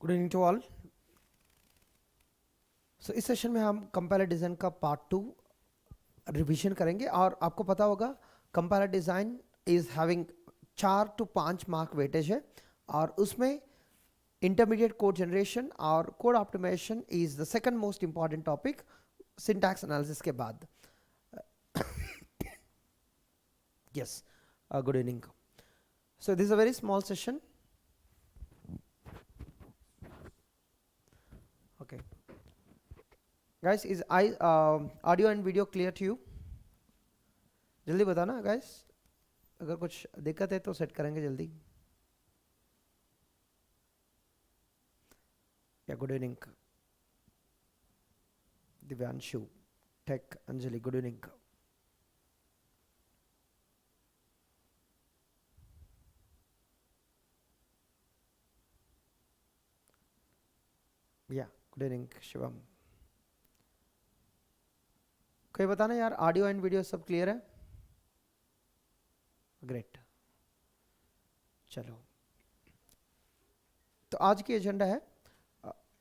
Good evening to all. So इस session में हम कंपाइलर डिज़ाइन का पार्ट 2 रिवीजन करेंगे और आपको पता होगा compiler design is having 4 to 5 mark weightage है और उसमें इंटरमीडिएट कोड जनरेशन और code optimisation is the second most important topic syntax analysis के बाद। Yes, good evening. So this is a very small session. Okay guys, is audio and video clear to you? जल्दी बताना guys, अगर कुछ दिक्कत है तो सेट करेंगे जल्दी। या गुड इवनिंग दिव्यांशु, टेक Anjali, good evening. Yeah good evening Shivam. कोई बताना यार, ऑडियो एंड वीडियो सब क्लियर है? ग्रेट। चलो, तो आज की एजेंडा है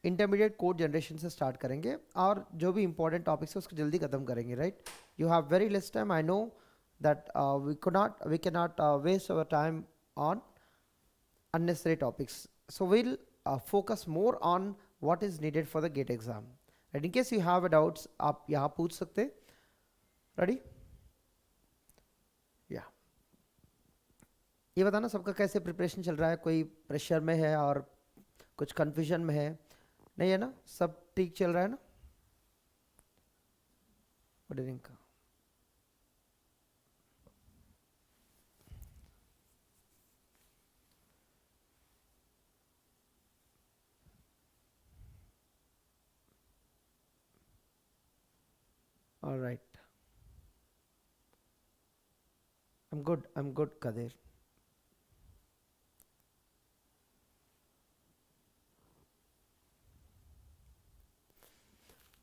इंटरमीडिएट कोड जनरेशन से स्टार्ट करेंगे और जो भी इंपॉर्टेंट टॉपिक्स है उसको जल्दी खत्म करेंगे। Right, you have very less time, I know that we can not waste our time on unnecessary topics, so we'll focus more on what is needed for the gate exam. Right, in case you have doubts आप यहाँ पूछ सकते। Ready? या ये बताना सबका कैसे preparation चल रहा है, कोई प्रेशर में है और कुछ कंफ्यूजन में है? नहीं है ना, सब ठीक चल रहा है ना? Good evening. All right, I'm good Kadir.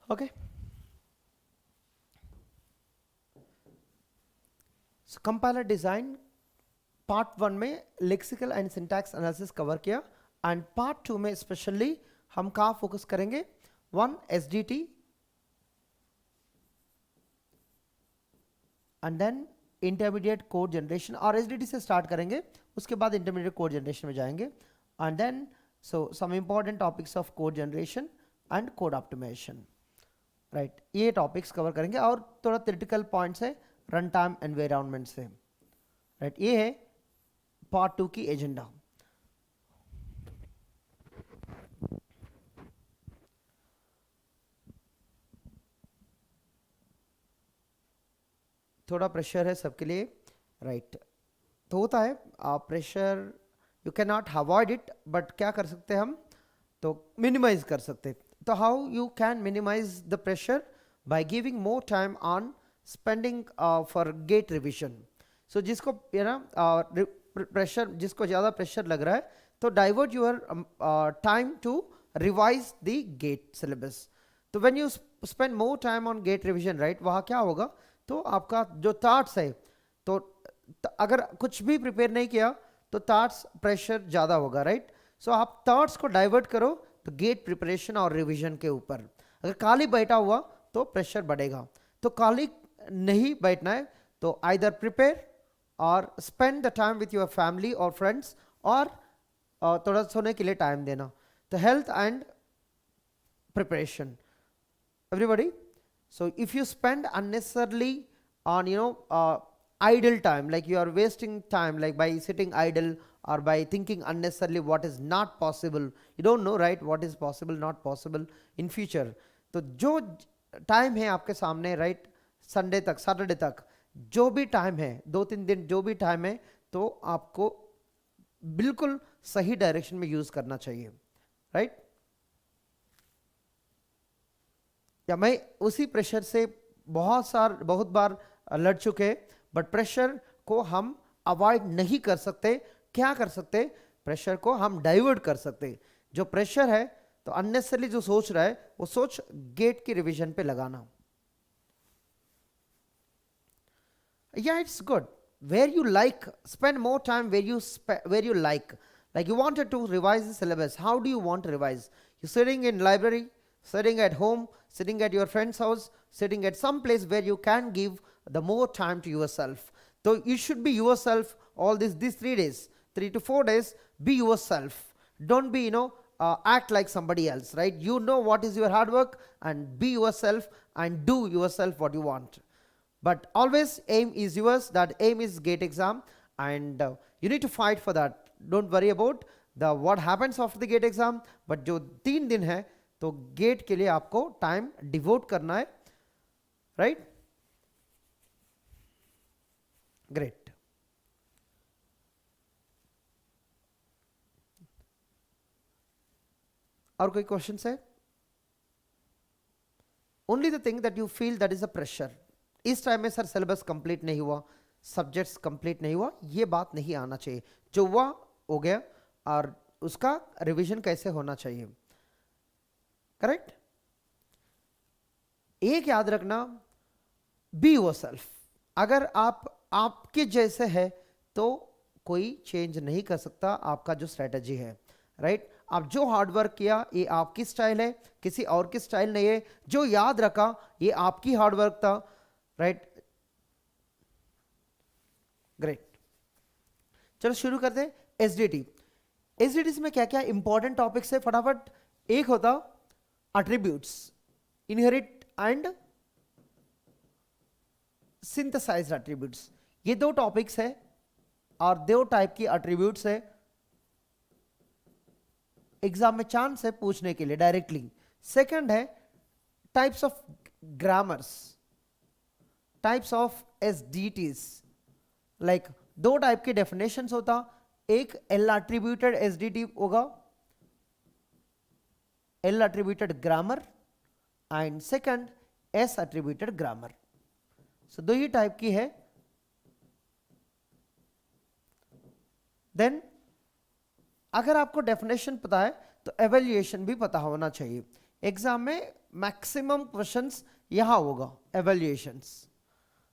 Okay, so compiler design part 1 में lexical and syntax analysis cover किया एंड पार्ट 2 में स्पेशली हम कहाँ फोकस करेंगे? 1 SDT and then intermediate code generation, और SDT से स्टार्ट करेंगे, उसके बाद इंटरमीडिएट कोड जनरेशन में जाएंगे and then so some important topics of code generation and code optimisation. Right, ये टॉपिक्स कवर करेंगे और थोड़ा क्रिटिकल पॉइंट्स है रन टाइम एनवायरनमेंट से। राइट, ये है पार्ट 2 की एजेंडा। थोड़ा प्रेशर है सबके लिए। राइट, तो होता है pressure, you can not avoid it, but क्या कर सकते हैं हम? तो मिनिमाइज कर सकते। तो how you can minimise the pressure? By giving more time on spending for GATE revision. So जिसको प्रेशर, जिसको ज़्यादा प्रेशर लग रहा है, तो divert your time to revise the GATE syllabus. तो when you spend more time on GATE revision, right, वहाँ क्या होगा? तो आपका जो थॉट्स है, तो अगर कुछ भी प्रिपेयर नहीं किया तो थॉट्स प्रेशर ज़्यादा होगा। राइट, सो आप थॉट्स को डाइवर्ट करो तो गेट प्रिपरेशन और रिवीजन के ऊपर। अगर खाली बैठा हुआ तो प्रेशर बढ़ेगा, तो खाली नहीं बैठना है, तो आइदर प्रिपेयर और spend the time with your family और फ्रेंड्स, और थोड़ा सोने के लिए टाइम देना। तो health and preparation, everybody. So if you spend unnecessarily on idle time, like you are wasting time, like by sitting idle or by thinking unnecessarily what is not possible, you don't know, right, what is possible, not possible in future. तो जो time है आपके सामने, right, Sunday तक, Saturday तक, जो भी time है, 2-3 दिन जो भी टाइम है, तो आपको बिल्कुल सही डायरेक्शन में यूज करना चाहिए। राइट, या मैं उसी प्रेशर से बहुत बार लड़ चुके, बट प्रेशर को हम अवॉइड नहीं कर सकते। क्या कर सकते? प्रेशर को हम डाइवर्ट कर सकते। जो प्रेशर है, तो अननेसेसरली जो सोच रहा है, वो सोच गेट की रिवीजन पे लगाना। Yeah it's good, where you like, spend more time where you like. Like you wanted to revise the syllabus. How do you want to revise? You're sitting in library, sitting at home, sitting at your friend's house, sitting at some place where you can give the more time to yourself. So you should be yourself all these 3 days, 3 to 4 days. Be yourself. Don't be, act like somebody else, right? You know what is your hard work, and be yourself and do yourself what you want. But always aim is yours. That aim is GATE exam, and you need to fight for that. Don't worry about the what happens after the GATE exam, but जो 3 दिन है तो GATE के लिए आपको time devote करना है, right? Great. और कोई क्वेश्चन है? Only the thing that you feel that is a pressure. इस टाइम में सर सिलेबस कंप्लीट नहीं हुआ, सब्जेक्ट्स कंप्लीट नहीं हुआ, ये बात नहीं आना चाहिए. जो हुआ हो गया, और उसका रिवीजन कैसे होना चाहिए, करेक्ट? एक याद रखना, बी योरसेल्फ. अगर आप आपके जैसे है तो कोई चेंज नहीं कर सकता आपका जो स्ट्रेटजी है, राइट? आप जो हार्डवर्क किया ये आपकी स्टाइल है, किसी और की स्टाइल नहीं है. जो याद रखा ये आपकी हार्डवर्क था, राइट? ग्रेट. चलो शुरू करते हैं. एसडीटी. एसडीटी में क्या क्या इंपॉर्टेंट टॉपिक्स है फटाफट. एक होता attributes, inherit and synthesised attributes. ये 2 टॉपिक्स है और 2 टाइप की एट्रीब्यूट्स है. एग्जाम में चांस है पूछने के लिए डायरेक्टली. सेकंड है types of grammars, types of SDTs. Like 2 type के डेफिनेशंस होता. एक एल एट्रीब्यूटेड एसडीटी होगा, L attributed grammar, and second S attributed grammar. So 2 ही टाइप की है. देन अगर आपको डेफिनेशन पता है तो एवेल्युएशन भी पता होना चाहिए. एग्जाम में मैक्सिमम क्वेश्चंस यहां होगा, एवेल्युएशंस.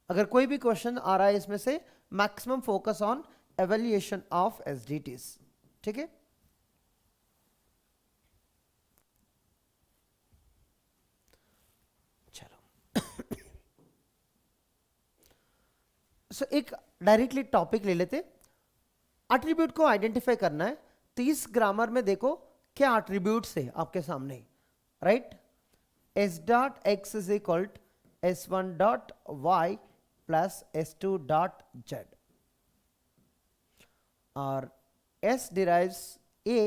अगर कोई भी क्वेश्चन आ रहा है इसमें से, maximum focus on evaluation of SDTs. ठीक है? चलो सो एक डायरेक्टली टॉपिक ले लेते. एट्रीब्यूट को आइडेंटिफाई करना है. तो इस ग्रामर में देखो क्या एट्रीब्यूट्स है आपके सामने, right? S dot X is equal S one dot Y plus S two dot Z, और s derives a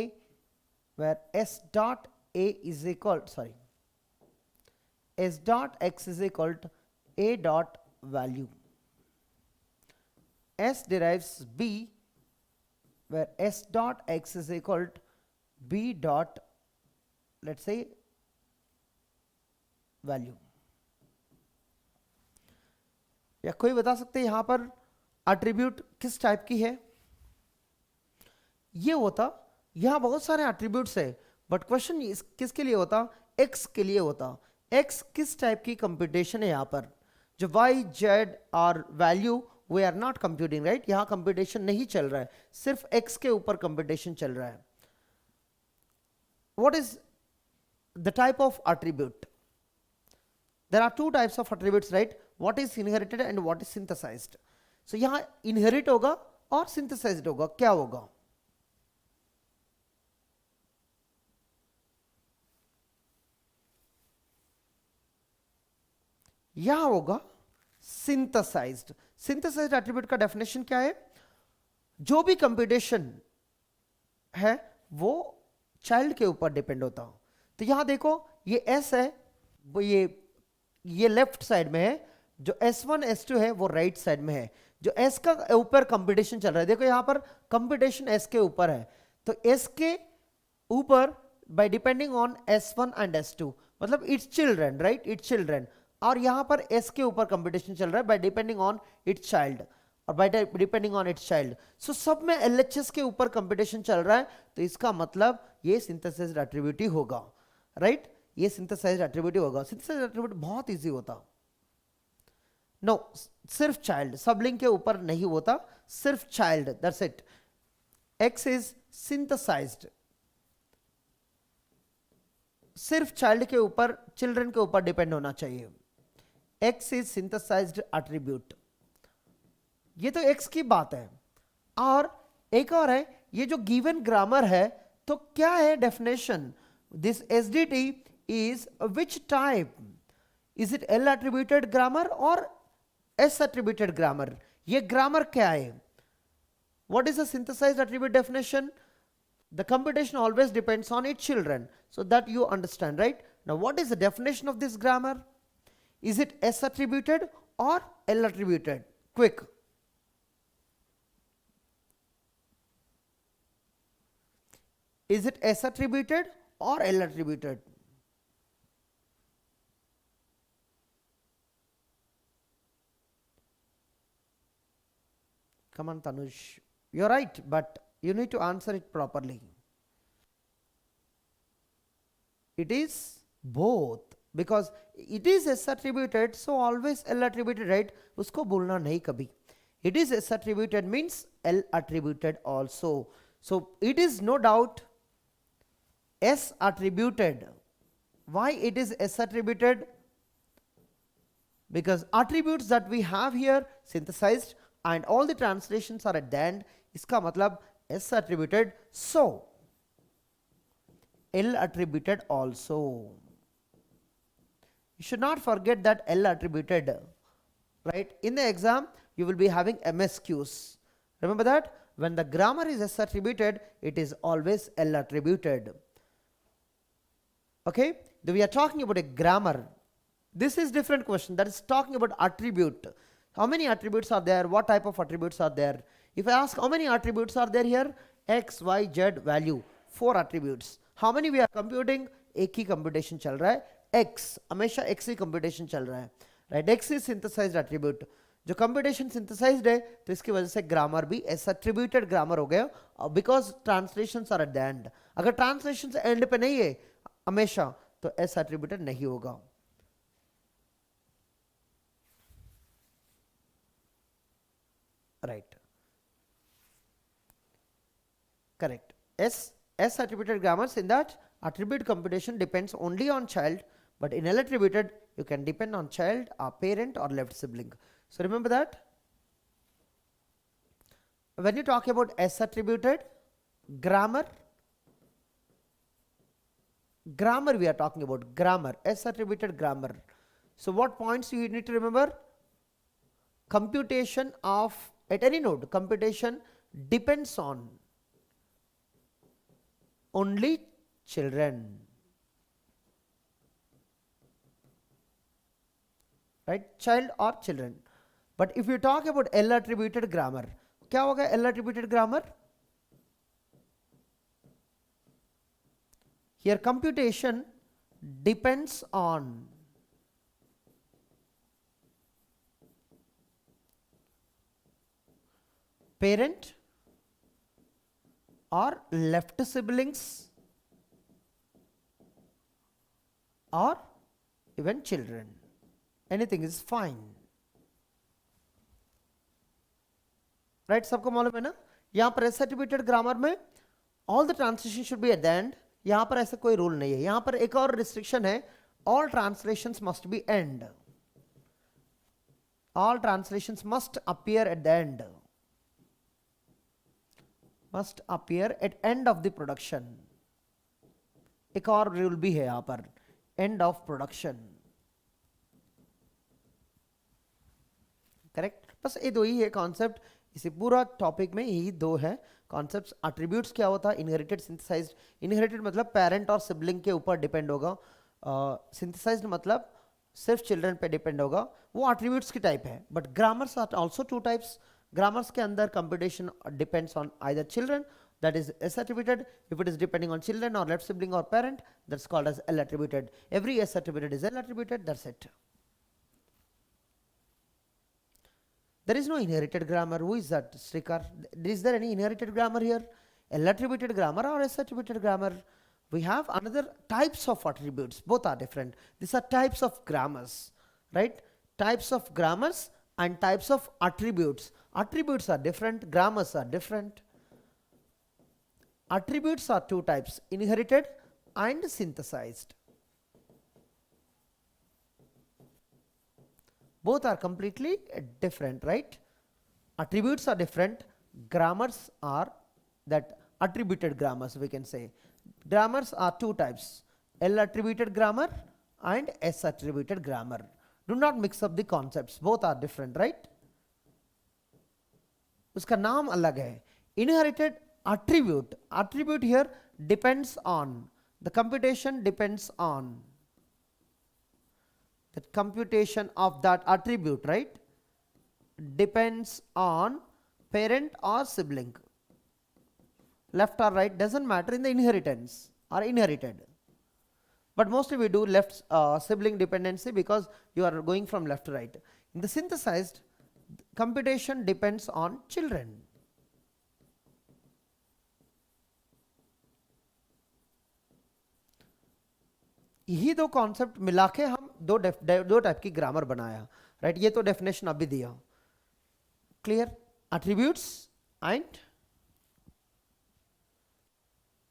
where s dot a is equal, sorry, s dot x is equal to a dot value. S derives b where s dot x is equal to b dot, let's say, value. या कोई बता सकते हैं यहां पर attribute किस type की है? ये होता, यहां बहुत सारे एट्रीब्यूट्स है, बट क्वेश्चन किसके लिए होता? x के लिए होता. x किस टाइप की कंप्यूटेशन है? यहां पर जो y, z और value we are not computing, right? यहां कंप्यूटेशन नहीं चल रहा है, सिर्फ x के ऊपर कंप्यूटेशन चल रहा है. What is the type of attribute? There are 2 types of attributes, right? What is inherited and what is synthesised. So यहां इनहेरिट होगा और सिंथेसाइज्ड होगा. क्या होगा? यहां होगा सिंथेसाइज्ड. सिंथेसाइज्ड एट्रीब्यूट का डेफिनेशन क्या है? जो भी कंप्यूटेशन है वो चाइल्ड के ऊपर डिपेंड होता. तो यहां देखो ये s है, वो ये लेफ्ट साइड में है, जो s1 s2 है वो राइट साइड में है. जो s का ऊपर कंप्यूटेशन चल रहा है, देखो यहां पर कंप्यूटेशन s के ऊपर है, तो s के ऊपर bye depending on s1 and s2, मतलब it's children, right? It's children. और यहां पर s के ऊपर कंप्यूटेशन चल रहा है by depending on its child, और by depending on its child. So सब में LHS के ऊपर कंप्यूटेशन चल रहा है, तो इसका मतलब ये सिंथेसाइज्ड एट्रीब्यूट ही होगा, राइट? ये सिंथेसाइज्ड एट्रीब्यूट होगा. सिंथेसाइज्ड एट्रीब्यूट बहुत इजी होता. नो, सिर्फ चाइल्ड, सबलिंग के ऊपर नहीं होता, सिर्फ child, that's it. X is synthesized, सिर्फ चाइल्ड के ऊपर, चिल्ड्रन के ऊपर डिपेंड होना चाहिए. X is synthesized attribute. ये तो X की बात है. और एक और है, ये जो गिवन ग्रामर है तो क्या है definition? This SDT is which type? Is it L attributed grammar or S attributed grammar? ये ग्रामर क्या है? What is the synthesized attribute definition? The computation always depends on its children, so that you understand, right? Now what is the definition of this grammar? Is it S attributed or L attributed? Quick. Is it S attributed or L attributed? Come on, Tanuj. You're right, but you need to answer it properly. It is both, because it is S attributed, so always L attributed, right? Usko bolna nahi kabhi. It is S attributed means L attributed also. So it is no doubt S attributed. Why it is S attributed? Because attributes that we have here synthesized and all the translations are at the end. Iska matlab S attributed, so L attributed also. You should not forget that L attributed, right? In the exam you will be having MSQs. Remember that when the grammar is S attributed, it is always L attributed. Okay, we are talking about a grammar. This is different question, that is talking about attribute. How many attributes are there? What type of attributes are there? If I ask how many attributes are there here? X, Y, Z value, 4 attributes. How many we are computing? एक ही computation चल रहा है. X, हमेशा X ही computation चल रहा है. Right? X is synthesized attribute. जो computation synthesized है, तो इसकी वजह से grammar भी S attributed grammar हो गया. Because translations are at the end. अगर translations end पे नहीं है, हमेशा तो S attributed नहीं होगा. Right. Correct. S attributed grammars, in that attribute computation depends only on child, but in L attributed you can depend on child, or parent, or left sibling. So remember that. When you talk about S attributed grammar we are talking about grammar, S attributed grammar. So what points you need to remember? Computation of, at any node, computation depends on only children, right? Child or children. But if you talk about L attributed grammar, क्या होगा L attributed grammar? Here computation depends on parent or left siblings or even children. Anything is fine. Right? सबको मालूम है ना? यहाँ पर S attributed grammar में all the translation should be at the end. यहाँ पर ऐसा कोई रूल नहीं है. यहाँ पर एक और restriction है, all translations must be end. All translations must appear at the end. Must appear at end of the production. एक और रूल भी है यहाँ पर, end of production. करेक्ट? बस ये दो ही है कॉन्सेप्ट. इसी पूरा टॉपिक में यही दो है कॉन्सेप्ट्स. एट्रीब्यूट्स क्या होता है? Inherited, synthesised. इनहेरिटेड मतलब पेरेंट और सिबलिंग के ऊपर डिपेंड होगा. सिंथेसाइज्ड मतलब सिर्फ चिल्ड्रन पे डिपेंड होगा. वो एट्रीब्यूट्स की टाइप है. But grammars are also two types. Grammars के अंदर computation depends on either children, that is S attributed. If it is depending on children or left sibling or parent, that's called as L attributed. Every S attributed is L attributed, that's it. There is no inherited grammar. Who is that, Srikar? Is there any inherited grammar here? L attributed grammar or S attributed grammar? We have another types of attributes. Both are different. These are types of grammars, right? Types of grammars and types of attributes. Attributes are different, grammars are different. Attributes are two types, inherited and synthesized. Both are completely different, right? Attributes are different, grammars are that attributed grammars, we can say. Grammars are two types, L attributed grammar and S attributed grammar. Do not mix up the concepts, both are different, right? उसका नाम अलग है. Inherited attribute, attribute here depends on, the computation depends on the computation of that attribute, right? Depends on parent or sibling. Left or right doesn't matter in the inheritance or inherited. But mostly we do left sibling dependency because you are going from left to right. In the synthesized, computation depends on children. यही दो concept मिला के हम दो type की grammar बनाया, right? ये तो डेफिनेशन अभी दिया. Clear? Attributes and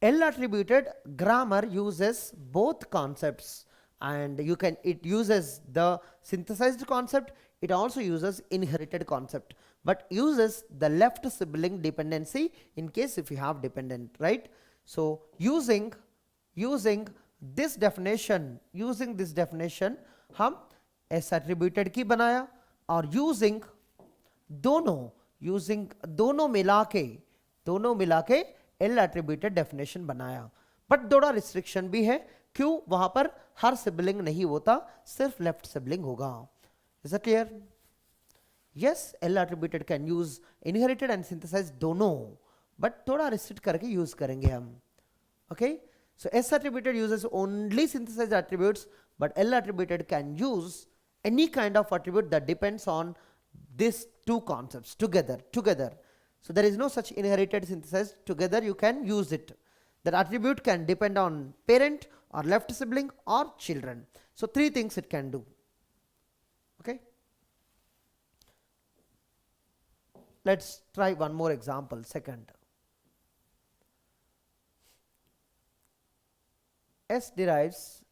L attributed grammar uses both concepts, and it uses the synthesized concept, it also uses inherited concept, but uses the left sibling dependency in case if you have dependent, right? So using this definition हम S attributed की बनाया, और using दोनों मिला के L attributed definition बनाया. But थोड़ा restriction भी है, क्यों? वहां पर हर सिबलिंग नहीं होता, सिर्फ लेफ्ट सिबलिंग होगा. Is it clear? Yes, L attributed can use inherited and synthesise दोनों, बट थोड़ा रिस्ट्रिक्ट करके यूज करेंगे हम. Okay, so S attributed uses only synthesized attributes, but L attributed can use any kind of attribute that depends on these two concepts together. So there is no such inherited synthesized, together you can use it. That attribute can depend on parent or left sibling or children. So three things it can do. Okay. Let's try one more example, second. S derives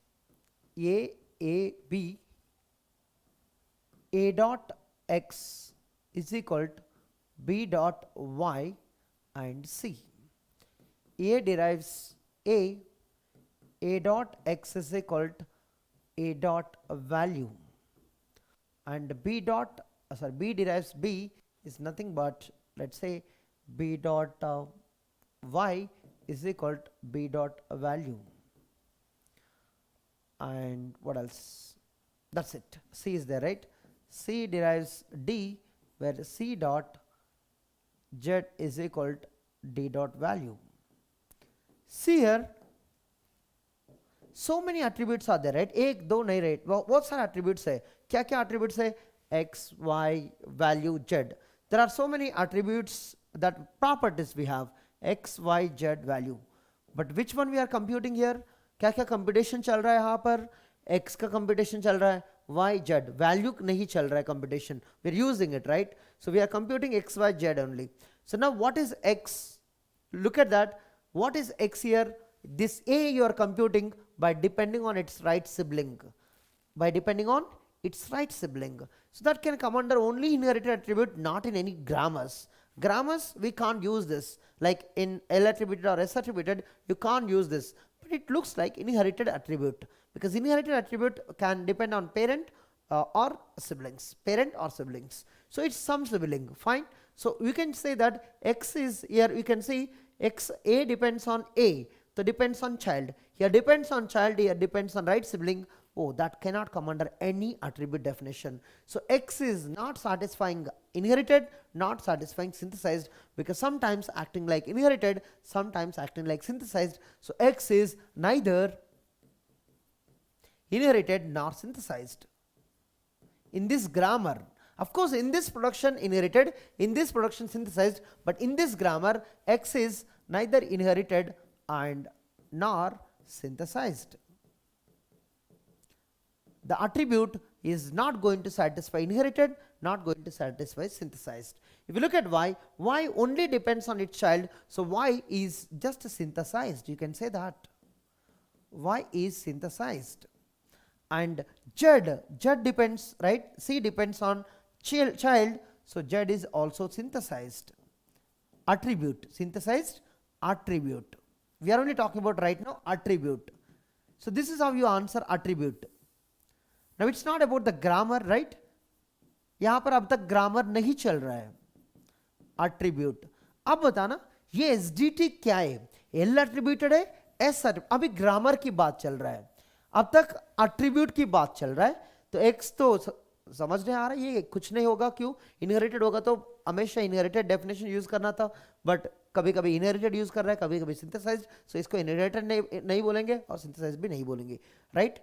B, A dot X is equal to B dot Y and C. A derives A dot X is equal to A dot value, and B derives B is nothing but, let's say, B dot Y is equal to B dot value. And what else? That's it. C is there, right? C derives D, where C dot Z is equal to D dot value. See here, so many attributes are there, right? एक दो नहीं, right? बहुत सारे attributes है. क्या क्या attributes है? X, Y, value, Z. There are so many attributes, that properties we have, X, Y, Z, value. But which one we are computing here? क्या क्या computation चल रहा है यहाँ पर? X का computation चल रहा है, Y, Z, value नहीं चल रहा है computation. We are using it, right? So we are computing X, Y, Z only. So now what is X? Look at that. What is X here? This A you are computing by depending on its right sibling. So that can come under only inherited attribute, not in any grammars. Grammars we can't use this. Like in L attributed or S attributed, you can't use this. But it looks like inherited attribute, because inherited attribute can depend on parent or siblings. So it's some sibling, fine. So we can say that X is here, we can see X, A depends on A, so depends on child. Here depends on child, here depends on right sibling. Oh, that cannot come under any attribute definition. So X is not satisfying inherited, not satisfying synthesized, because sometimes acting like inherited, sometimes acting like synthesized. So X is neither inherited nor synthesized. In this grammar, of course, in this production inherited, in this production synthesized, but in this grammar X is neither inherited and nor synthesized. The attribute is not going to satisfy inherited not going to satisfy synthesized. If you look at y only depends on its child, so y is just synthesized, you can say that. Y is synthesized. And z depends, right? C depends on child, so z is also synthesized. Attribute, synthesized attribute. We are only talking about right now attribute. So this is how you answer attribute. Now it's not about the grammar, right? यहां पर अब तक grammar नहीं चल रहा है. attribute. अब बताना ये SDT क्या है? L attributed है, S attributed. अभी ग्रामर की बात चल रहा है, अब तक attribute की बात चल रहा है. तो X तो समझने आ रहा है, ये कुछ नहीं होगा. क्यों? इनहेरिटेड होगा तो हमेशा इनहेरिटेड डेफिनेशन यूज करना था, बट कभी कभी इनहेरिटेड यूज कर रहा है, कभी कभी सिंथेसाइज्ड. सो इसको इनहेरिटेड नहीं बोलेंगे और सिंथेसाइज्ड भी नहीं बोलेंगे, right?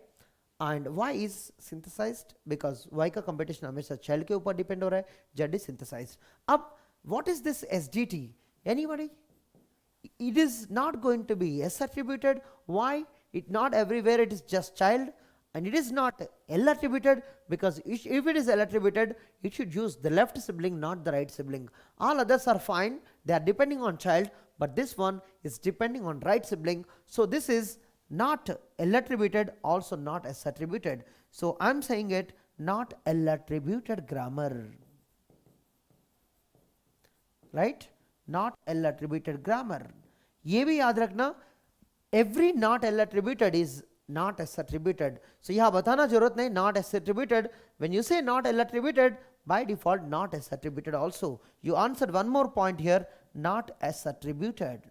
And y is synthesised because y का कंपटीशन हमेशा चाइल्ड के ऊपर डिपेंड हो रहा है. z is synthesised. अब what is this SDT? Anybody? It is not going to be S attributed. Why? It not everywhere it is just child, and it is not L attributed because if it is L attributed, it should use the left sibling, not the right sibling. All others are fine, they are depending on child, but this one is depending on right sibling. So this is not L attributed, also not S attributed. So I am saying it not L attributed grammar, right? Not L attributed grammar. ये भी याद रखना, every not L attributed is not S attributed. So यहाँ बताना जरूरत नहीं not S attributed. When you say not L attributed, by default not S attributed also. You answered one more point here, not S attributed.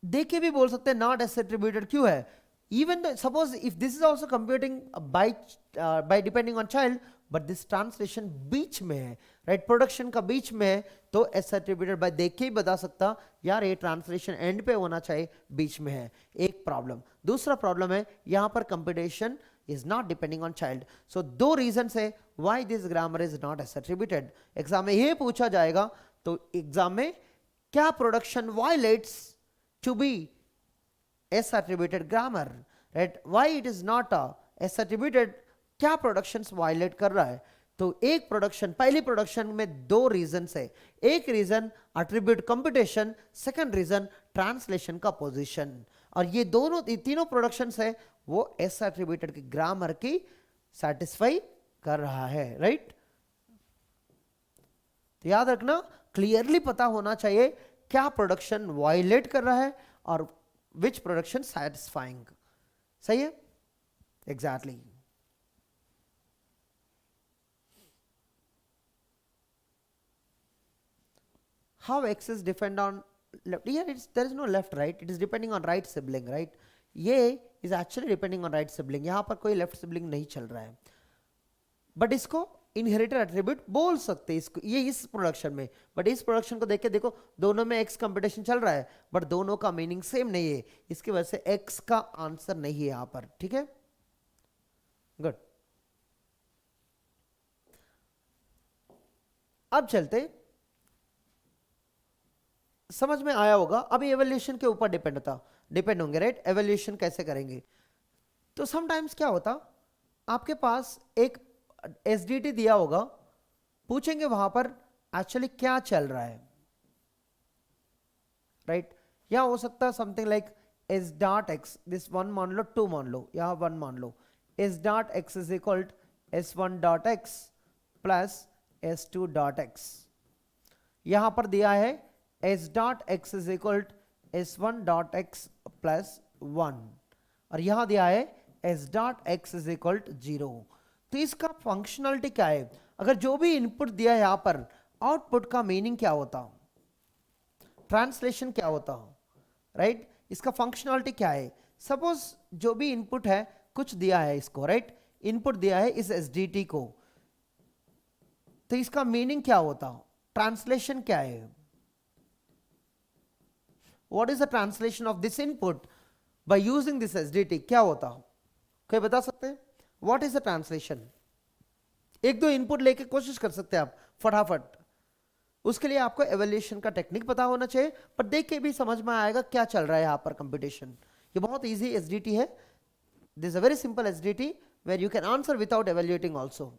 देख के भी बोल सकते हैं not S attributed क्यों है? Even though, suppose if this is also computing by depending on child, but this translation बीच में है, right? प्रोडक्शन का बीच में है, तो S attributed by देख के ही बता सकता यार ये ट्रांसलेशन एंड पे होना चाहिए, बीच में है. एक प्रॉब्लम. दूसरा प्रॉब्लम है यहाँ पर computation is not depending on child. So दो reasons है why this grammar is not S attributed. Exam में ये पूछा जाएगा, तो एग्जाम में क्या production violates to be S attributed grammar, right? Why it is not a S attributed? क्या प्रोडक्शंस वायलेट कर रहा है? तो एक प्रोडक्शन, पहली प्रोडक्शन में दो रीजन है. एक reason attribute computation, second reason translation का पोजीशन. और ये दोनों तीनों प्रोडक्शंस है वो एस एट्रीब्यूटेड की ग्रामर की सेटिस्फाई कर रहा है, राइट? तो याद रखना, क्लियरली पता होना चाहिए क्या प्रोडक्शन वायलेट कर रहा है और विच प्रोडक्शन सेटिस्फाइंग. सही है? Exactly. How X is depend on left? Here there is no left, right? It is depending on right sibling, right? ये is actually depending on right sibling. यहाँ पर कोई left sibling नहीं चल रहा है, but इसको inherited attribute बोल सकते हैं इसको, ये इस प्रोडक्शन में. बट इस प्रोडक्शन को देख के देखो, दोनों में X कंपटीशन चल रहा है, बट दोनों का मीनिंग सेम नहीं है, इसकी वजह से X का आंसर नहीं है यहाँ पर. ठीक है, गुड. अब चलते, समझ में आया होगा. अभी एवोल्यूशन के ऊपर डिपेंड होंगे, राइट? एवोल्यूशन कैसे करेंगे? तो समटाइम्स क्या होता, आपके पास एक SDT दिया होगा, पूछेंगे वहां पर एक्चुअली क्या चल रहा है, राइट? या हो सकता है something like S dot x, this one मान लो, टू मान लो, यहां वन मान लो. S dot X is equal S1 dot x plus S2 dot x. यहां पर दिया है S dot X is equal S1 dot x plus 1, और यहां दिया है S dot X is equal 0. तो इसका फंक्शनलिटी क्या है? अगर जो भी इनपुट दिया है यहां पर, आउटपुट का मीनिंग क्या होता, ट्रांसलेशन क्या होता, राइट? इसका फंक्शनलिटी क्या है? सपोज जो भी इनपुट है कुछ दिया है इसको, राइट? इनपुट दिया है इस SDT को, तो इसका मीनिंग क्या होता, ट्रांसलेशन क्या है? What is the translation of this input by using this SDT? क्या होता, कोई बता सकते हैं? What is the translation? एक दो इनपुट लेके कोशिश कर सकते हैं आप फटाफट. उसके लिए आपको एवोल्यूशन का टेक्निक पता होना चाहिए, पर देख के भी समझ में आएगा क्या चल रहा है यहाँ पर कंप्यूटेशन. ये बहुत इजी SDT है. This is a very simple SDT where you can answer without evaluating also.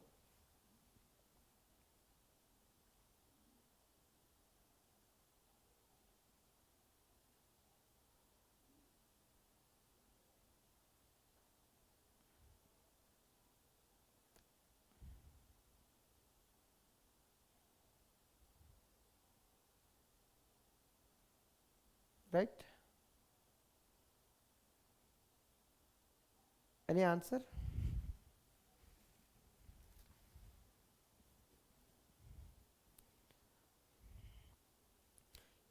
Right? Any answer?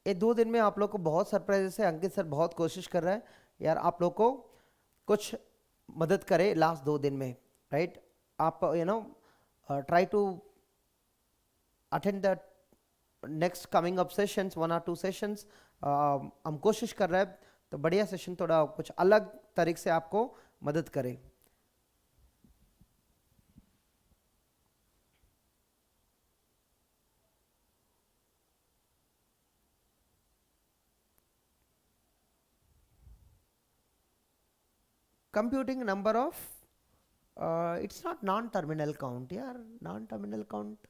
ये 2 दिन में आप लोग को बहुत सरप्राइजेस है। अंकित सर बहुत कोशिश कर रहा है यार आप लोग को कुछ मदद करे लास्ट 2 दिन में, राइट? आप try to attend the next coming up sessions, 1 or 2 sessions. हम कोशिश कर रहे हैं तो बढ़िया सेशन थोड़ा कुछ अलग तरीके से आपको मदद करे। Computing number of, it's not non terminal count यार, नॉन टर्मिनल काउंट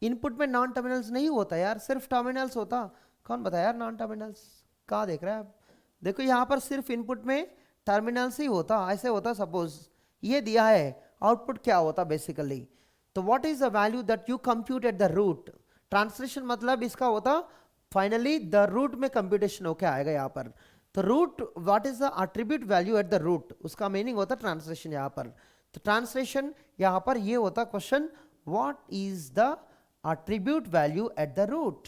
इनपुट में नॉन टर्मिनल्स नहीं होता यार, सिर्फ टर्मिनल्स होता। कौन बताया यार नॉन टर्मिनल्स? कहाँ देख रहा है आप? देखो यहाँ पर सिर्फ इनपुट में टर्मिनल्स ही होता। ऐसे होता सपोज ये दिया है, आउटपुट क्या होता बेसिकली? तो what is the value that you compute at the root? Translation मतलब इसका होता फाइनली द रूट में कंप्यूटेशन होके आएगा यहाँ पर। तो root, what is the attribute value at the root, उसका मीनिंग होता ट्रांसलेशन यहाँ पर। तो ट्रांसलेशन यहाँ पर ये होता question, what is the attribute value at the root?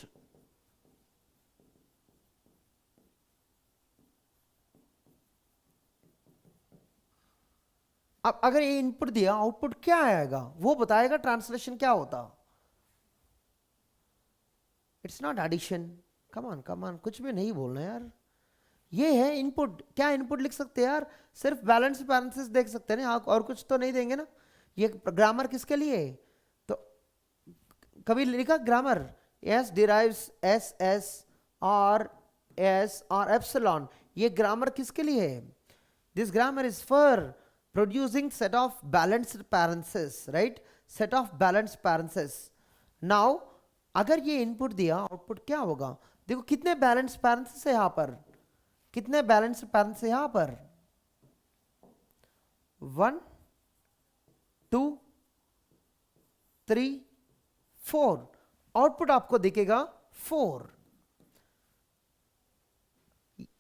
अब अगर ये इनपुट दिया, आउटपुट क्या आएगा वो बताएगा ट्रांसलेशन क्या होता। It's not addition, come on कुछ भी नहीं बोलना यार। ये है इनपुट। क्या इनपुट लिख सकते हैं यार? सिर्फ बैलेंस पैरेंथेसिस देख सकते हैं ना, और कुछ तो नहीं देंगे ना। ये ग्रामर किसके लिए? तो कभी लिखा grammar S derives S S और एस और एप्सिलॉन, ये ग्रामर किसके लिए है? This grammar is for producing set of balanced parenthesis, right? Set of balanced parenthesis. Now अगर ये इनपुट दिया, आउटपुट क्या होगा? देखो कितने बैलेंस्ड पैरेंथेसिस है यहाँ पर, कितने बैलेंस पैरेंट्स है यहां पर? 1 2 3 4। आउटपुट आपको दिखेगा 4।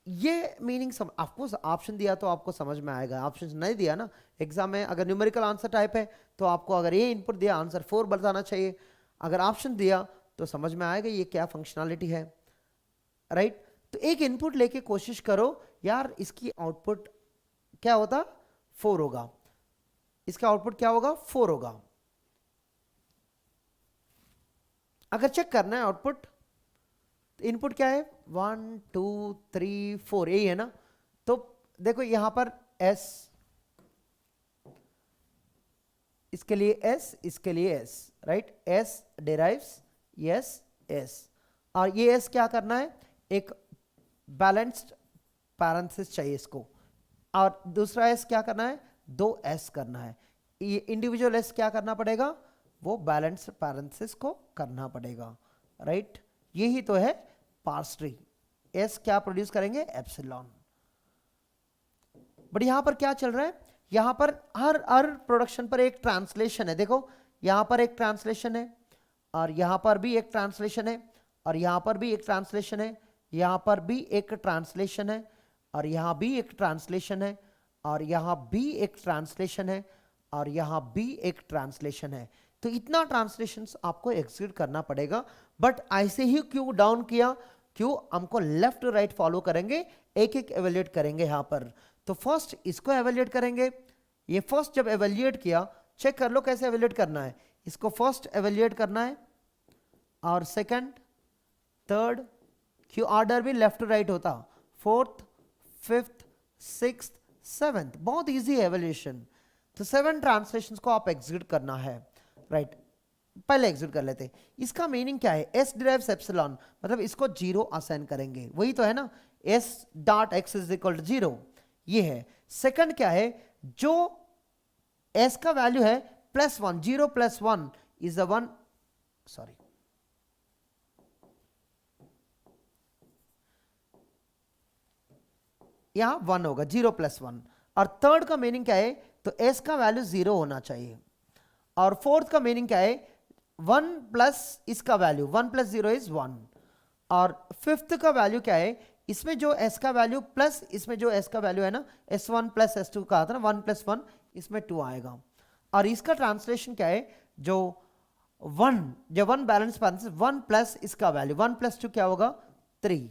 ये मीनिंग आपको ऑप्शन दिया तो आपको समझ में आएगा, ऑप्शन नहीं दिया ना एग्जाम में, अगर न्यूमेरिकल आंसर टाइप है तो आपको अगर ये इनपुट दिया आंसर 4 बताना चाहिए। अगर ऑप्शन दिया तो समझ में आएगा ये क्या फंक्शनैलिटी है, राइट? तो एक इनपुट लेके कोशिश करो यार, इसकी आउटपुट क्या होता? 4 होगा। इसका आउटपुट क्या होगा? 4 होगा। अगर चेक करना है आउटपुट, तो इनपुट क्या है? 1 2 3 4, यही है ना। तो देखो यहां पर S, इसके लिए S, इसके लिए S, right? S derives yes S, और ये S क्या करना है? एक बैलेंस्ड पैरेंथेसिस चाहिए इसको, और दूसरा S क्या करना है? 2 S करना है। ये इंडिविजुअल S क्या करना पड़ेगा? वो बैलेंस्ड पैरेंथेसिस को करना पड़ेगा, राइट? यही तो है पार्स ट्री। S क्या प्रोड्यूस करेंगे? एप्सिलॉन। बट यहां पर क्या चल रहा है? यहां पर हर प्रोडक्शन पर एक ट्रांसलेशन है। देखो यहां पर एक ट्रांसलेशन है, और यहां पर भी एक ट्रांसलेशन है, और यहां पर भी एक ट्रांसलेशन है, यहां पर भी एक ट्रांसलेशन है, और यहां भी एक ट्रांसलेशन है, और यहां भी एक ट्रांसलेशन है, और यहां भी एक ट्रांसलेशन है। तो इतना ट्रांसलेशंस आपको एग्जीक्यूट करना पड़ेगा। बट ऐसे ही क्यों डाउन किया? क्यों? हमको लेफ्ट टू राइट फॉलो करेंगे, एक एक एवेल्युएट करेंगे यहां पर। तो फर्स्ट इसको एवेल्युएट करेंगे। ये फर्स्ट जब एवेल्युएट किया, चेक कर लो कैसे एवेल्युएट करना है। इसको फर्स्ट एवेल्युएट करना है, और सेकंड, थर्ड, क्यों ऑर्डर भी लेफ्ट टू राइट होता, 4th 5th 6th 7th, बहुत इजी है एवेल्यूशन। तो 7 ट्रांसलेशंस को आप एग्जीक्यूट करना है, राइट? पहले एग्जीक्यूट कर लेते। इसका मीनिंग क्या है? S डिराइव्स एप्सिलॉन, मतलब इसको 0 असाइन करेंगे, वही तो है ना, S dot x is equal to 0, ये है। सेकंड क्या है? जो S का वैल्यू है +1, 0 + 1 इज द 1, सॉरी, यहां 1 होगा, 0 + 1। और थर्ड का मीनिंग क्या है? तो S का वैल्यू 0 होना चाहिए। और फोर्थ का मीनिंग क्या है? 1 प्लस इसका वैल्यू, 1 + 0 इज 1। और फिफ्थ का वैल्यू क्या है? इसमें जो s का वैल्यू प्लस इसमें जो s का वैल्यू है ना, s1 प्लस s2 कहा था ना, 1 प्लस 1, इसमें 2 आएगा। और इसका ट्रांसलेशन क्या है, जो 1 बैलेंस पैरेंथेसिस 1 प्लस इसका वैल्यू 1 प्लस 2 क्या होगा 3,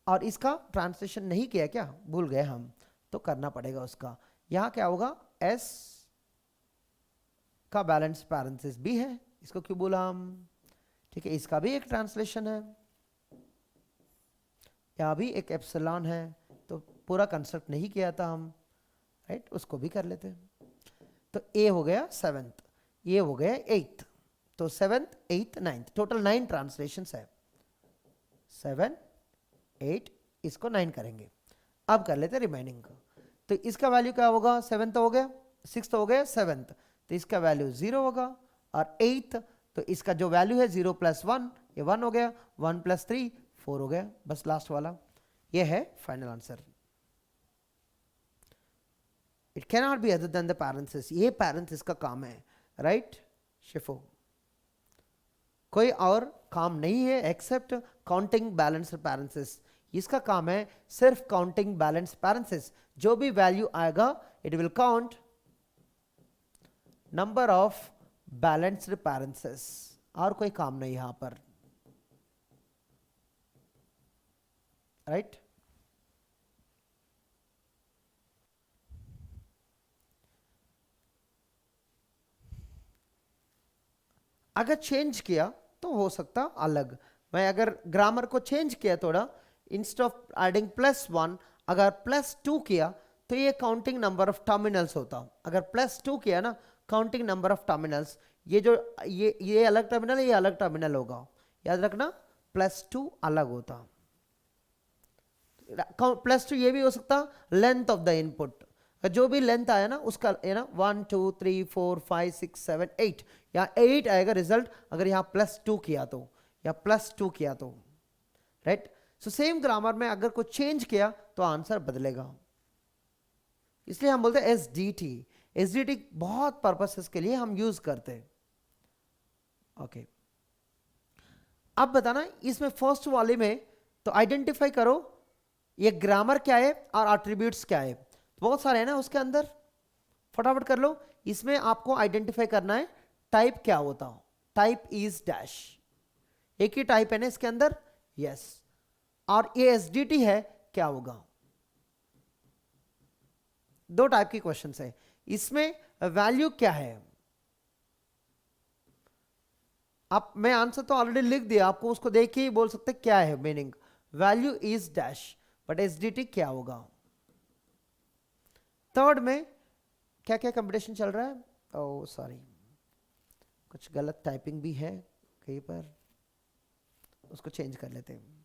और इसका ट्रांसलेशन नहीं किया क्या, भूल गए हम, तो करना पड़ेगा उसका। यहां क्या होगा, s का बैलेंस पैरेंथेसिस भी है, इसको क्यों बोला हम, ठीक है, इसका भी एक ट्रांसलेशन है, यहाँ भी एक एप्सिलॉन है, तो पूरा कंस्ट्रक्ट नहीं किया था हम, राइट, उसको भी कर लेते हैं। तो ए हो गया 7th, ये हो गया 8th, तो 7th 8th 9th, total 9 translations है, 7 8, इसको 9 करेंगे। अब कर लेते हैं रिमाइनिंग को। तो इसका वैल्यू क्या होगा, 7th हो गया, 6th हो गया 7th, तो इसका वैल्यू 0 होगा, और 8th तो इसका जो वैल्यू है 0 प्लस 1, ये 1 हो गया, 1 प्लस 3 4 हो गया, बस लास्ट वाला ये है final answer. It can not be other than the parenthesis, ये पैरेंथेसिस का काम है, राइट शिफो, कोई और काम नहीं है एक्सेप्ट काउंटिंग बैलेंस पैरेंथेसिस। इसका काम है सिर्फ काउंटिंग बैलेंस पैरेंथेसिस, जो भी वैल्यू आएगा it will count number of balanced parenthesis, और कोई काम नहीं यहां पर, राइट। अगर चेंज किया तो हो सकता अलग, मैं अगर ग्रामर को चेंज किया थोड़ा, इंस्टेड ऑफ एडिंग +1 अगर +2 किया तो ये काउंटिंग नंबर ऑफ टर्मिनल्स होता, अगर +2 किया ना काउंटिंग नंबर ऑफ टर्मिनल्स, ये जो ये अलग टर्मिनल है, ये अलग टर्मिनल होगा, याद रखना +2 अलग होता, +2 ये भी हो सकता लेंथ ऑफ द इनपुट, जो भी लेंथ आया ना उसका है ना 1 2 3 4 5 6 7 8, यहाँ 8 आएगा रिजल्ट अगर यहाँ +2 किया तो, या +2 किया तो, राइट। सो सेम ग्रामर में अगर कुछ चेंज किया तो आंसर बदलेगा, इसलिए हम बोलते हैं SDT। SDT बहुत पर्पसेस के लिए हम यूज करते हैं, ओके। अब बताना इसमें फर्स्ट वाले में तो आइडेंटिफाई करो ये ग्रामर क्या है और एट्रीब्यूट्स क्या है, बहुत सारे हैं ना उसके अंदर, फटाफट कर लो। इसमें आपको आइडेंटिफाई करना है टाइप क्या होता, टाइप इज डैश, एक ही टाइप है ना इसके अंदर, यस, और ये SDT है क्या होगा, दो टाइप की क्वेश्चंस है, इसमें वैल्यू क्या है, आप मैं आंसर तो ऑलरेडी लिख दिया, आपको उसको देख के ही बोल सकते क्या है meaning, value is dash, but SDT क्या होगा। थर्ड में क्या क्या कंपटीशन चल रहा है, ओह सॉरी कुछ गलत टाइपिंग भी है कहीं पर, उसको चेंज कर लेते हैं,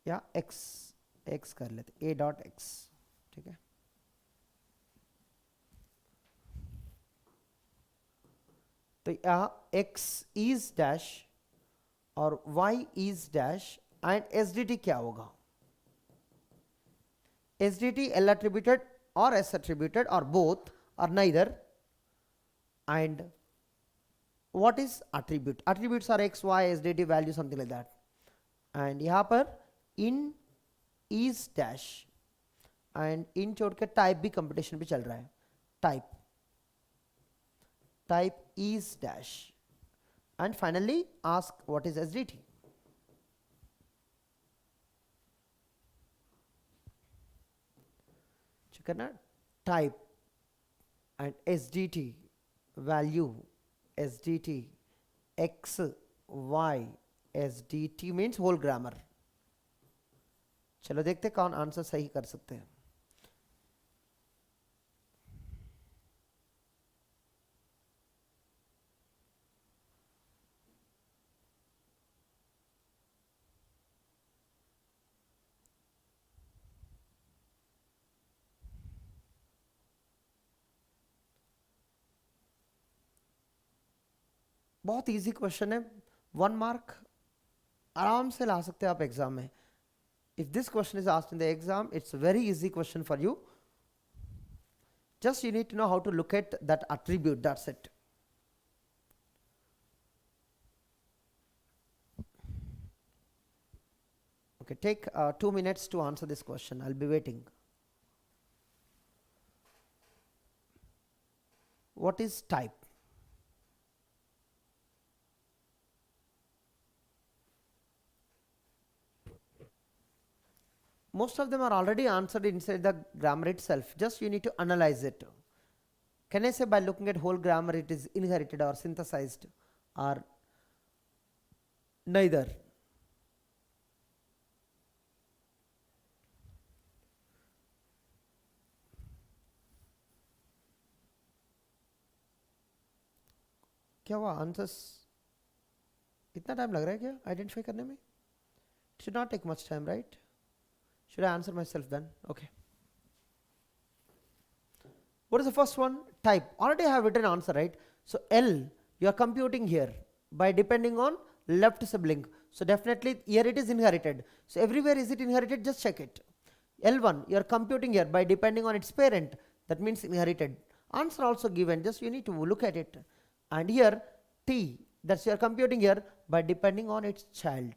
या x कर लेते, a.x, ठीक है। तो यहाँ x इज डैश और y is dash and SDT क्या होगा, SDT L attributed or S attributed or both or neither, and what is attribute, attributes are x y SDT value something like that, and यहाँ पर in is dash and in छोड़ के type भी competition भी चल रहा है, type is dash and finally ask what is SDT। करना टाइप एंड SDT वैल्यू, SDT x y SDT means whole grammar. चलो देखते कौन आंसर सही कर सकते हैं। बहुत इजी क्वेश्चन है, 1 मार्क आराम से ला सकते हैं आप एग्जाम में। If this question is asked in the exam it's very easy question for you, just you need to know how to locate that attribute, that's it। Okay, take 2 minutes to answer this question. I'll be waiting. What is type? Most of them are already answered inside the grammar itself. Just you need to analyze it. Can I say by looking at whole grammar it is inherited or synthesized or neither? क्या हुआ answers इतना time लग रहा है क्या identify करने में? It should not take much time, right? Should I answer myself then? Okay. What is the first one? Type. Already I have written answer, right? So L you are computing here by depending on left sibling. So definitely here it is inherited. So everywhere is it inherited? Just check it. L1 you are computing here by depending on its parent. That means inherited. Answer also given. Just you need to look at it. And here T, that's you are computing here by depending on its child.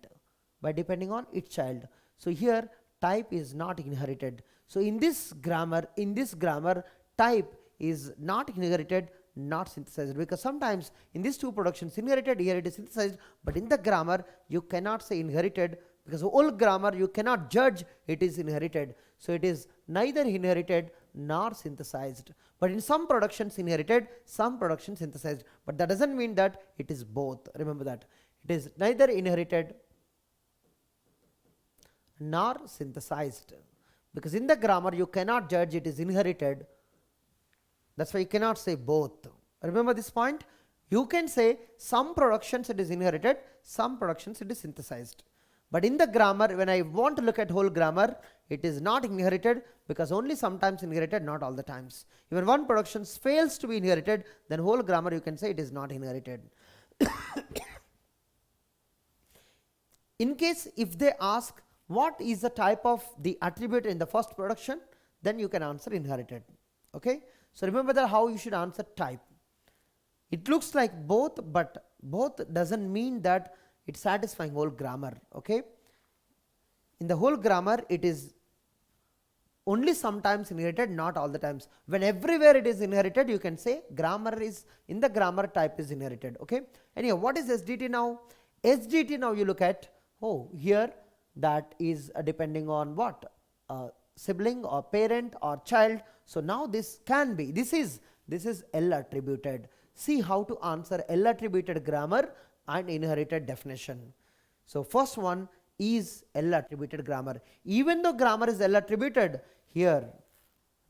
By depending on its child. So here type is not inherited. So in this grammar, type is not inherited, not synthesized, because sometimes in these two productions inherited, here it is synthesized, but in the grammar you cannot say inherited, because whole grammar you cannot judge it is inherited. So it is neither inherited nor synthesized, but in some productions inherited, some productions synthesized, but that doesn't mean that it is both. Remember that it is neither inherited nor synthesized, because in the grammar you cannot judge it is inherited. That's why you cannot say both. Remember this point? You can say some productions it is inherited, some productions it is synthesized. But in the grammar, when I want to look at whole grammar, it is not inherited, because only sometimes inherited, not all the times. Even one production fails to be inherited, then whole grammar you can say it is not inherited. In case if they ask what is the type of the attribute in the first production, then you can answer inherited. Okay. So remember that how you should answer type. It looks like both, but both doesn't mean that it's satisfying whole grammar. Okay. In the whole grammar it is only sometimes inherited, not all the times. When everywhere it is inherited, you can say grammar is in the grammar type is inherited. Okay. Anyhow, what is SDT now? SDT now you look at, oh, here that is depending on what? Sibling or parent or child. So now this can be, this is L attributed. See how to answer L attributed grammar and inherited definition. So first one is L attributed grammar. Even though grammar is L attributed, here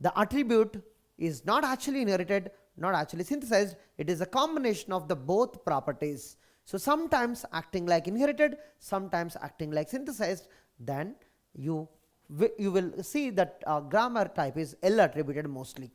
the attribute is not actually inherited, not actually synthesized. It is a combination of the both properties. So sometimes acting like inherited, sometimes acting like synthesized. Then you will see that grammar type is L attributed mostly.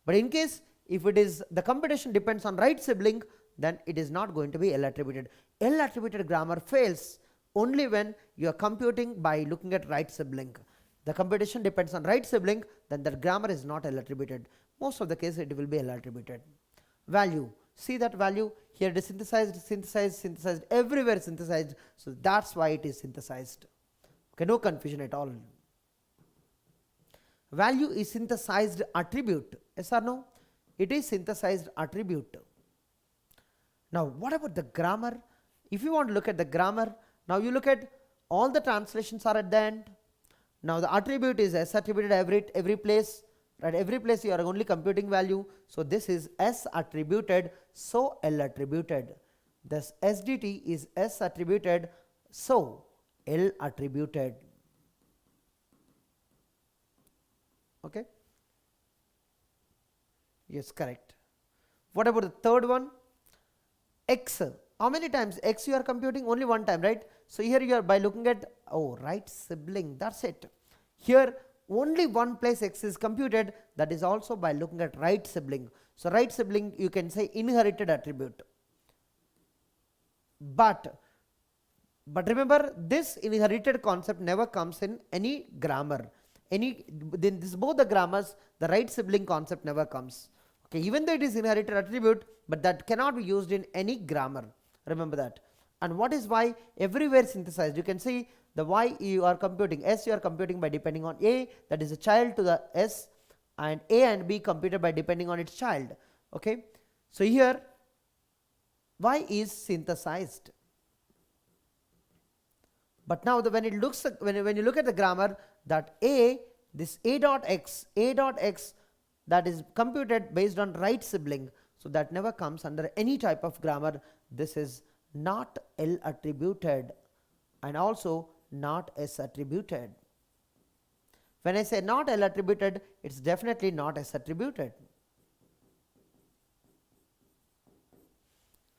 But in case if it is the computation depends on right sibling, then it is not going to be L attributed. L attributed grammar fails only when you are computing by looking at right sibling. The computation depends on right sibling, then that grammar is not L attributed. Most of the case it will be L attributed. Value. See that value here, it is synthesized, everywhere synthesized. So that's why it is synthesized. Okay, no confusion at all. Value is synthesized attribute. Yes or no? It is synthesized attribute. Now what about the grammar? If you want to look at the grammar, now you look at all the translations are at the end. Now the attribute is S attributed every place. At every place you are only computing value. So this is S attributed, so L attributed. Thus SDT is S attributed, so L attributed. Okay. Yes, correct. What about the third one? X. How many times X you are computing? Only one time, right? So here you are by looking at, oh, right sibling, that's it. Here only one place X is computed, that is also by looking at right sibling. So right sibling you can say inherited attribute. But remember, this inherited concept never comes in any grammar. This both the grammars, the right sibling concept never comes. Okay, even though it is inherited attribute, but that cannot be used in any grammar. Remember that. And what is y? Everywhere synthesized. You can see the y you are computing, s you are computing by depending on a, that is a child to the s, and a and b computed by depending on its child. Okay, so here y is synthesized. But now when it looks when you look at the grammar, that this a dot x that is computed based on right sibling, so that never comes under any type of grammar. This is not L attributed and also not S attributed. When I say not L attributed, it's definitely not S attributed.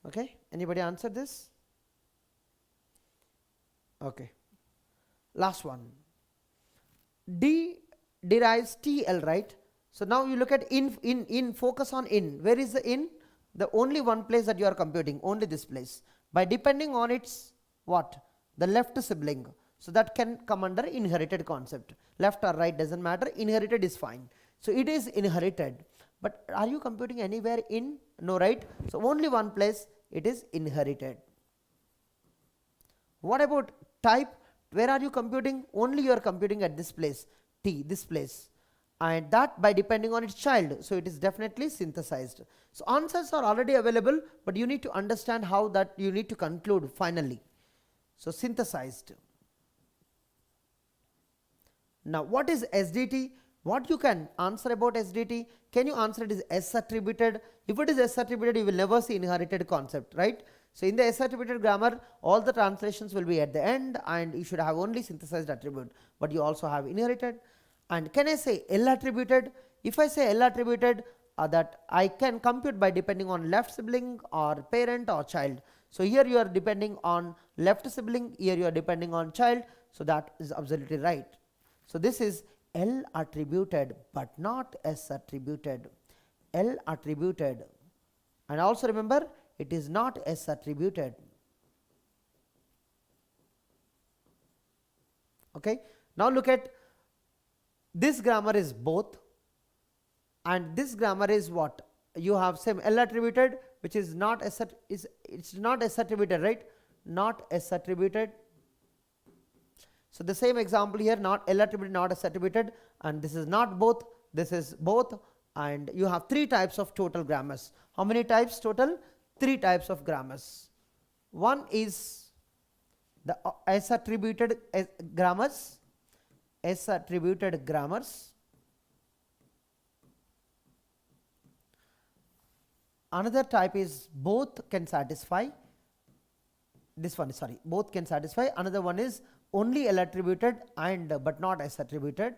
Okay, anybody answer this? Okay, last one. D derives TL, right? So now you look at in focus on in. Where is the in? The only one place that you are computing, only this place, by depending on its what? The left sibling. So that can come under inherited concept. Left or right doesn't matter, inherited is fine. So it is inherited. But are you computing anywhere in? No, right? So only one place it is inherited. What about type? Where are you computing? Only you are computing at this place, T, this place, and that by depending on its child. So it is definitely synthesized. So answers are already available, but you need to understand how that you need to conclude finally. So synthesized. Now what is SDT? What you can answer about SDT? Can you answer it is S attributed? If it is S attributed, you will never see inherited concept, right? So in the S attributed grammar, all the translations will be at the end, and you should have only synthesized attribute, but you also have inherited. And can I say L attributed? If I say L attributed, that I can compute by depending on left sibling or parent or child. So here you are depending on left sibling, here you are depending on child, so that is absolutely right. So this is L attributed but not S attributed. L attributed, and also remember it is not S attributed. Okay, now look at this grammar is both, and this grammar is what? You have same L attributed, which is not S it's not S attributed, right? Not S attributed. So the same example here, not L attributed, not S attributed, and this is not both, this is both, and you have 3 types of total grammars. How many types total? 3 types of grammars. One is the S attributed grammars, S attributed grammars. Another type is both can satisfy. This one, sorry, both can satisfy. Another one is only L attributed and but not S attributed.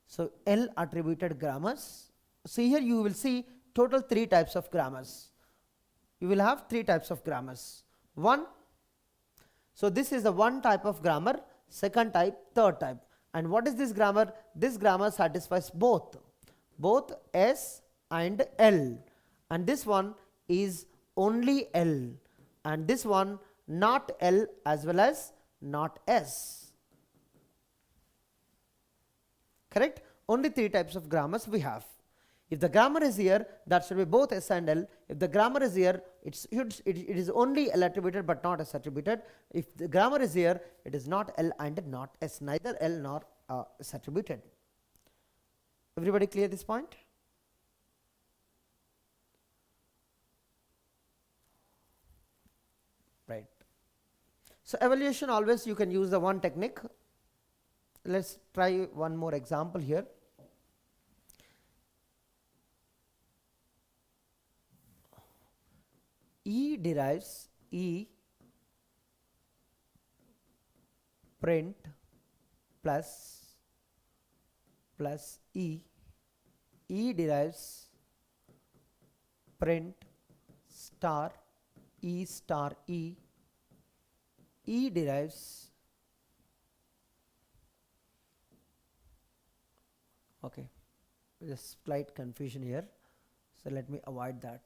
So L attributed grammars. So here you will see total 3 types of grammars. You will have 3 types of grammars. One, so this is the one type of grammar, second type, third type. And what is this grammar? This grammar satisfies both S and L, and this one is only L, and this one not L as well as not S. Correct? Only 3 types of grammars we have. If the grammar is here, that should be both S and L. If the grammar is here, it is only L attributed but not S attributed. If the grammar is here, it is not L and not S, neither L nor S attributed. Everybody clear this point? Right. So evaluation, always you can use the one technique. Let's try one more example here. E derives E print plus E. E derives print star E star E. E derives, okay, just slight confusion here, so let me avoid that.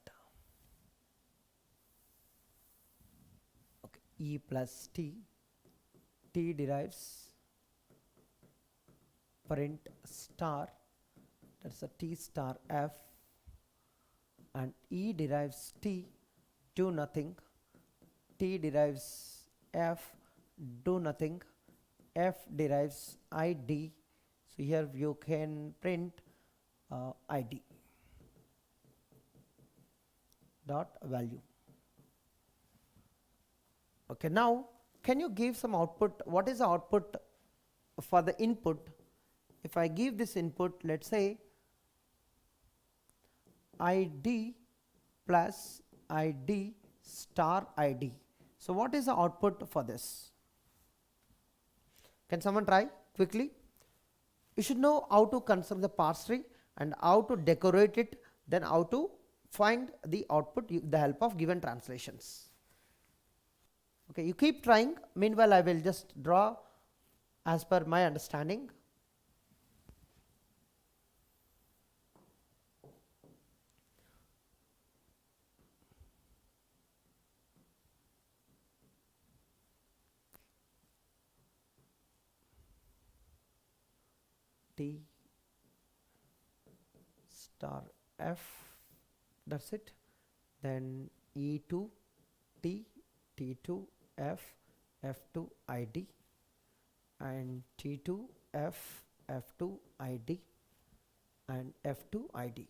Okay, E plus T. T derives print star, that's a T star F, and E derives T, do nothing, T derives F, do nothing, F derives ID. So here you can print ID dot value. Okay, now can you give some output? What is the output for the input? If I give this input, let's say ID plus ID star ID. So what is the output for this? Can someone try quickly? You should know how to construct the parse tree and how to decorate it, then how to find the output with the help of given translations. Okay, you keep trying. Meanwhile, I will just draw as per my understanding. T star F, that's it. Then E2 T, T2 F, F2 ID, and T2 F, F2 ID, and F2 ID.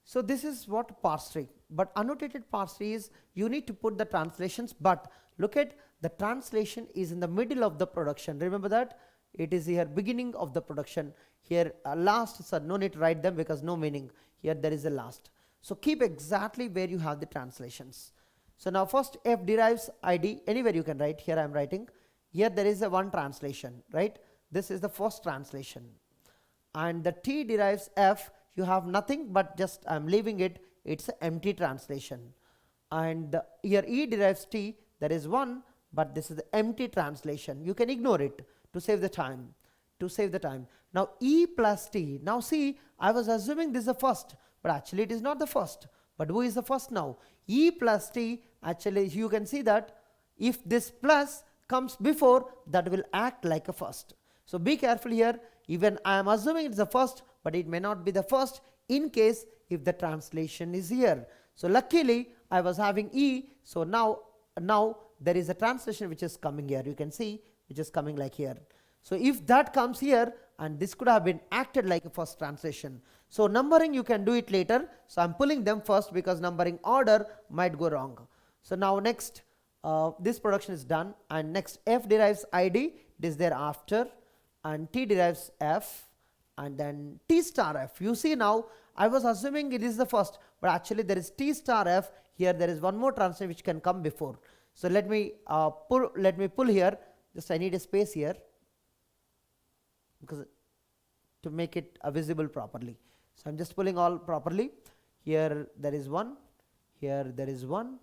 So this is what parse tree, but annotated parse tree is you need to put the translations, but look at the translation is in the middle of the production. Remember that it is here beginning of the production, here last, so no need to write them because no meaning, here there is a last. So keep exactly where you have the translations. So now first F derives ID, anywhere you can write, here I am writing, here there is a one translation, right? This is the first translation. And the T derives F, you have nothing but just I am leaving it, it's an empty translation. And here E derives T, there is one, but this is the empty translation, you can ignore it to save the time, Now E plus T, now see, I was assuming this is the first, but actually it is not the first. But who is the first now? E plus T, actually you can see that if this plus comes before, that will act like a first. So be careful here, even I am assuming it's the first, but it may not be the first in case if the translation is here. So luckily I was having E, so now there is a translation which is coming here, you can see, which is coming like here. So if that comes here, and this could have been acted like a first translation. So numbering you can do it later, so I am pulling them first because numbering order might go wrong. So now next this production is done, and next F derives ID, it is there after, and T derives F, and then T star F. You see now I was assuming it is the first, but actually there is T star F, here there is one more translation which can come before. So let me pull here, just I need a space here because to make it visible properly. So I am just pulling all properly. Here there is one, here there is one,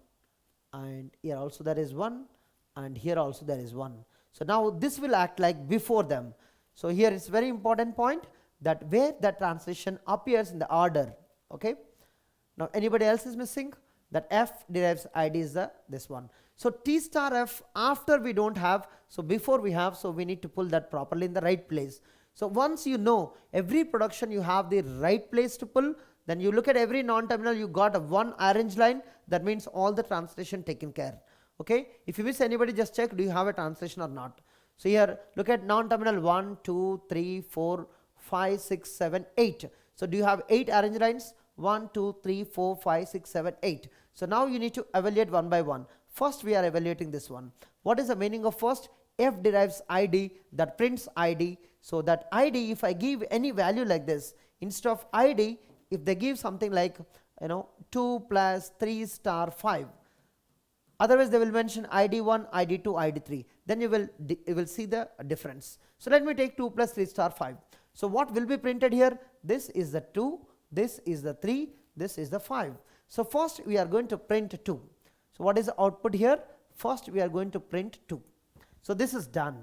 and here also there is one, and here also there is one. So now this will act like before them. So here it's very important point that where the translation appears in the order. Okay. Now anybody else is missing? That F derives ID is this one. So T star F after we don't have, so before we have, so we need to pull that properly in the right place. So once you know every production you have the right place to pull, then you look at every non-terminal, you got a one arrange line, that means all the translation taken care. Okay. If you miss anybody, just check do you have a translation or not. So here look at non-terminal 1, 2, 3, 4, 5, 6, 7, 8. So do you have 8 arrange lines? 1, 2, 3, 4, 5, 6, 7, 8. So now you need to evaluate one by one. First we are evaluating this one. What is the meaning of first? F derives ID, that prints ID. So that ID, if I give any value like this, instead of ID, if they give something like 2 plus 3 star 5, otherwise they will mention ID1, ID2, ID3, then you will see the difference. So let me take 2 plus 3 star 5. So what will be printed here? This is the 2, this is the 3, this is the 5. So first we are going to print 2. So what is the output here? First we are going to print 2. So this is done.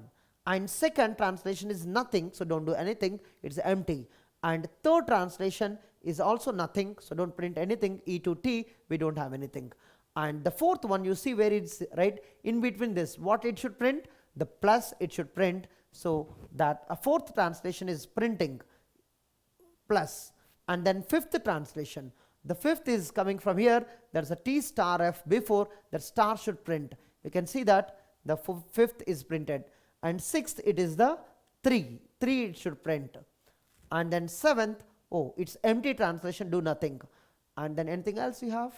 And second translation is nothing, so don't do anything, it's empty. And third translation is also nothing, so don't print anything. E to T, we don't have anything. And the fourth one, you see where it's right in between this, what it should print? The plus it should print. So that a fourth translation is printing plus. And then fifth translation, the fifth is coming from here, there's a T star F before, that star should print. You can see that the fifth is printed, and sixth it is the 3 it should print, and then seventh, oh, it's empty translation, do nothing. And then anything else you have?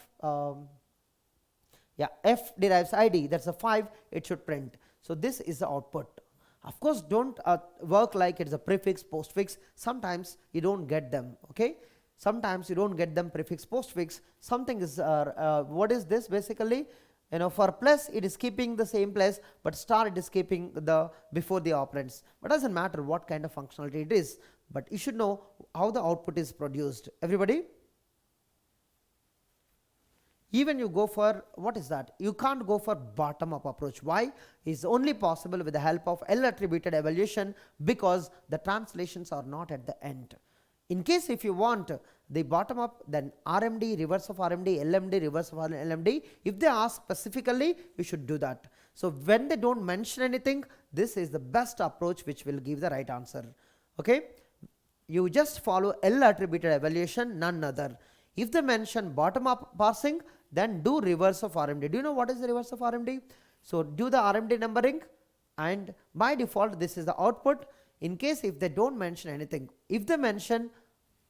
Yeah, f derives id, that's a 5, it should print. So this is the output. Of course, don't work like it's a prefix postfix. Sometimes you don't get them, okay? Sometimes you don't get them prefix postfix. Something is what is this basically? You know, for plus it is keeping the same place, but star it is keeping the before the operands. But doesn't matter what kind of functionality it is, but you should know how the output is produced. Everybody? Even you go for, what is that? You can't go for bottom up approach. Why? It's only possible with the help of L attributed evaluation, because the translations are not at the end. In case if you want the bottom up, then RMD, reverse of RMD, LMD, reverse of LMD, if they ask specifically, you should do that. So when they don't mention anything, this is the best approach which will give the right answer. Okay? You just follow L attributed evaluation, none other. If they mention bottom up parsing, then do reverse of RMD. Do you know what is the reverse of RMD? So do the RMD numbering, and by default this is the output. In case if they don't mention anything, if they mention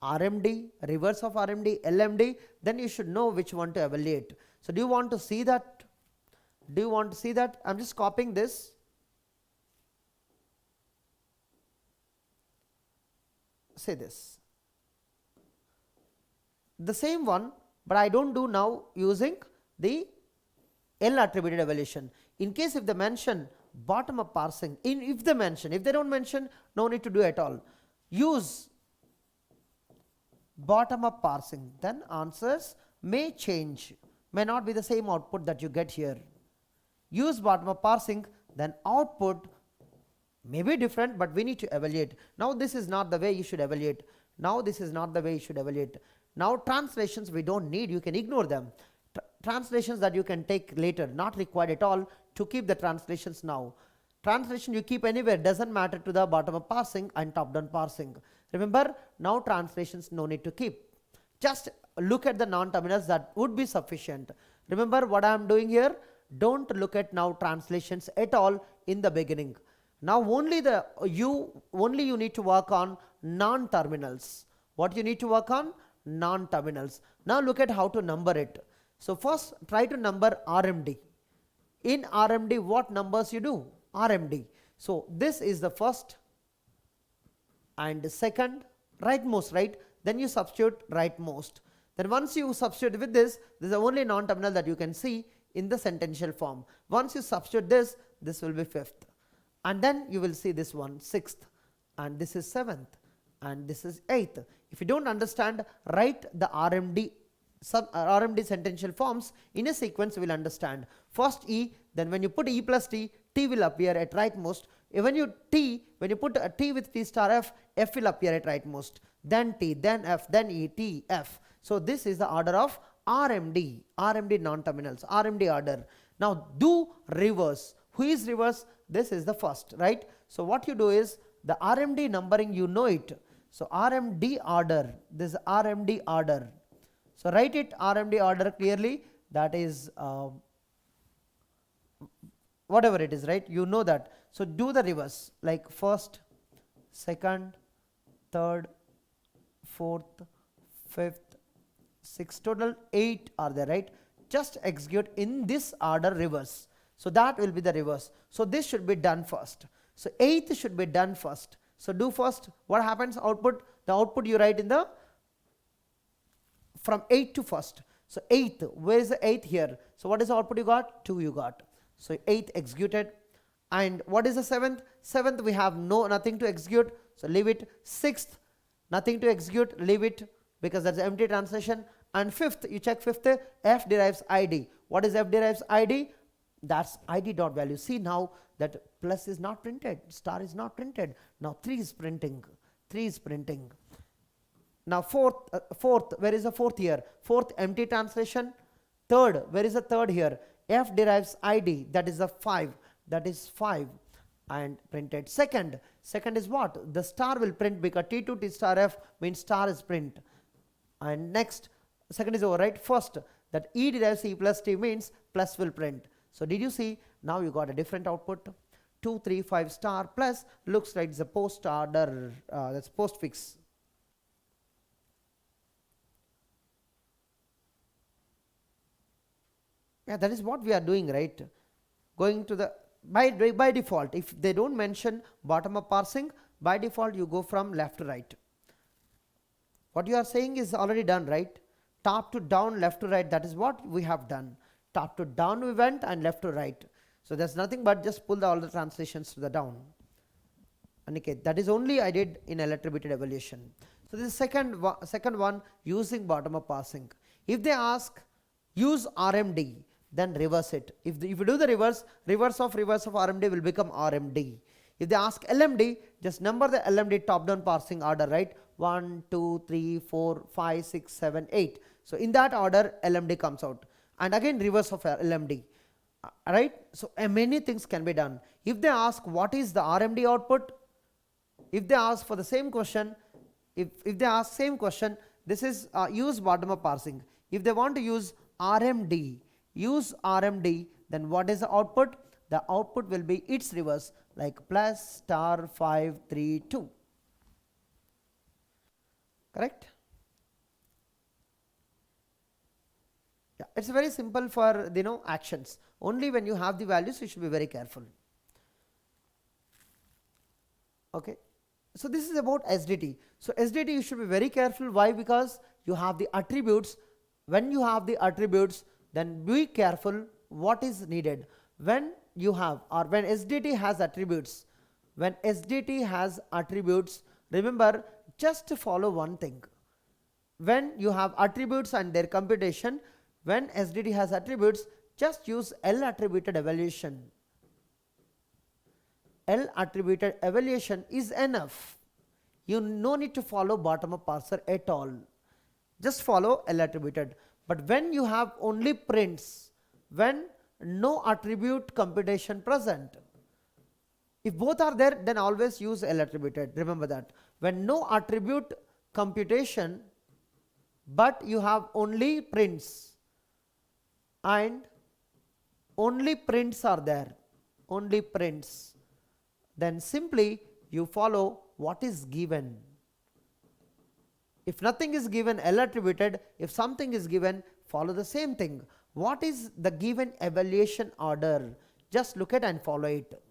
RMD, reverse of RMD, LMD, then you should know which one to evaluate. So do you want to see that? Do you want to see that? I'm just copying this. Say this. The same one, but I don't do now using the L attributed evaluation. In case if they mention bottom up parsing, if they mention, if they don't mention, no need to do at all. Use bottom up parsing, then answers may change, may not be the same output that you get here. Use bottom up parsing, then output may be different, but we need to evaluate. Now this is not the way you should evaluate. Now this is not the way you should evaluate. Now translations we don't need, you can ignore them. Translations that you can take later, not required at all to keep the translations now. Translation you keep anywhere, doesn't matter to the bottom up parsing and top down parsing. Remember, now translations no need to keep. Just look at the non-terminals, that would be sufficient. Remember what I am doing here? Don't look at now translations at all in the beginning. Now only you need to work on non-terminals. What you need to work on? Non-terminals. Now look at how to number it. So first try to number RMD. In RMD what numbers you do? RMD. So this is the first and the second rightmost, right? Then you substitute rightmost. Then once you substitute with this is the only non-terminal that you can see in the sentential form. Once you substitute this, this will be fifth. And then you will see this one, sixth, and this is seventh, and this is eighth. If you don't understand, write the RMD sentential forms in a sequence, you will understand. First E, then when you put E plus T, T will appear at rightmost. When you put a T with T star F, F will appear at rightmost. Then T, then F, then E, T, F. So this is the order of RMD non-terminals, RMD order. Now do reverse. Who is reverse? This is the first, right? So what you do is the RMD numbering, you know it. So RMD order, this is RMD order. So write it RMD order clearly, that is whatever it is, right? You know that. So do the reverse, like first, second, third, fourth, fifth, sixth, total 8 are there, right? Just execute in this order reverse. So that will be the reverse. So this should be done first. So 8th should be done first. So do first. What happens? Output. The output you write in the from 8 to first. So 8th. Where is the 8th here? So what is the output you got? 2 you got. So 8th executed. And what is the 7th? 7th we have nothing to execute. So leave it. 6th nothing to execute. Leave it because that's empty translation. And 5th, you check 5th. F derives ID. What is F derives ID? That's ID dot value. See now that plus is not printed, star is not printed. Now 3 is printing. 3 is printing. Now fourth, where is the fourth here? Fourth, empty translation. Third, where is the third here? F derives ID, that is the 5. That is 5 and printed. Second is what? The star will print because T to T star F means star is print. And next, second is over, right? First, that E derives E plus T means plus will print. So did you see, now you got a different output, 235 star plus looks like the post order, that's postfix. Yeah, that is what we are doing, right? Going to the, by default, if they don't mention bottom up parsing, by default you go from left to right. What you are saying is already done, right? Top to down, left to right, that is what we have done. Top to down we went and left to right. So there's nothing but just pull all the translations to the down. And okay, that is only I did in attributed evaluation. So this is second one, using bottom up parsing. If they ask use RMD, then reverse it. If you do the reverse of RMD will become RMD. If they ask LMD, just number the LMD top down parsing order, right? 1, 2, 3, 4, 5, 6, 7, 8. So in that order LMD comes out, and again reverse of LMD, right? So many things can be done. If they ask what is the RMD output, if they ask for the same question, if they ask same question, this is use bottom up parsing. If they want to use RMD, then what is the output? The output will be its reverse, like plus star 5, 3, 2. Correct? Yeah, it's very simple for actions. Only when you have the values you should be very careful. Okay. So this is about SDT. So SDT you should be very careful. Why? Because you have the attributes. When you have the attributes, then be careful what is needed. When you have, or when SDT has attributes, remember just to follow one thing. When you have attributes and their computation, when SDT has attributes, just use L attributed evaluation. L attributed evaluation is enough. You no need to follow bottom up parser at all. Just follow L attributed. But when you have only prints, when no attribute computation present, if both are there, then always use L attributed. Remember that. When no attribute computation, but you have only prints and only prints are there, only prints, then simply you follow what is given. If nothing is given, L attributed. If something is given, follow the same thing. What is the given evaluation order? Just look at and follow it.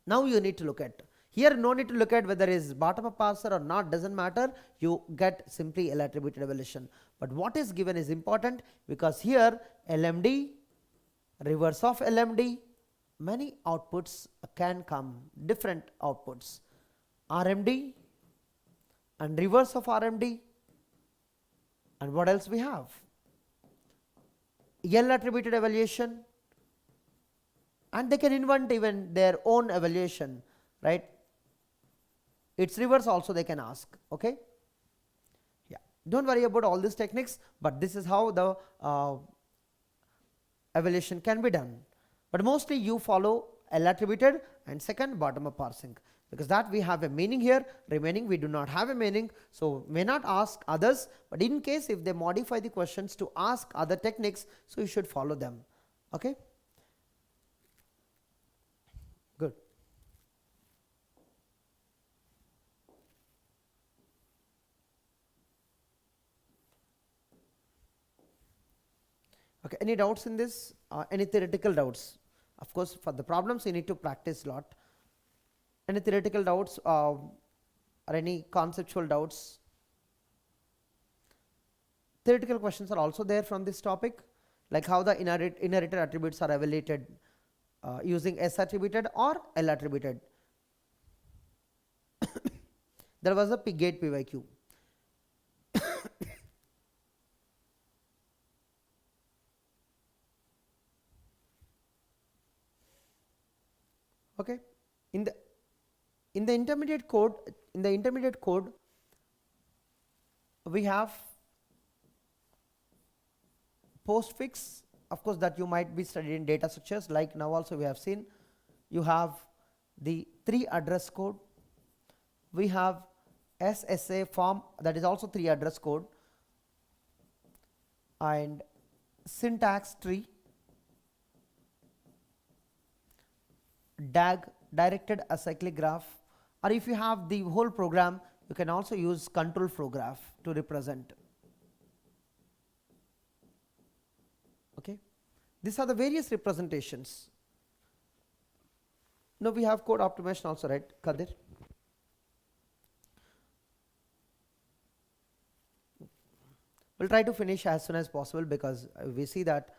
Now you need to look at. Here no need to look at whether it is bottom up parser or not, doesn't matter. You get simply L attributed evaluation. But what is given is important, because here LMD, reverse of LMD, many outputs can come, different outputs. RMD and reverse of RMD, and what else we have? L attributed evaluation, and they can invent even their own evaluation, right? Its reverse also they can ask. Okay, yeah, don't worry about all these techniques, but this is how the evaluation can be done. But mostly you follow L attributed and second bottom up parsing, because that we have a meaning here, remaining we do not have a meaning, so may not ask others, but in case if they modify the questions to ask other techniques, so you should follow them. Okay, good. Okay, any doubts in this? Any theoretical doubts? Of course, for the problems you need to practice a lot. Any theoretical doubts or any conceptual doubts? Theoretical questions are also there from this topic, like how the inherited attributes are evaluated using S attributed or L attributed. There was a gate PYQ. Okay, in the intermediate code, we have postfix, of course, that you might be studied in data structures, like now also we have seen. You have the 3 address code, we have SSA form, that is also 3 address code, and syntax tree, DAG, directed acyclic graph, or if you have the whole program, you can also use control flow graph to represent. Okay, these are the various representations. Now we have code optimization also, right, Kadir? We'll try to finish as soon as possible because we see that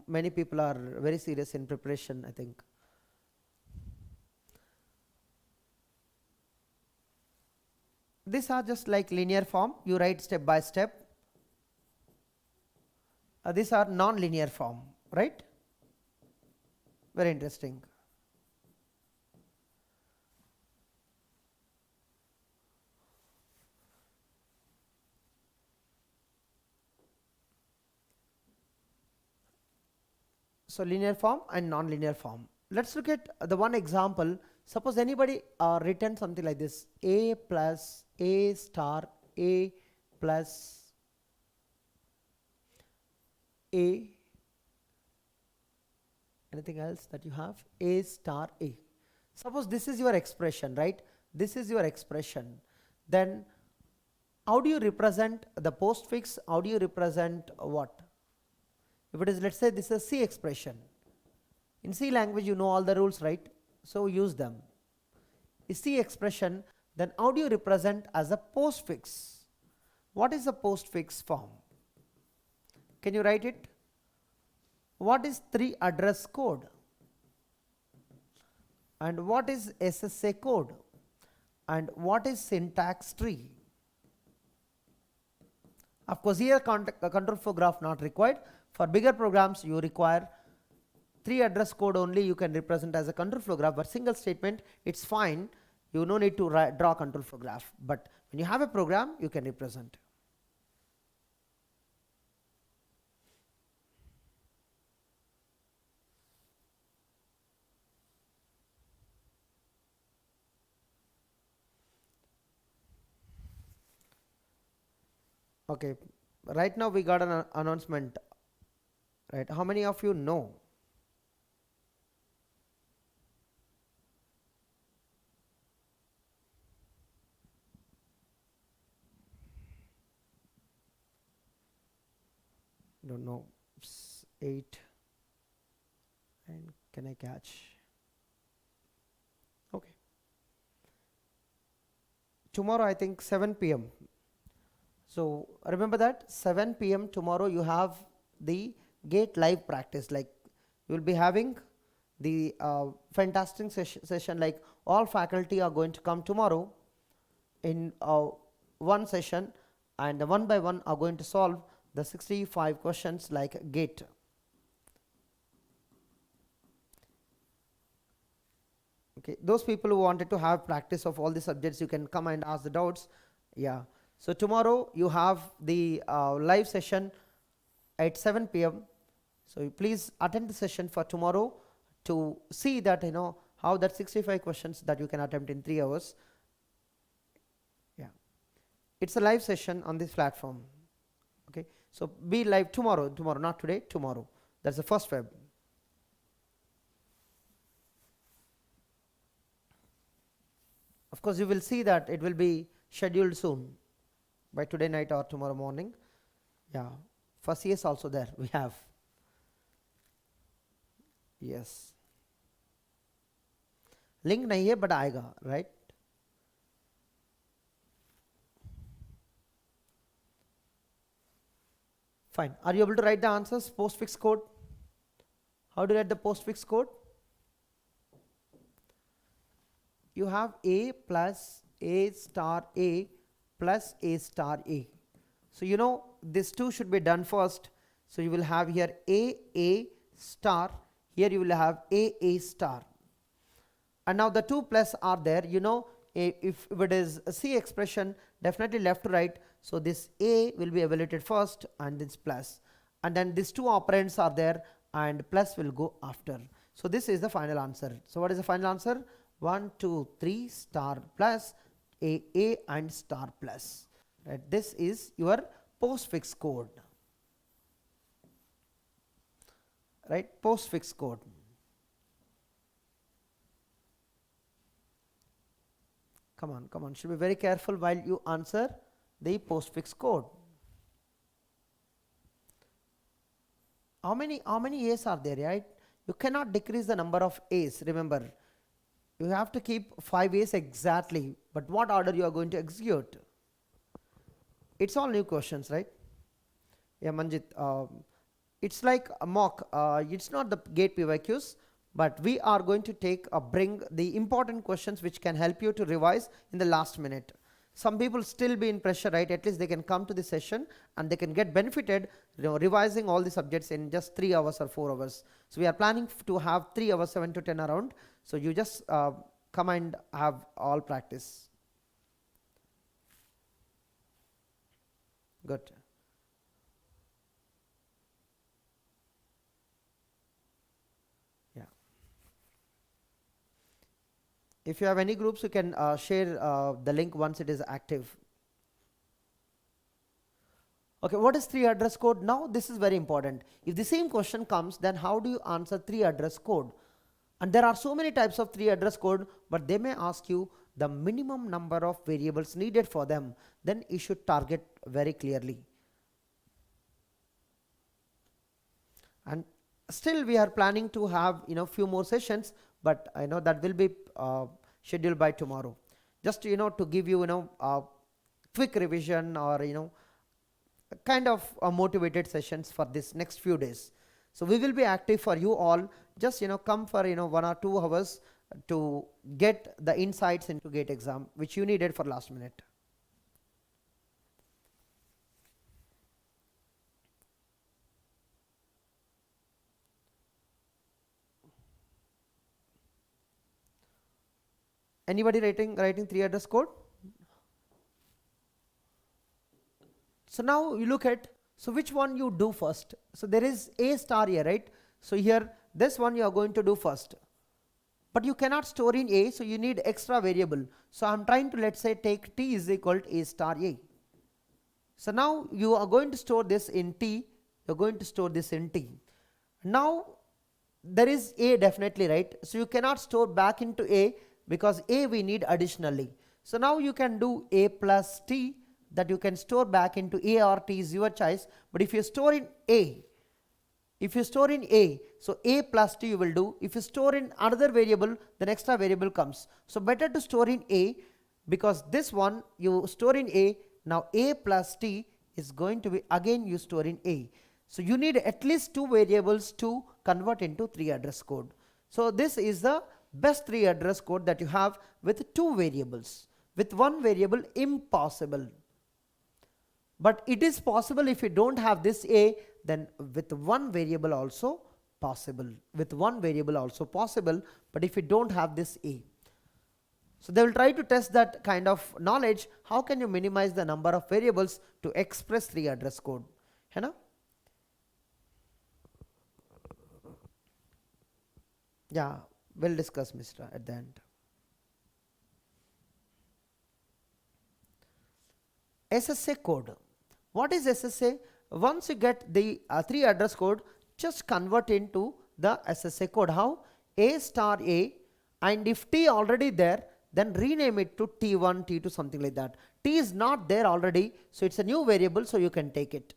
many people are very serious in preparation, I think. These are just like linear form, you write step by step. These are non-linear form, right? Very interesting. So linear form and non-linear form. Let's look at the one example. Suppose anybody written something like this: a plus a star a plus a. Anything else that you have? A star a. Suppose this is your expression, right? This is your expression. Then how do you represent the postfix? How do you represent what? If it is, let's say this is C expression. In C language you know all the rules, right? So use them. Is C expression, then how do you represent as a postfix? What is a postfix form? Can you write it? What is 3 address code? And what is SSA code? And what is syntax tree? Of course here control flow graph not required. For bigger programs you require 3 address code only, you can represent as a control flow graph, but single statement it's fine, you no need to draw control flow graph, but when you have a program you can represent. Okay, right now we got an announcement, right? How many of you know? Don't know. 8 and can I catch? Okay. Tomorrow I think 7 p.m. So remember that 7 p.m. tomorrow you have the gate live practice, like you will be having the fantastic session, like all faculty are going to come tomorrow in one session, and one by one are going to solve the 65 questions like gate. Okay, those people who wanted to have practice of all the subjects, you can come and ask the doubts. Yeah, so tomorrow you have the live session at 7 p.m. so please attend the session for tomorrow to see that you know how that 65 questions that you can attempt in 3 hours. Yeah, it's a live session on this platform. Okay, so be live tomorrow, not today, tomorrow. That's the 1st Feb. Of course you will see that it will be scheduled soon by today night or tomorrow morning. Yeah, for CS also there we have. Yes, link nahi hai but aayega, right? Fine. Are you able to write the answers? Postfix code. How do you write the postfix code? You have a plus a star a plus a star a. So you know this 2 should be done first. So you will have here a star. Here you will have a star. And now the 2 plus are there. You know if it is a C expression, definitely left to right. So this a will be evaluated first and this plus. And then these 2 operands are there and plus will go after. So this is the final answer. So what is the final answer? 1, 2, 3 star plus a and star plus. Right. This is your postfix code. right? Postfix code. Come on, should be very careful while you answer the postfix code. How many A's are there, right? You cannot decrease the number of A's, remember. You have to keep 5 A's exactly, but what order you are going to execute? It's all new questions, right? Yeah, Manjit, it's like a mock. It's not the gate PYQs, but we are going to bring the important questions which can help you to revise in the last minute. Some people still be in pressure, right? At least they can come to the session and they can get benefited, revising all the subjects in just 3 hours or 4 hours. So we are planning to have 3 hours, 7 to 10 around. So you just come and have all practice. Good. Yeah. If you have any groups, you can share the link once it is active. Okay, what is 3 address code? Now this is very important. If the same question comes, then how do you answer 3 address code? And there are so many types of 3 address code, but they may ask you the minimum number of variables needed for them. Then you should target very clearly. And still we are planning to have few more sessions, but I know that will be scheduled by tomorrow. Just to give you a quick revision or kind of motivated sessions for this next few days. So we will be active for you all. Just come for 1 or 2 hours to get the insights into GATE exam which you needed for last minute. Anybody writing 3 address code? So now you look at, so which one you do first? So there is A star here, right? So here this one you are going to do first, but you cannot store in A, so you need extra variable. So I'm trying to, let's say, take T is equal to A star A. So now you are going to store this in T, you're going to store this in T. Now there is A definitely, right? So you cannot store back into A because A we need additionally. So now you can do A plus T, that you can store back into A or T is your choice. But if you store in A, so A plus T you will do. If you store in another variable, then extra variable comes. So better to store in A, because this one you store in A, now A plus T is going to be again you store in A. So you need at least 2 variables to convert into 3 address code. So this is the best 3 address code that you have with 2 variables. With 1 variable, impossible. But it is possible if you don't have this A, then with 1 variable also possible. With 1 variable also possible, but if you don't have this A. So they will try to test that kind of knowledge. How can you minimize the number of variables to express 3 address code? You know? Yeah, we'll discuss, Mr. at the end. SSA code. What is SSA? Once you get the 3 address code, just convert into the SSA code. How? A star A, and if T already there, then rename it to T1, T2, something like that. T is not there already, so it's a new variable, so you can take it.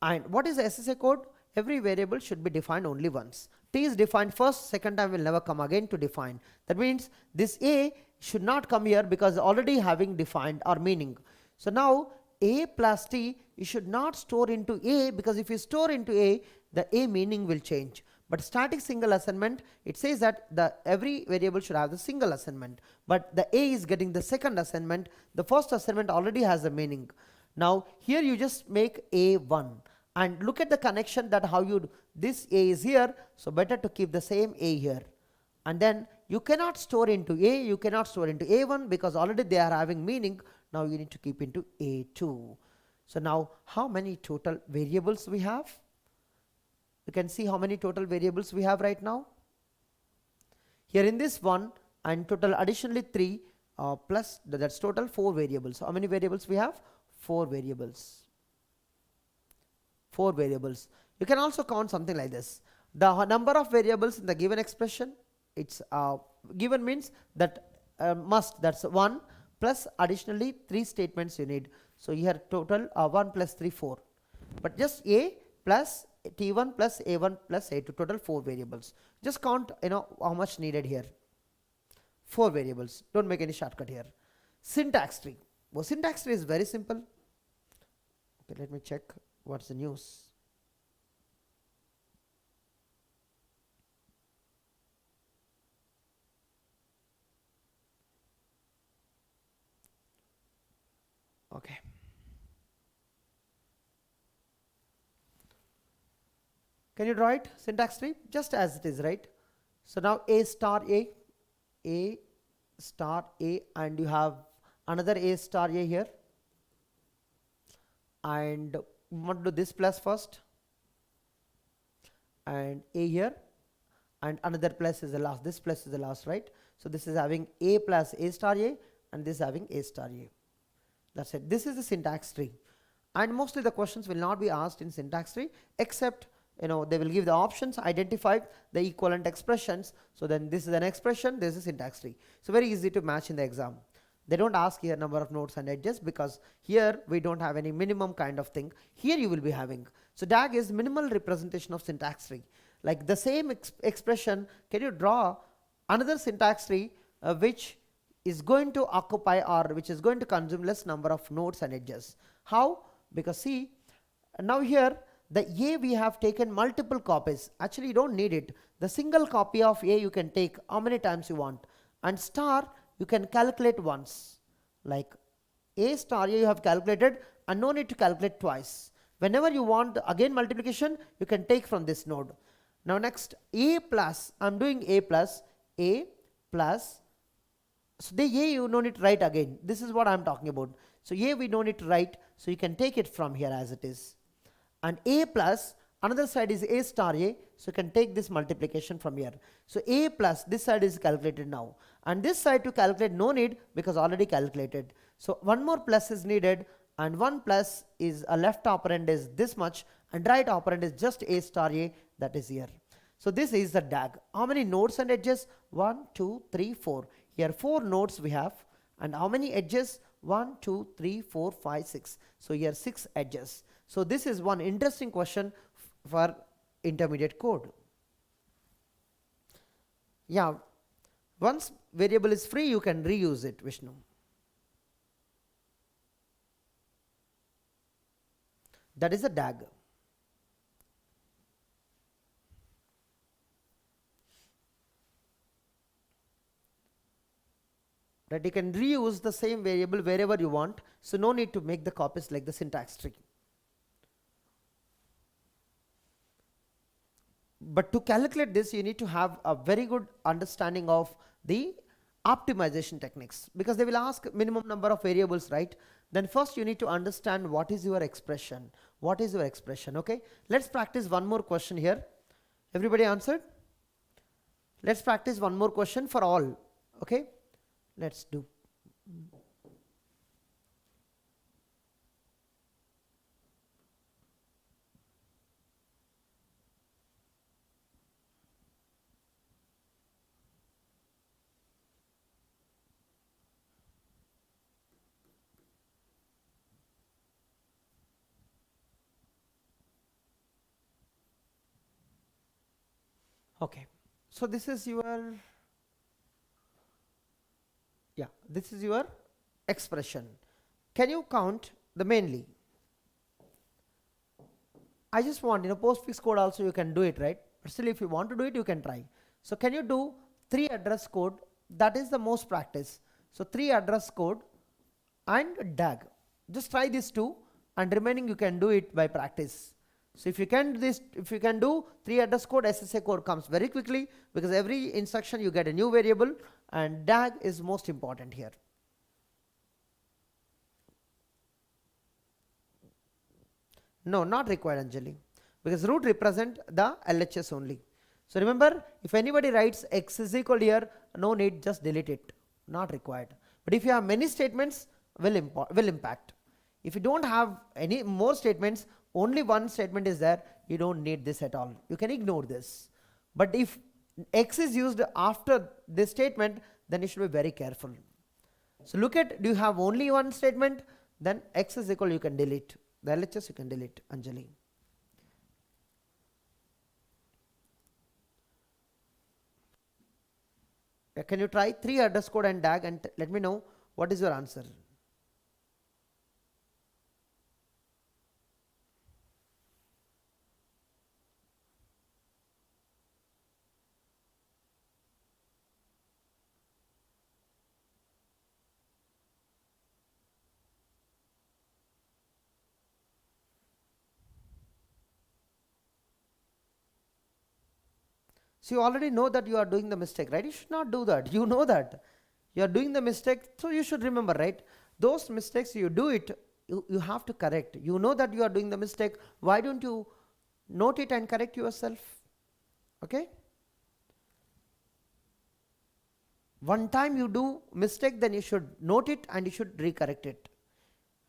And what is the SSA code? Every variable should be defined only once. T is defined first, second time will never come again to define. That means this A should not come here because already having defined or meaning. So now A plus T you should not store into A, because if you store into A, the A meaning will change. But static single assignment, it says that every variable should have the single assignment, but the A is getting the second assignment. The first assignment already has a meaning. Now here you just make A1 and look at the connection, that how you do. This A is here, so better to keep the same A here. And then you cannot store into A, you cannot store into A1 because already they are having meaning. Now you need to keep into A2. So now how many total variables we have? You can see how many total variables we have right now. Here in this one, and total additionally 3 plus that's total 4 variables. So how many variables we have? 4 variables. 4 variables. You can also count something like this. the number of variables in the given expression, it's given means that must, that's 1 plus additionally 3 statements you need. So here total 1 plus 3 4, but just a plus t1 plus a1 plus a2, total 4 variables. Just count how much needed here. 4 variables, don't make any shortcut here. Syntax tree. Well, syntax tree is very simple. Okay, let me check what's the news. Okay. Can you draw it, syntax tree, just as it is, right? So now a star a star a, and you have another a star a here, and we want to do this plus first, and a here, and another plus is the last, this plus is the last, right? So this is having a plus a star a, and this is having a star a. That's it. This is the syntax tree, and mostly the questions will not be asked in syntax tree, except they will give the options, identify the equivalent expressions. So then this is an expression, this is syntax tree. So very easy to match in the exam. They don't ask here number of nodes and edges, because here we don't have any minimum kind of thing. Here you will be having. So DAG is minimal representation of syntax tree. Like the same expression, can you draw another syntax tree which is going to occupy, or which is going to consume less number of nodes and edges? How? Because see, now here the a we have taken multiple copies. Actually you don't need it. The single copy of a you can take how many times you want, and star you can calculate once. Like a star a you have calculated, and no need to calculate twice. Whenever you want again multiplication, you can take from this node. Now next, a plus, I'm doing a plus, so the a you no need to write again. This is what I'm talking about. So a we don't need to write, so you can take it from here as it is. And a plus, another side is a star a, so you can take this multiplication from here. So a plus, this side is calculated now, and this side to calculate no need, because already calculated. So one more plus is needed, and one plus is a left operand is this much, and right operand is just a star a, that is here. So this is the DAG. How many nodes and edges? 1 2 3 4. Here 4 nodes we have, and how many edges? 1 2 3 4 5 6. So here 6 edges. So this is one interesting question for intermediate code. Yeah, once variable is free, you can reuse it, Vishnu. That is a DAG. That you can reuse the same variable wherever you want, so no need to make the copies like the syntax tree. But to calculate this, you need to have a very good understanding of the optimization techniques, because they will ask minimum number of variables, right? Then first you need to understand what is your expression. What is your expression? Okay, let's practice one more question here. Everybody answered? Let's practice one more question for all. Okay, let's do. Okay, so this is your, this is your expression. Can you count the mainly? I just want, postfix code also you can do it, right? But still, if you want to do it, you can try. So can you do 3 address code? That is the most practice. So 3 address code and DAG. Just try these 2, and remaining you can do it by practice. So if you can do this, if you can do 3 address code, SSA code comes very quickly, because every instruction you get a new variable, and DAG is most important here. No, not required, Anjali, because root represent the LHS only. So remember, if anybody writes x is equal here, no need, just delete it, not required. But if you have many statements, will impact. If you don't have any more statements, only one statement is there, you don't need this at all. You can ignore this. But if X is used after this statement, then you should be very careful. So look at, do you have only one statement? Then X is equal, you can delete. The LHS you can delete, Anjali. Can you try 3 address code and DAG and let me know what is your answer? So you already know that you are doing the mistake, right? You should not do that. You know that you are doing the mistake, so you should remember, right? Those mistakes you do it, you have to correct. You know that you are doing the mistake. Why don't you note it and correct yourself? Okay? One time you do mistake, then you should note it and you should recorrect it.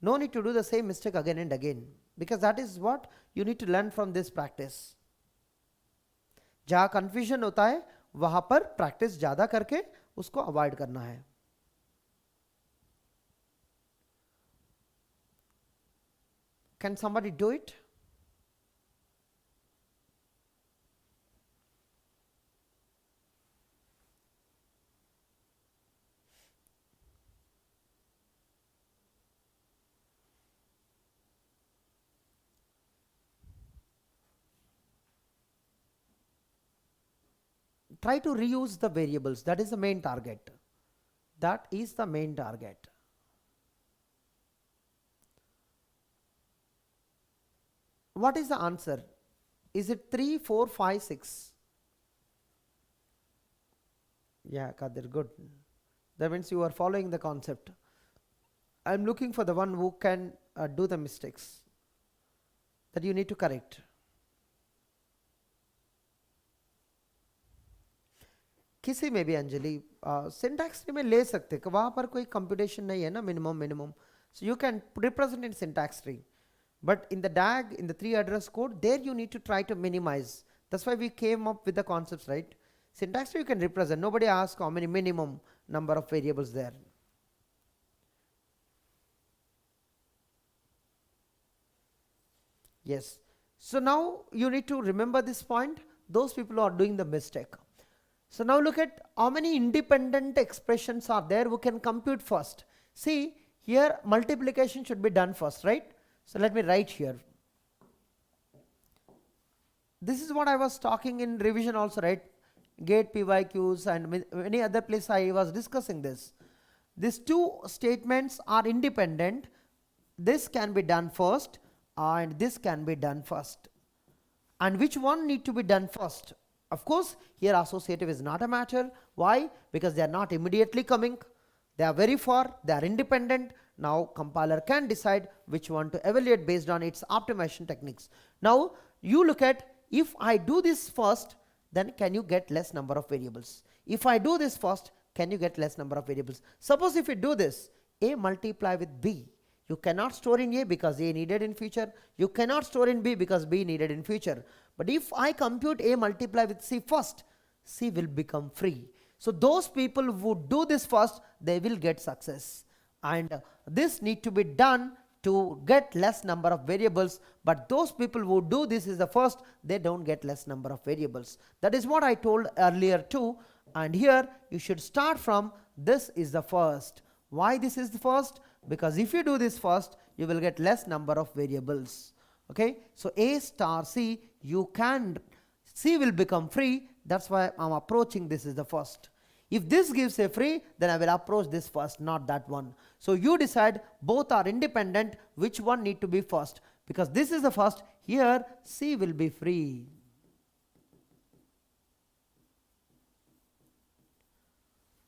No need to do the same mistake again and again, because that is what you need to learn from this practice. जहाँ confusion होता है वहां पर practice ज्यादा करके उसको avoid करना है. Can somebody do it? Try to reuse the variables. That is the main target. That is the main target. What is the answer? Is it 3, 4, 5, 6? Yeah, Kadir, good. That means you are following the concept. I am looking for the one who can do the mistakes that you need to correct. किसी में भी Anjali syntax tree में ले सकते हैं, वहाँ पर कोई कंप्यूटेशन नहीं है ना, minimum. So you can represent in syntax tree, but in the DAG, in the 3 address code, there you need to try to minimize. That's why we came up with the concepts, right? Syntax tree you can represent. Nobody asks how many minimum number of variables there. Yes. So now you need to remember this point. Those people are doing the mistake. So now look at how many independent expressions are there who can compute first. See, here multiplication should be done first, right? So let me write here. This is what I was talking in revision also, right? Gate PYQs and any other place I was discussing this. These 2 statements are independent. This can be done first and this can be done first. And which one need to be done first? Of course, here associative is not a matter. Why? Because they are not immediately coming. They are very far. They are independent. Now compiler can decide which one to evaluate based on its optimization techniques. Now you look at, if I do this first, then can you get less number of variables? If I do this first, can you get less number of variables? Suppose if you do this, A multiply with B. You cannot store in A because A needed in future. You cannot store in B because B needed in future. But if I compute A multiply with C first, C will become free. So those people who do this first, they will get success. And this need to be done to get less number of variables. But those people who do this is the first, they don't get less number of variables. That is what I told earlier too. And here you should start from this is the first. Why this is the first? Because if you do this first, you will get less number of variables. Okay, so A star C, C will become free. That's why I'm approaching this is the first. If this gives a free, then I will approach this first, not that one. So you decide, both are independent, which one need to be first. Because this is the first, here C will be free.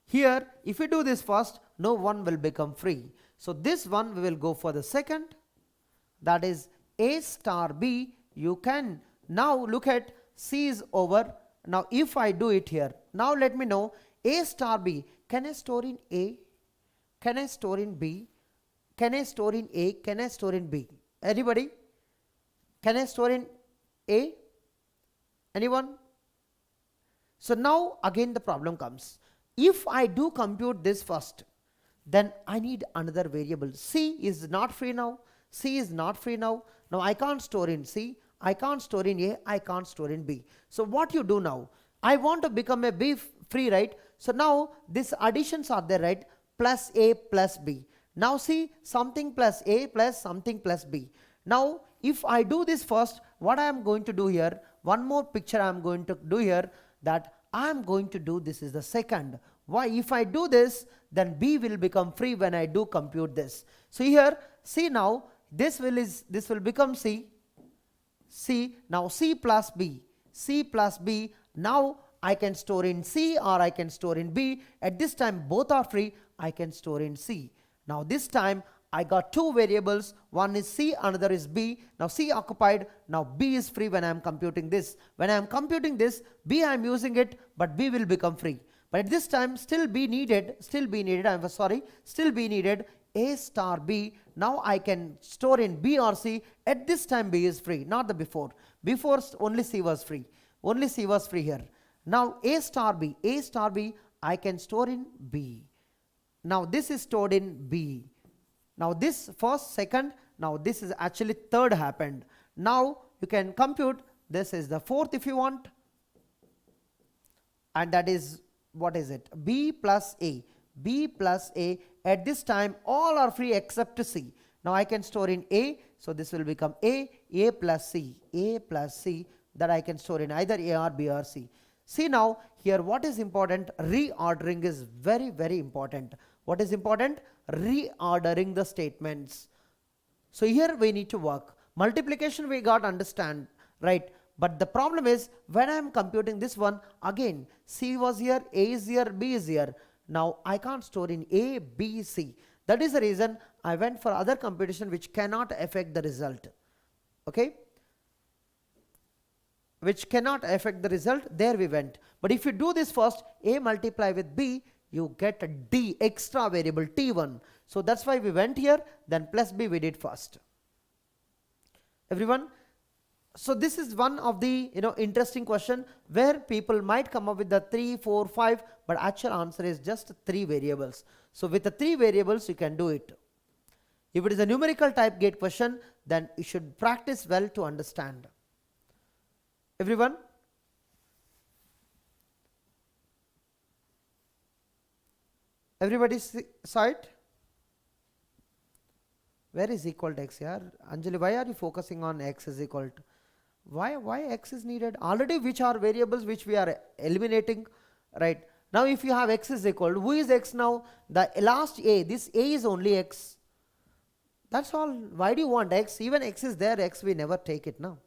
Here, if we do this first, no one will become free. So this one we will go for the second, that is A star B. You can now look at C is over. Now if I do it here, now let me know A star B, can I store in A? Can I store in B? Can I store in A? Can I store in B? Anybody? Can I store in A? Anyone? So now again the problem comes. If I do compute this first, then I need another variable. C is not free now. C is not free now. Now I can't store in C, I can't store in A, I can't store in B. So what you do now? I want to become a B free, right? So now these additions are there, right? Plus A plus B. Now see, something plus A plus something plus B. Now if I do this first, what I am going to do here, one more picture I am going to do here, that I am going to do this is the second. Why? If I do this, then B will become free when I do compute this. So here, see now, this will become C. Now C plus B. C plus B. Now I can store in C or I can store in B. At this time both are free. I can store in C. Now this time I got two variables. One is C, another is B. Now C occupied. Now B is free when I am computing this. When I am computing this, B I am using it, but B will become free. But at this time still B needed, still B needed A star B. Now I can store in B or C. At this time B is free, not the before. Before only C was free. Only C was free here. Now A star B I can store in B. Now this is stored in B. Now this first, second, now this is actually third happened. Now you can compute, this is the fourth if you want, and that is, what is it? B plus A. B plus A. At this time all are free except C. Now I can store in A, so this will become A plus C, A plus C, that I can store in either A or B or C. See now here what is important, reordering is very, very important. What is important? Reordering the statements. So here we need to work. Multiplication we got understand, right? But the problem is when I am computing this one, again C was here, A is here, B is here. Now I can't store in A, B, C. That is the reason I went for other computation which cannot affect the result. Okay? Which cannot affect the result, there we went. But if you do this first, A multiply with B, you get a D, extra variable T1. So that's why we went here, then plus B we did first. Everyone? So this is one of the interesting question where people might come up with the 3, 4, 5, but actual answer is just 3 variables. So with the 3 variables you can do it. If it is a numerical type gate question, then you should practice well to understand. Everyone? Everybody saw it? Where is equal to x here? Anjali, why are you focusing on x is equal to? Why x is needed? Already which are variables which we are eliminating, right? Now if you have x is equal to, who is x now? The last A, this A is only x. That's all. Why do you want x? Even x is there, x we never take it now.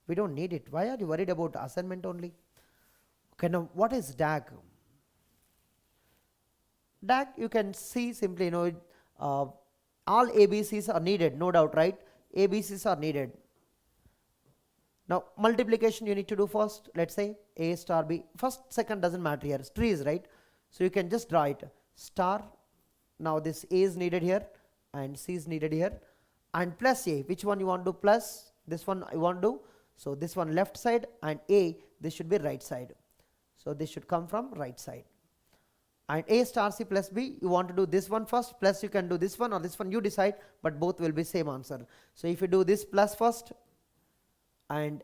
We don't need it. Why are you worried about assignment only? Okay, now what is DAG? DAG you can see simply, all ABCs are needed, no doubt, right? ABCs are needed. Now multiplication you need to do first. Let's say A star B. First, second doesn't matter here. Trees, right? So you can just draw it. Star. Now this A is needed here and C is needed here. And plus A. Which one you want to do? Plus this one I want to do. So this one left side and A, this should be right side. So this should come from right side. And A star C plus B, you want to do this one first, plus you can do this one or this one, you decide, but both will be same answer. So if you do this plus first, and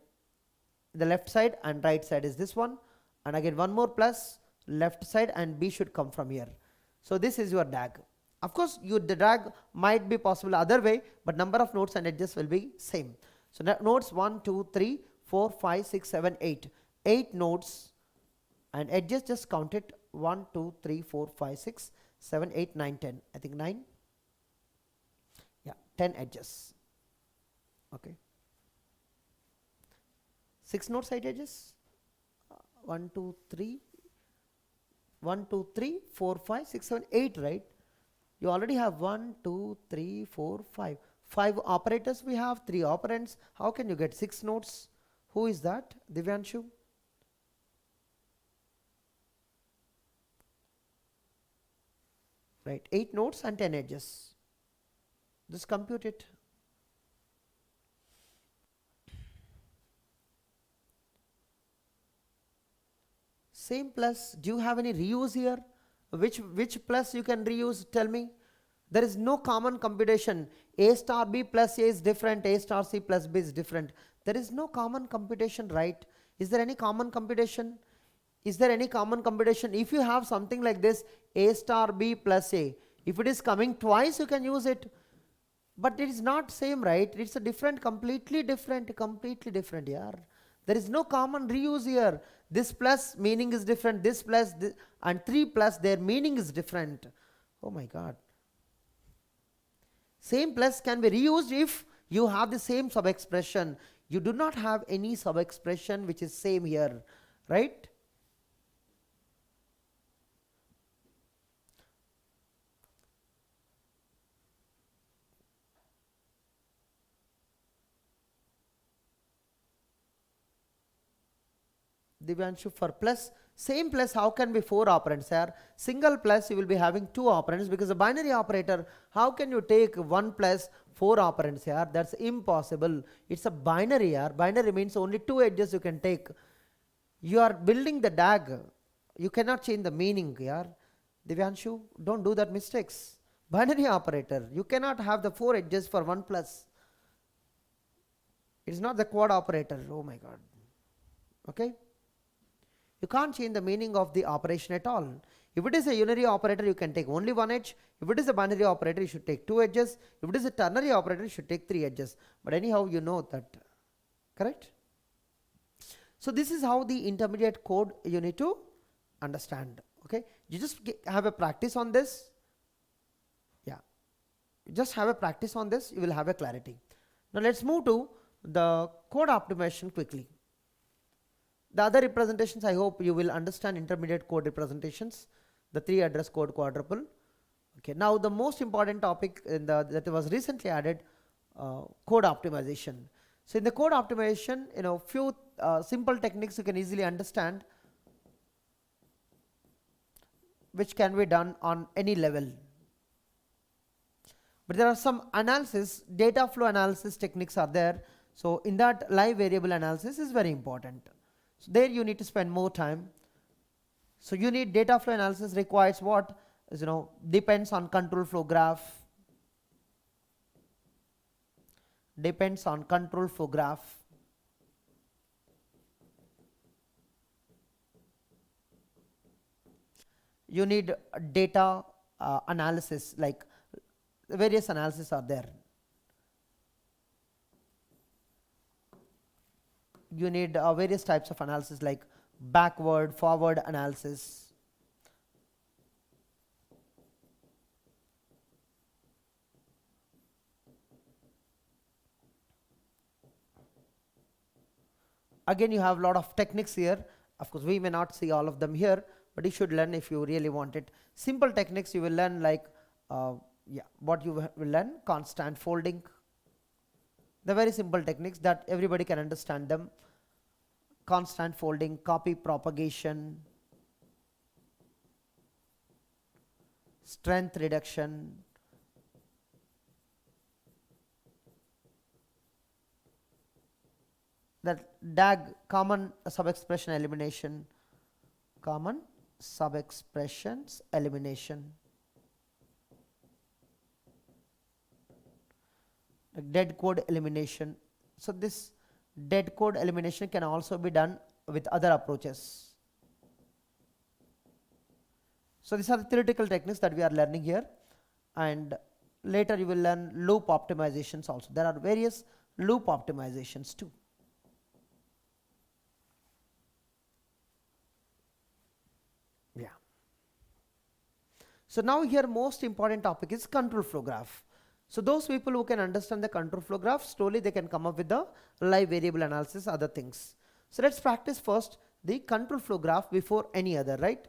the left side and right side is this one, and again one more plus, left side, and B should come from here. So this is your DAG. Of course the DAG might be possible other way, but number of nodes and edges will be same. So nodes 1, 2, 3, 4, 5, 6, 7, 8. 8 nodes and edges, just count it. 1, 2, 3, 4, 5, 6, 7, 8, 9, 10. I think 9. Yeah, 10 edges. Okay. 6 node side edges. 1, 2, 3. 1, 2, 3, 4, 5, 6, 7, 8, right? You already have 1, 2, 3, 4, 5. 5 operators we have, 3 operands. How can you get 6 nodes? Who is that? Divyanshu? Right, 8 nodes and 10 edges. Just compute it. Same plus, do you have any reuse here? Which plus you can reuse, tell me? There is no common computation. A star B plus A is different, A star C plus B is different. There is no common computation, right? Is there any common computation? Is there any common computation? If you have something like this, A star B plus A, if it is coming twice, you can use it. But it is not same, right? It's a different, completely different, yeah. There is no common reuse here. This plus meaning is different, this plus this, and 3 plus, their meaning is different. Oh my God. Same plus can be reused if you have the same sub-expression. You do not have any sub-expression which is same here, right? Divyanshu, for plus, same plus, how can be 4 operands here? Single plus, you will be having 2 operands, because a binary operator, how can you take 1 plus 4 operands here? That's impossible. It's a binary here. Binary means only 2 edges you can take. You are building the DAG. You cannot change the meaning here. Divyanshu, don't do that mistakes. Binary operator, you cannot have the 4 edges for 1 plus. It's not the quad operator. Oh my God. Okay. You can't change the meaning of the operation at all. If it is a unary operator, you can take only 1 edge. If it is a binary operator, you should take 2 edges. If it is a ternary operator, you should take 3 edges. But anyhow, you know that, correct? So this is how the intermediate code you need to understand. Okay, you just have a practice on this. Yeah, just have a practice on this, you will have a clarity. Now let's move to the code optimization quickly. The other representations, I hope you will understand intermediate code representations, the 3 address code quadruple. Okay, now the most important topic in that was recently added, code optimization. So in the code optimization, few simple techniques you can easily understand, which can be done on any level. But there are some analysis, data flow analysis techniques are there. So in that, live variable analysis is very important. So there you need to spend more time. So you need data flow analysis requires what? Depends on control flow graph. Depends on control flow graph. You need data analysis, like various analysis are there. You need various types of analysis like backward, forward analysis. Again, you have a lot of techniques here. Of course, we may not see all of them here, but you should learn if you really want it. Simple techniques you will learn, like what you will learn: constant folding. The very simple techniques that everybody can understand them. Constant folding, copy propagation, strength reduction, that DAG, common sub-expression elimination, common sub-expressions elimination, dead code elimination. So this dead code elimination can also be done with other approaches. So these are the theoretical techniques that we are learning here, and later you will learn loop optimizations also. There are various loop optimizations too. Yeah. So now here most important topic is control flow graph. So those people who can understand the control flow graph, slowly they can come up with the live variable analysis, other things. So let's practice first the control flow graph before any other, right?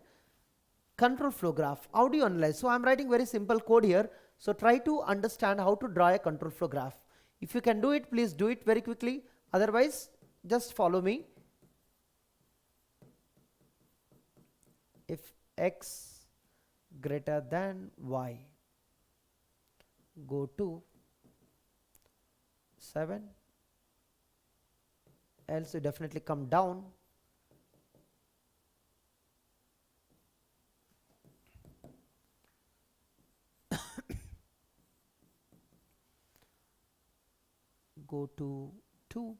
Control flow graph, how do you analyze? So I'm writing very simple code here. So try to understand how to draw a control flow graph. If you can do it, please do it very quickly. Otherwise, just follow me. If x greater than y, go to 7, else you definitely come down. go to 2.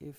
If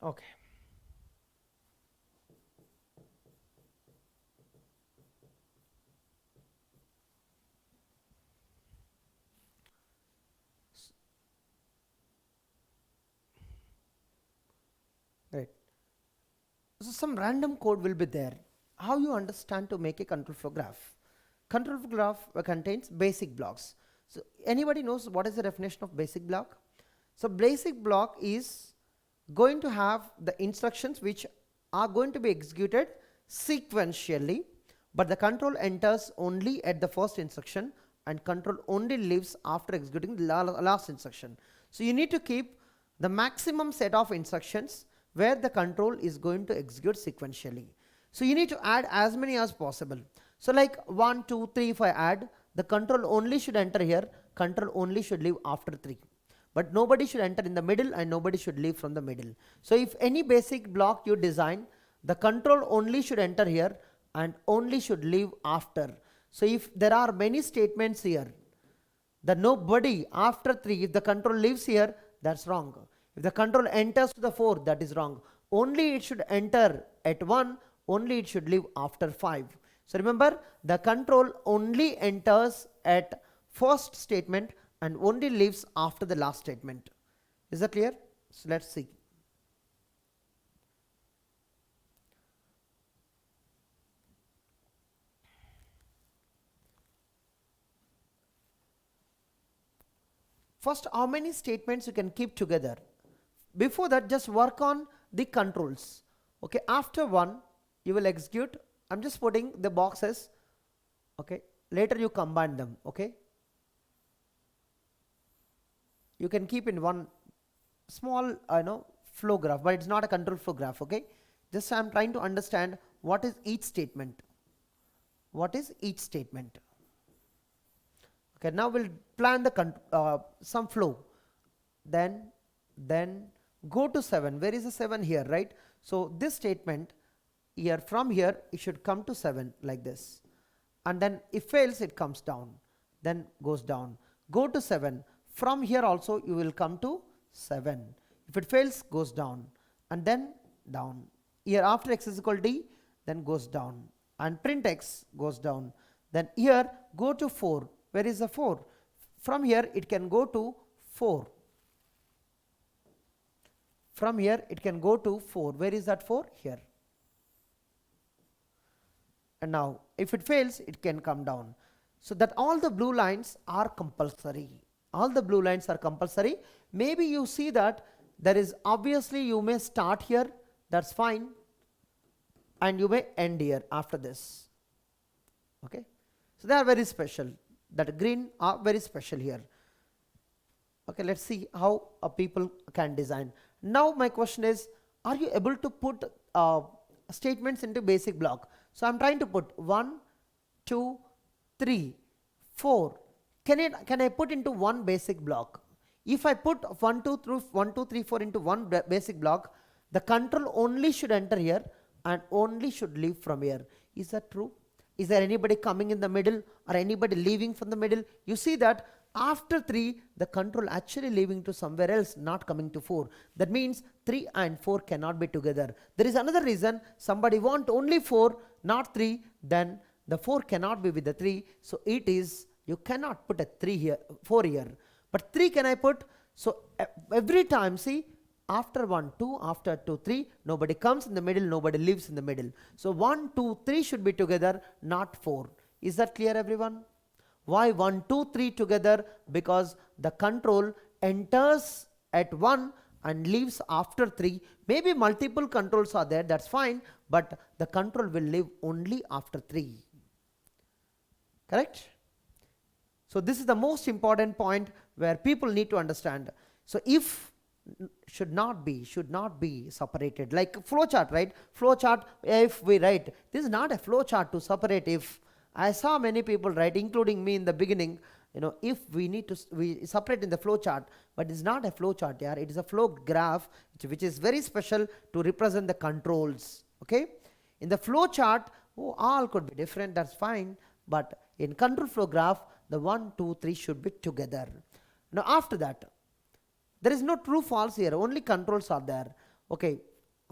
okay, right. So some random code will be there. How you understand to make a control flow graph? Control flow graph contains basic blocks. So anybody knows what is the definition of basic block? So basic block is going to have the instructions which are going to be executed sequentially, but the control enters only at the first instruction and control only leaves after executing the last instruction. So you need to keep the maximum set of instructions where the control is going to execute sequentially. So you need to add as many as possible. So like 1, 2, 3, if I add, the control only should enter here, control only should leave after 3. But nobody should enter in the middle and nobody should leave from the middle. So if any basic block you design, the control only should enter here and only should leave after. So if there are many statements here, the nobody after 3, if the control leaves here, that's wrong. If the control enters to the 4, that is wrong. Only it should enter at 1, only it should leave after 5. So remember, the control only enters at first statement and only leaves after the last statement. Is that clear? So let's see. First, how many statements you can keep together? Before that, just work on the controls. Okay, after 1, you will execute. I'm just putting the boxes. Okay, later you combine them. Okay, you can keep in one small flow graph, but it's not a control flow graph. Okay, just I'm trying to understand what is each statement. What is each statement? Okay, now we'll plan the some flow. Then go to 7. Where is the 7? Here, right? So this statement here, from here it should come to 7 like this, and then if fails it comes down, then goes down. Go to 7. From here also you will come to 7. If it fails, goes down and then down. Here after x is equal to d, then goes down, and print x goes down. Then here go to 4. Where is the 4? From here it can go to 4. From here it can go to 4. Where is that 4? Here. And now if it fails, it can come down. So that all the blue lines are compulsory. All the blue lines are compulsory. Maybe you see that there is, obviously you may start here, that's fine, and you may end here after this. Okay, so they are very special. That green are very special here. Okay, let's see how people can design. Now my question is, are you able to put statements into basic block? So I'm trying to put 1, 2, 3, 4. Can I put into one basic block? If I put 1, 2, 3, 4 into one basic block, the control only should enter here and only should leave from here. Is that true? Is there anybody coming in the middle or anybody leaving from the middle? You see that after 3, the control actually leaving to somewhere else, not coming to 4. That means 3 and 4 cannot be together. There is another reason. Somebody want only 4, not 3, then the 4 cannot be with the 3, so it is, you cannot put a 3 here, 4 here, but 3 can I put? So every time, see, after 1, 2, after 2, 3, nobody comes in the middle, nobody lives in the middle. So 1, 2, 3 should be together, not 4. Is that clear, everyone? Why 1, 2, 3 together? Because the control enters at 1 and leaves after 3. Maybe multiple controls are there, that's fine, but the control will leave only after 3. Correct? So this is the most important point where people need to understand. So if should not be separated, like flowchart, right? Flowchart, if we write, this is not a flowchart to separate if. I saw many people write, including me in the beginning, if we need to, we separate in the flowchart, but it's not a flowchart, yeah, it is a flow graph, which is very special to represent the controls, okay? In the flowchart, all could be different, that's fine, but in control flow graph, the 1, 2, 3 should be together. Now after that, there is no true false here, only controls are there. Okay,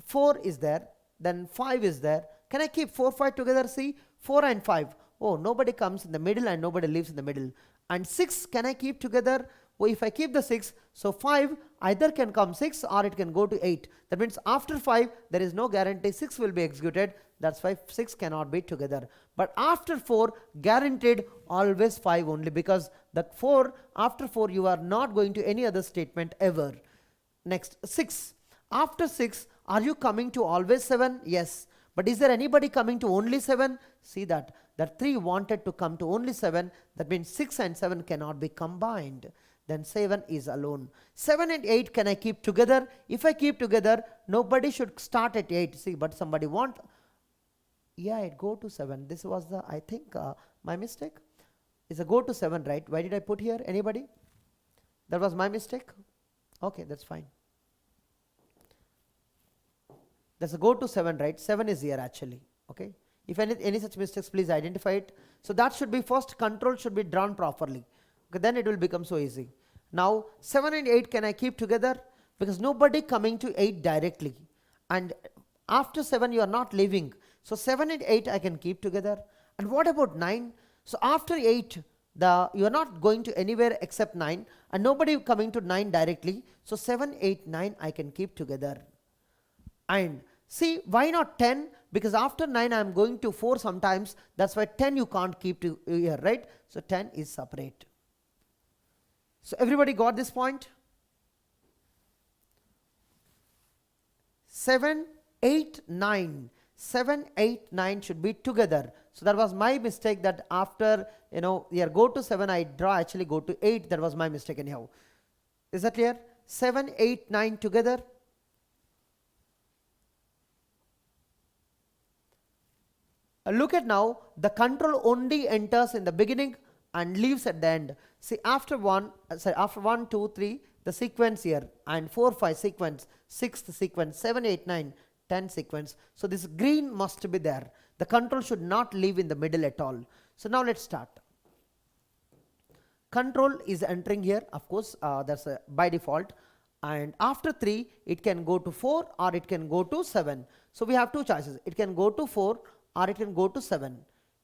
4 is there, then 5 is there. Can I keep 4, 5 together? See, 4 and 5. Oh, nobody comes in the middle and nobody lives in the middle. And 6, can I keep together? Oh, if I keep the 6, so 5 either can come 6 or it can go to 8. That means after 5, there is no guarantee 6 will be executed. That's why 6 cannot be together. But after 4, guaranteed always 5 only, because that 4, after 4, you are not going to any other statement ever. Next, 6. After 6, are you coming to always 7? Yes. But is there anybody coming to only 7? See that 3 wanted to come to only 7. That means 6 and 7 cannot be combined. Then 7 is alone. 7 and 8 can I keep together? If I keep together, nobody should start at 8. See, but somebody want, yeah, it go to 7. This was the, I think, my mistake. It's a go to 7, right? Why did I put here? Anybody? That was my mistake. Okay, that's fine. That's a go to 7, right? 7 is here actually. Okay. If any such mistakes, please identify it. So that should be first, control should be drawn properly. Okay, then it will become so easy. Now 7 and 8 can I keep together? Because nobody coming to 8 directly. And after 7 you are not leaving. So 7 and 8 I can keep together. And what about 9? So after 8, you are not going to anywhere except 9. And nobody coming to 9 directly. So 7, 8, 9 I can keep together. And see, why not 10? Because after 9 I am going to 4 sometimes. That's why 10 you can't keep to here, right? So 10 is separate. So everybody got this point? 7, 8, 9. 7, 8, 9 should be together. So that was my mistake, that after, here go to 7, I draw actually go to 8. That was my mistake anyhow. Is that clear? 7, 8, 9 together. Look at now, the control only enters in the beginning and leaves at the end. See, after 1, 2, 3, the sequence here, and 4, 5 sequence, 6th sequence, 7, 8, 9, 10 sequence. So this green must be there. The control should not leave in the middle at all. So now let's start. Control is entering here, of course, that's by default. And after 3, it can go to 4 or it can go to 7. So we have two choices. It can go to 4 or it can go to 7.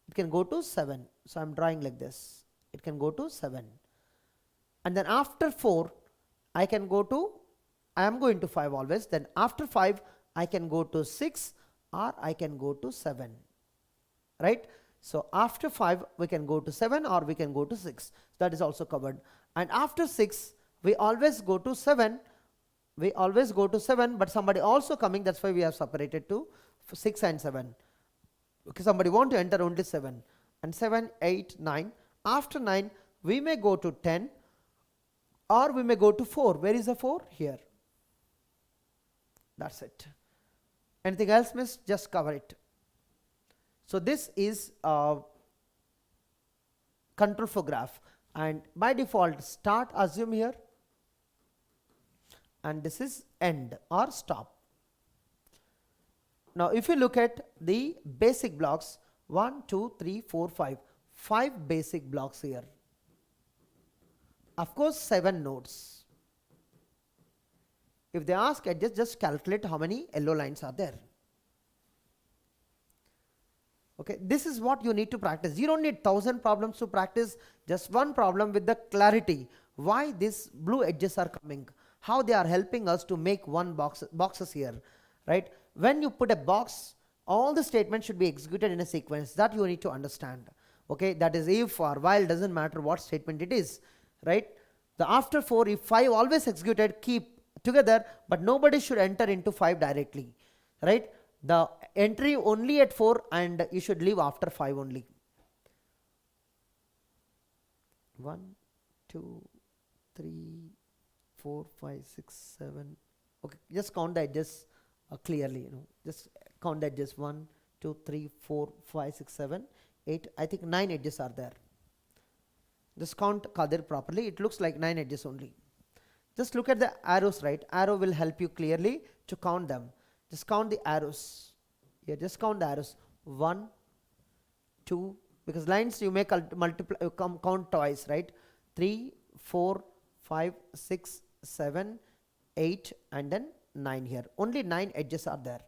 It can go to 7. So I'm drawing like this. It can go to 7. And then after 4, I am going to 5 always. Then after 5, I can go to 6 or I can go to 7. Right? So after 5, we can go to 7 or we can go to 6. That is also covered. And after 6, we always go to 7. We always go to 7, but somebody also coming. That's why we have separated to 6 and 7. Okay, somebody want to enter only 7. And 7, 8, 9. After 9, we may go to 10 or we may go to 4. Where is the 4? Here. That's it. Anything else, miss? Just cover it. So this is control flow graph. And by default, start assume here. And this is end or stop. Now if you look at the basic blocks, 1, 2, 3, 4, 5. 5 basic blocks here. Of course, 7 nodes. If they ask, just calculate how many yellow lines are there. Okay, this is what you need to practice. You don't need 1,000 problems to practice, just one problem with the clarity. Why these blue edges are coming, how they are helping us to make one boxes here, right? When you put a box, all the statements should be executed in a sequence, that you need to understand. Okay, that is if or while, doesn't matter what statement it is, right? The after 4, if 5 always executed, keep together, but nobody should enter into 5 directly, right? The entry only at 4 and you should leave after 5 only. 1, 2, 3, 4, 5, 6, 7. Okay, just count the edges clearly, just count the edges. 1, 2, 3, 4, 5, 6, 7, 8. I think 9 edges are there. Just count Kadir properly. It looks like 9 edges only. Just look at the arrows, right? Arrow will help you clearly to count them. Just count the arrows. Here, just count the arrows. 1, 2, because lines you make multiply, count twice, right? 3, 4, 5, 6, 7, 8, and then 9 here. Only 9 edges are there.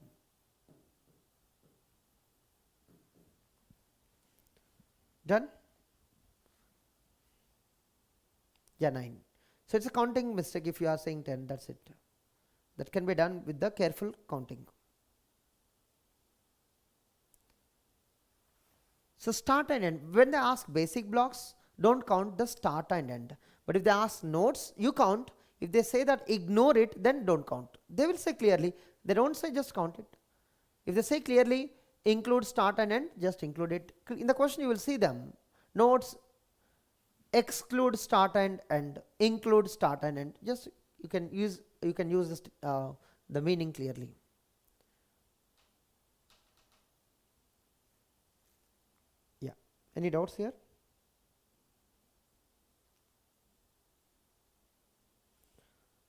Done? Yeah, 9. So it's a counting mistake if you are saying 10, that's it. That can be done with the careful counting. So start and end. When they ask basic blocks, don't count the start and end. But if they ask nodes, you count. If they say that ignore it, then don't count. They will say clearly. They don't say just count it. If they say clearly include start and end, just include it. In the question you will see them. Nodes, exclude start and end, include start and end. Just you can use this, the meaning clearly. Yeah. Any doubts here?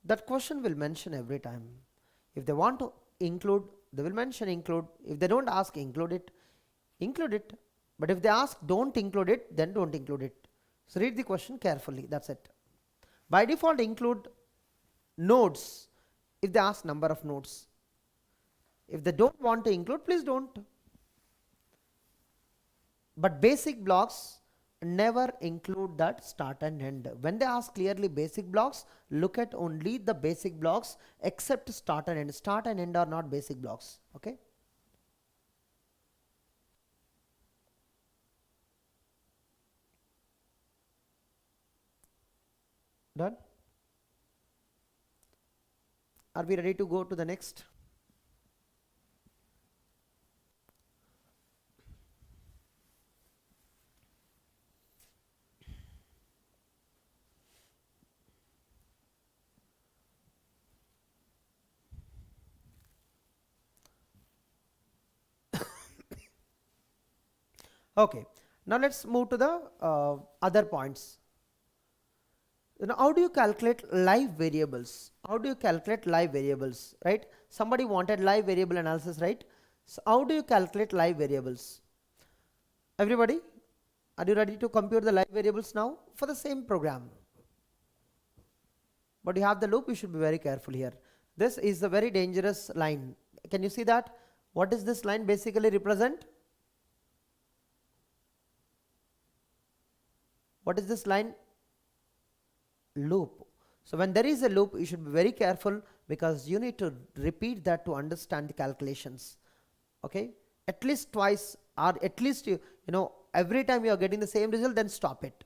That question will mention every time. If they want to include, they will mention include. If they don't ask include it, include it. But if they ask don't include it, then don't include it. So read the question carefully, that's it. By default include nodes if they ask number of nodes. If they don't want to include, please don't. But basic blocks never include that start and end. When they ask clearly basic blocks, look at only the basic blocks except start and end. Start and end are not basic blocks. Okay. Done? Are we ready to go to the next? Okay, now let's move to the other points. How do you calculate live variables? How do you calculate live variables, right? Somebody wanted live variable analysis, right? So how do you calculate live variables? Everybody, are you ready to compute the live variables now for the same program? But you have the loop, you should be very careful here. This is a very dangerous line. Can you see that? What does this line basically represent? What is this line? Loop. So when there is a loop, you should be very careful because you need to repeat that to understand the calculations. Okay, at least twice, or at least you know every time you are getting the same result, then stop it.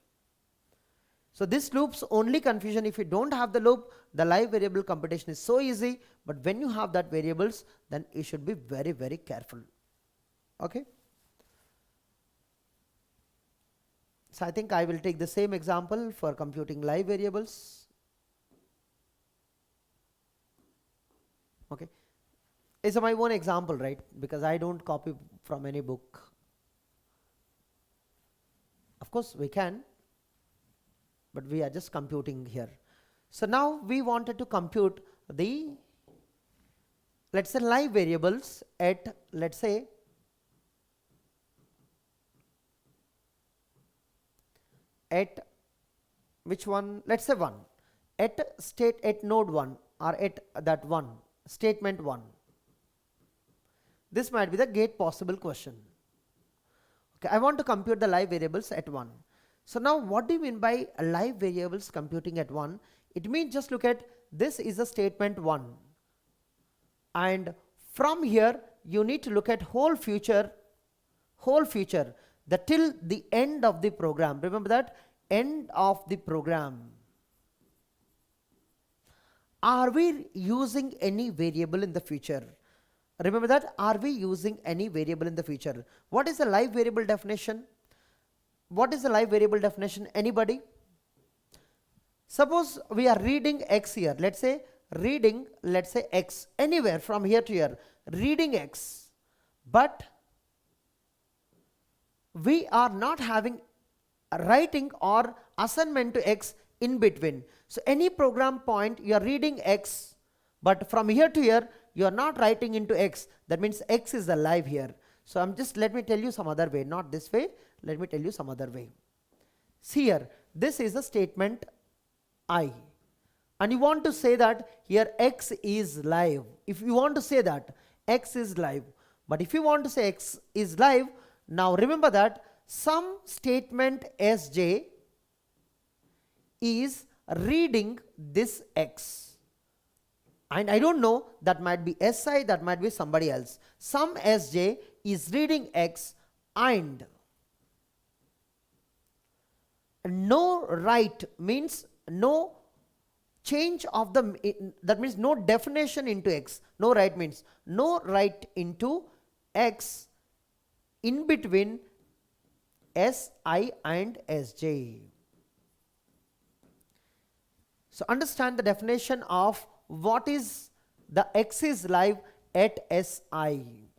So this loop's only confusion, if you don't have the loop, the live variable computation is so easy, but when you have that variables, then you should be very, very careful. Okay. So I think I will take the same example for computing live variables. Okay, it's my own example, right? Because I don't copy from any book. Of course we can, but we are just computing here. So now we wanted to compute the, let's say, live variables at, let's say, at which one? Let's say 1 at node 1 or at that 1 statement 1. This might be the gate possible question. Okay, I want to compute the live variables at 1. So now what do you mean by live variables computing at 1? It means just look at this is a statement 1. And from here you need to look at whole future, the till the end of the program. Remember that, end of the program. Are we using any variable in the future? Remember that, are we using any variable in the future? What is the live variable definition? What is the live variable definition? Anybody? Suppose we are reading x here. Let's say reading, let's say x, anywhere from here to here, reading x. But we are not having a writing or assignment to x in between. So any program point you are reading x, but from here to here you are not writing into x. That means x is alive here. So I'm just, let me tell you some other way, not this way, let me tell you some other way. See here, this is a statement I, and you want to say that here x is live. If you want to say that x is live, but if you want to say x is live, now remember that some statement sj is reading this x, and I don't know, that might be si, that might be somebody else. Some sj is reading x, and no write means no change of the, that means no definition into x. No write means no write into x in between si and sj. So understand the definition of what is the x is live at si.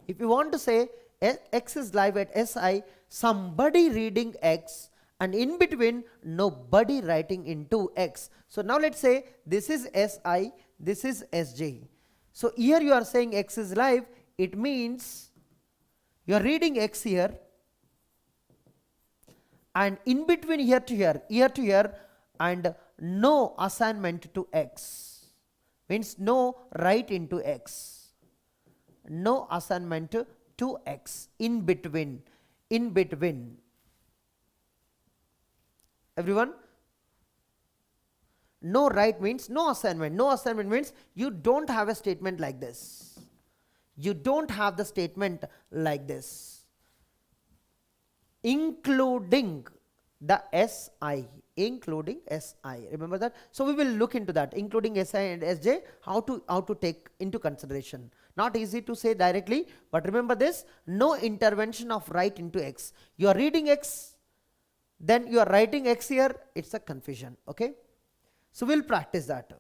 If you want to say x is live at si, somebody reading x, and in between nobody writing into x. So now let's say this is si, this is sj. So here you are saying x is live, it means you are reading x here, and in between here to here, and no assignment to x, means no write into x, no assignment to x, in between. Everyone? No write means no assignment. No assignment means you don't have a statement like this. You don't have the statement like this. Including the si. Including si. Remember that? So we will look into that. Including si and sj, how to take into consideration. Not easy to say directly, but remember this, no intervention of write into x. You are reading x, then you are writing x here, it's a confusion. Okay, so we'll practice that,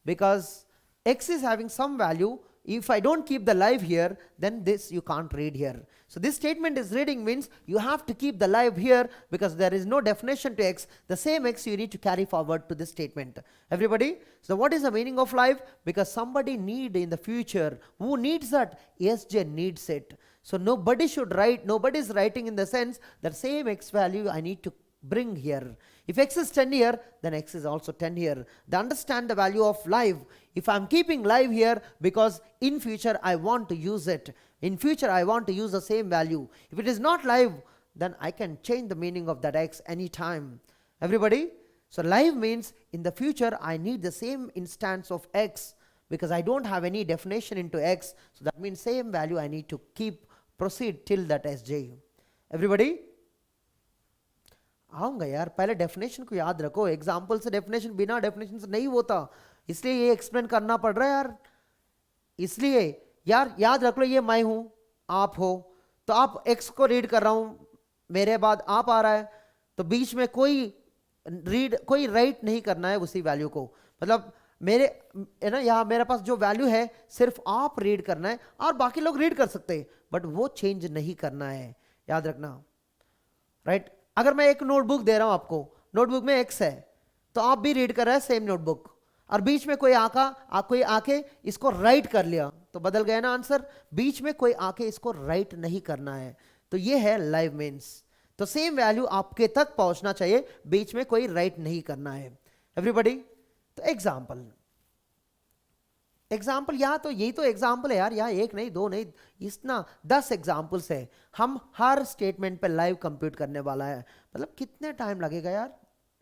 because x is having some value. If I don't keep the live here, then this you can't read here. So this statement is reading means you have to keep the live here, because there is no definition to x. The same x you need to carry forward to this statement. Everybody? So what is the meaning of live? Because somebody need in the future. Who needs that? SJ needs it. So nobody should write, nobody is writing in the sense that same x value I need to bring here. If x is 10 here, then x is also 10 here. They understand the value of live. If I am keeping live here, because in future I want to use it. In future I want to use the same value. If it is not live, then I can change the meaning of that x anytime. Everybody? So live means in the future I need the same instance of x, because I don't have any definition into x. So that means same value I need to keep, proceed till that sj. Everybody? आऊँगा यार, पहले definition को याद रखो. Example से definition, बिना definition से नहीं होता, इसलिए ये एक्सप्लेन करना पड़ रहा है यार. इसलिए यार याद रख लो, ये मैं हूँ, आप हो, तो आप एक्स को रीड कर रहा हूँ, मेरे बाद आप आ रहा है, तो बीच में कोई राइट नहीं करना है उसी वैल्यू को. मतलब मेरे है ना, यहाँ मेरे पास जो वैल्यू है सिर्फ आप रीड करना है, और बाकी लोग रीड कर सकते हैं, बट वो चेंज नहीं करना है. याद रखना, राइट? अगर मैं एक नोटबुक दे रहा हूं आपको, नोटबुक में एक्स है, तो आप भी रीड कर रहे हैं सेम नोटबुक, और बीच में कोई आके इसको राइट कर लिया, तो बदल गया ना आंसर. बीच में कोई आके इसको राइट नहीं करना है. तो ये है लाइव मीन्स. तो सेम वैल्यू आपके तक पहुंचना चाहिए, बीच में कोई राइट नहीं करना है. एवरीबॉडी? तो एग्जाम्पल, यहाँ तो यही तो एग्जाम्पल है यार, यहाँ एक नहीं दो नहीं, इतना 10 एग्जाम्पल्स है। हम हर स्टेटमेंट पे लाइव कंप्यूट करने वाला है, मतलब कितने टाइम लगेगा यार,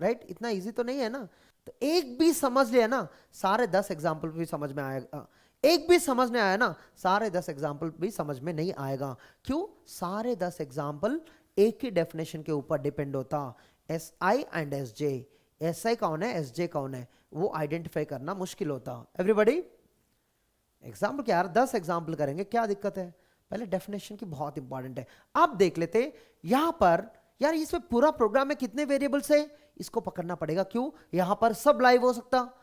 राइट? इतना इजी तो नहीं है ना। तो एक भी समझ लिया ना, सारे 10 एग्जाम्पल भी समझ में आएगा। एक भी समझ में आया ना, सारे 10 एग्जाम्पल भी समझ में नहीं आएगा। क्यों? सारे 10 एग्जाम्पल एक ही डेफिनेशन के ऊपर डिपेंड होता, S I and S J. S I कौन है, एस जे कौन है, वो आइडेंटिफाई करना मुश्किल होता। एवरीबॉडी एग्जाम्पल क्या यार, 10 एग्जाम्पल करेंगे, क्या दिक्कत है? पहले डेफिनेशन की बहुत इंपॉर्टेंट है। अब देख लेते यहां पर यार, इसमें पूरा प्रोग्राम में कितने वेरिएबल्स है, इसको पकड़ना पड़ेगा। क्यों? यहां पर सब लाइव हो सकता,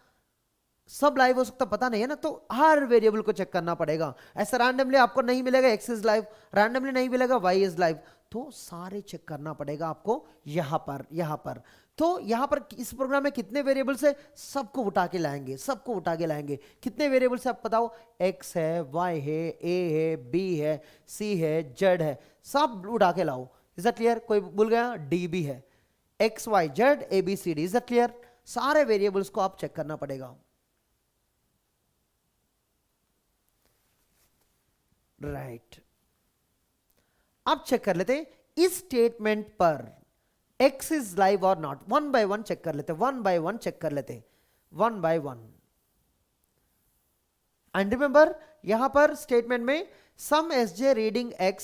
सब लाइव हो सकता, पता नहीं है ना, तो हर वेरिएबल को चेक करना पड़ेगा। ऐसा रैंडमली आपको नहीं मिलेगा एक्स इज लाइव, रैंडमली नहीं मिलेगा वाई इज लाइव, तो सारे चेक करना पड़ेगा आपको यहां पर। तो यहां पर इस प्रोग्राम में कितने वेरिएबल्स है, सबको उठा के लाएंगे, सबको उठा के लाएंगे। कितने वेरिएबल्स है आप बताओ? एक्स है, वाई है, ए है, बी है, सी है, जेड है, सब उठा के लाओ। Is that clear? कोई भूल गया? डी भी है, X Y Z A B C D. Is that clear? सारे वेरिएबल्स को आप चेक करना पड़ेगा, राइट? अब चेक कर लेते इस स्टेटमेंट पर x इज लाइव और not, one by one check कर लेते, वन बाय वन चेक कर लेते, one by one. And remember यहां पर स्टेटमेंट में some S J reading x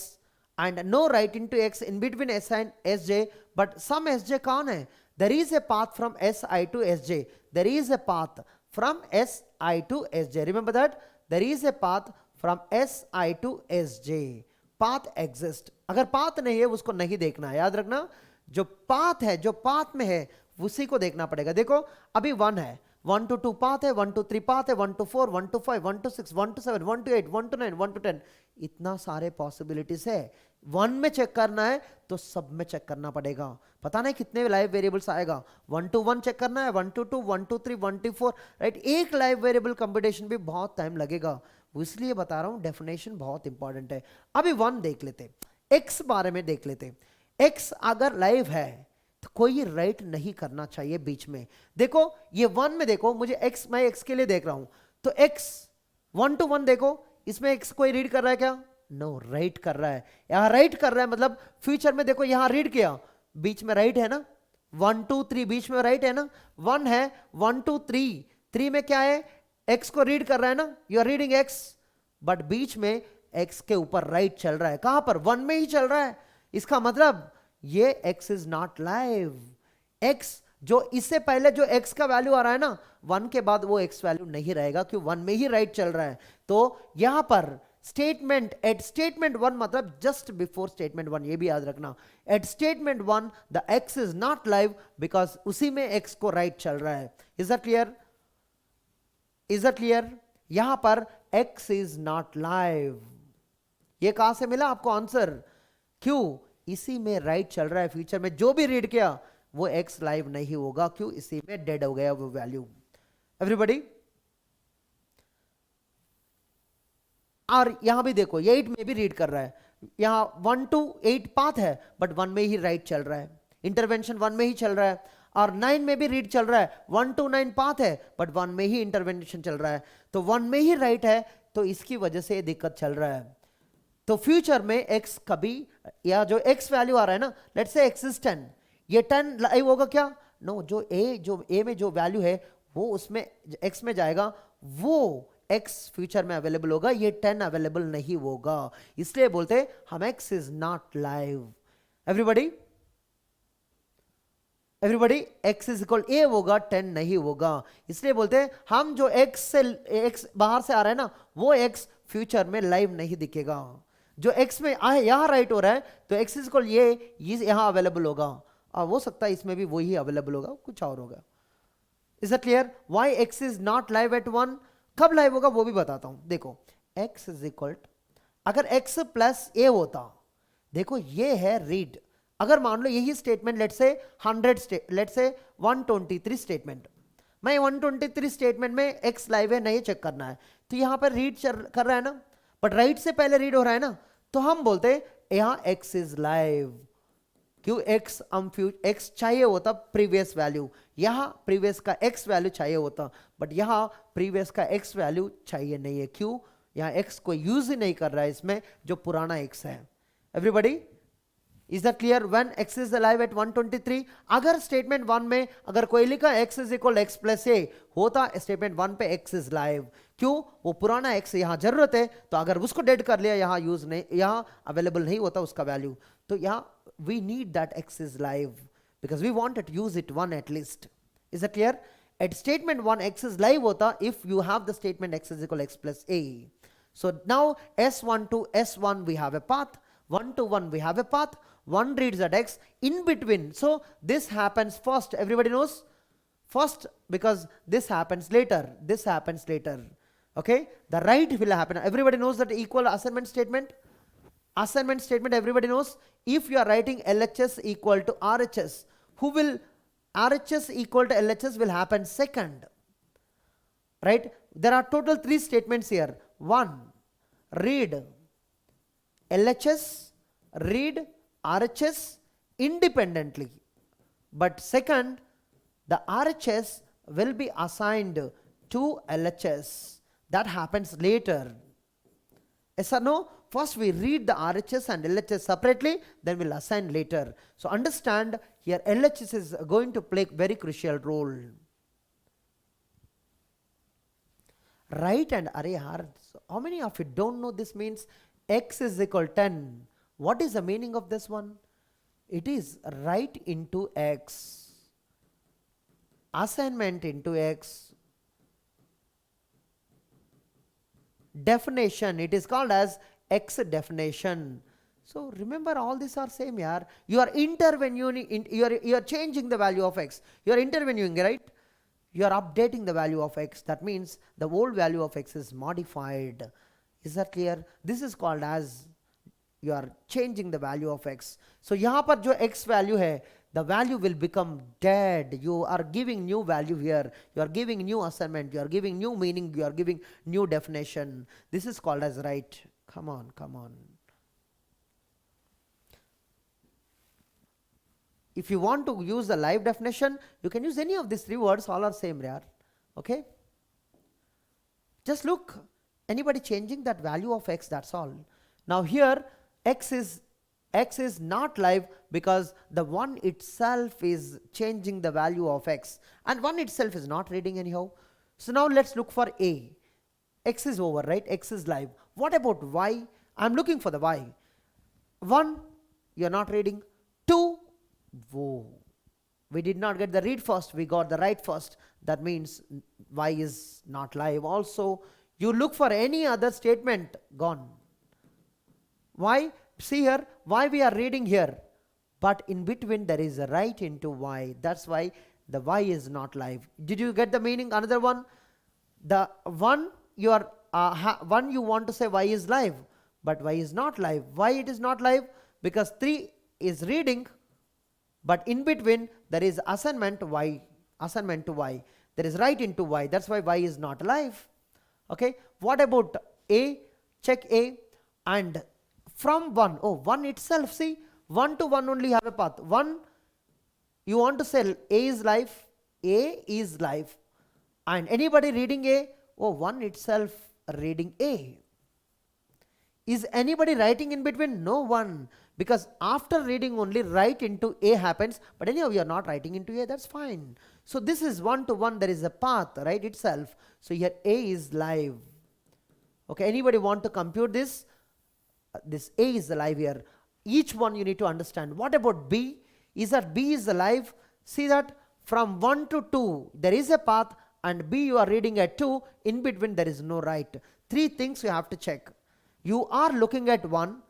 and no writing to x in between s and S J, but some S J कौन है? There is a path from S I to S J, there is a path from S I to S J. Remember that, there is a path from S I to S J. Path exist, अगर path नहीं है उसको नहीं देखना है, याद रखना। जो पाथ है, जो पाथ में है उसी को देखना पड़ेगा। देखो अभी 1 है, 1 to 2 पाथ है, 1 to 3 पाथ है, 1 to 4, 1 to 5, 1 to 6, 1 to 7, 1 to 8, 1 to 9, 1 to 10, इतना सारे पॉसिबिलिटीज है। 1 में चेक करना है तो सब में चेक करना पड़ेगा। पता नहीं कितने लाइव वेरिएबल्स आएगा, 1 to 1 चेक करना है, 1 to 2, 1 to 3, 1 to 4, राइट? एक लाइव वेरिएबल कंप्यूटेशन भी बहुत टाइम लगेगा, इसलिए बता रहा हूं डेफिनेशन बहुत इंपॉर्टेंट है। अभी 1 देख लेते, एक्स बारे में देख लेते। एक्स अगर लाइव है तो कोई राइट नहीं करना चाहिए बीच में। देखो ये 1 में देखो, मुझे एक्स, मैं एक्स के लिए देख रहा हूं, तो एक्स 1 to 1 देखो, इसमें एक्स कोई रीड कर रहा है क्या? नो, राइट कर रहा है। यहां राइट कर रहा है मतलब फ्यूचर में देखो यहां रीड किया, बीच में राइट है ना, 1 2 3 बीच में राइट है ना, 1 है, 1 2 3, 3 में क्या है? एक्स को रीड कर रहा है ना, you are reading X, but बीच में एक्स के ऊपर राइट चल रहा है। कहां पर? 1 में ही चल रहा है। इसका मतलब ये x is not live. x जो इससे पहले जो x का वैल्यू आ रहा है ना, 1 के बाद वो x वैल्यू नहीं रहेगा, क्यों? 1 में ही राइट चल रहा है। तो यहां पर स्टेटमेंट एट स्टेटमेंट 1 मतलब जस्ट बिफोर स्टेटमेंट 1, ये भी याद रखना। At statement 1 the x is not live because उसी में x को राइट चल रहा है। Is that clear? Is that clear? यहां पर x इज नॉट लाइव, ये कहां से मिला आपको आंसर? क्यों? इसी में राइट चल रहा है, फ्यूचर में जो भी रीड किया वो x लाइव नहीं होगा, क्यों? इसी में डेड हो गया वो वैल्यू। एवरीबॉडी, और यहां भी देखो 8 में भी रीड कर रहा है, यहां 1 to 8 पाथ है बट 1 में ही राइट चल रहा है, इंटरवेंशन 1 में ही चल रहा है। और 9 में भी रीड चल रहा है, 1 to 9 पाथ है बट 1 में ही इंटरवेंशन चल रहा है, तो 1 में ही राइट है, तो इसकी वजह से दिक्कत चल रहा है। तो फ्यूचर में x कभी, या जो x वैल्यू आ रहा है ना, लेट्स से x इज 10, ये 10 लाइव होगा क्या? नो, जो a में जो वैल्यू है वो उसमें x में जाएगा, वो x फ्यूचर में अवेलेबल होगा, ये 10 अवेलेबल नहीं होगा, इसलिए बोलते हम x is not live. Everybody, x is equal a होगा, 10 नहीं होगा, इसलिए बोलते हैं हम जो x बाहर से आ रहा है ना, वो x फ्यूचर में लाइव नहीं दिखेगा। जो x में आए यहां राइट हो रहा है तो x इज इक्वल ये यहां अवेलेबल होगा, और हो सकता है इसमें भी वही अवेलेबल होगा, कुछ और होगा। Is that clear? Why x is not live at 1? कब लाइव होगा वो भी बताता हूं। देखो x इज इक्वल, अगर x प्लस a होता, देखो ये है रीड, अगर मान लो यही स्टेटमेंट लेट से 123 स्टेटमेंट, मैं 123 स्टेटमेंट में x लाइव है नहीं चेक करना है, तो यहां पर रीड कर रहा है ना, बट राइट से पहले रीड हो रहा है ना, तो हम बोलते हैं यहां x इज लाइव। क्यों x हम x चाहिए होता प्रीवियस वैल्यू, यहाँ प्रीवियस का x वैल्यू चाहिए होता, बट यहाँ प्रीवियस का x वैल्यू चाहिए नहीं है, क्यों, यहाँ x को यूज ही नहीं कर रहा है इसमें, जो पुराना x है. Everybody, is that clear? When x is live at 123, अगर स्टेटमेंट 1 में अगर कोई लिखा x is equal x plus A होता, स्टेटमेंट 1 पे x इज लाइव, क्यों, वो पुराना x यहाँ जरूरत है, तो अगर उसको डेड कर लिया, यहाँ यूज नहीं, यहाँ अवेलेबल नहीं होता उसका वैल्यू, तो यहाँ we need that x is live because we wanted to use it 1 at least. Is that clear? At statement 1 x is live hota if you have the statement x is equal x plus a. So now s1 to s1 we have a path, 1 to 1 we have a path, 1 reads at x in between. So this happens first, everybody knows first, because this happens later, this happens later. Okay, the right will happen. Everybody knows that equal assignment statement. Assignment statement, everybody knows, if you are writing LHS equal to RHS, who will, RHS equal to LHS will happen second, right? There are total 3 statements here. 1, read LHS, read RHS independently, but second, the RHS will be assigned to LHS. That happens later. Yes or no? First we read the RHS and LHS separately, then we'll assign later. So understand here LHS is going to play very crucial role. Right, and array r, how many of you don't know this means x is equal 10? What is the meaning of this one? It is write into x, assignment into x, definition, it is called as x definition. So remember, all these are same here. You are intervening, you are changing the value of x. You are intervening, right? You are updating the value of x. That means the old value of x is modified. Is that clear? This is called as you are changing the value of x. So यहाँ पर जो x value है, the value will become dead. You are giving new value here. You are giving new assignment. You are giving new meaning. You are giving new definition. This is called as right. Come on, come on. If you want to use the live definition, you can use any of these 3 words, all are same here. Okay? Just look, anybody changing that value of x, that's all. Now here, x is not live because the 1 itself is changing the value of x, and 1 itself is not reading anyhow. So now let's look for a. X is over, right? X is live. What about y? I'm looking for the y. 1, you're not reading. 2, whoa, we did not get the read first, we got the write first. That means y is not live. Also, you look for any other statement, gone. Why? See here, y we are reading here, but in between there is a write into y. That's why the y is not live. Did you get the meaning? Another one, the one you are one you want to say y is live, but y is not live. Why it is not live? Because 3 is reading, but in between there is assignment y, assignment to y. There is write into y. That's why y is not alive. Okay. What about a? Check a, and from 1, oh, 1 itself, see, 1 to 1 only have a path. 1, you want to say a is live, a is live, and anybody reading a, oh, 1 itself reading a. Is anybody writing in between? No one, because after reading only write into a happens, but anyhow you are not writing into a, that's fine. So this is 1 to 1, there is a path, right, itself. So here a is live. Okay, anybody want to compute this? This a is alive here. Each one you need to understand. What about b? Is that b is alive? See that from 1 to 2 there is a path, and b you are reading at 2, in between there is no write. 3 things you have to check. You are looking at 1,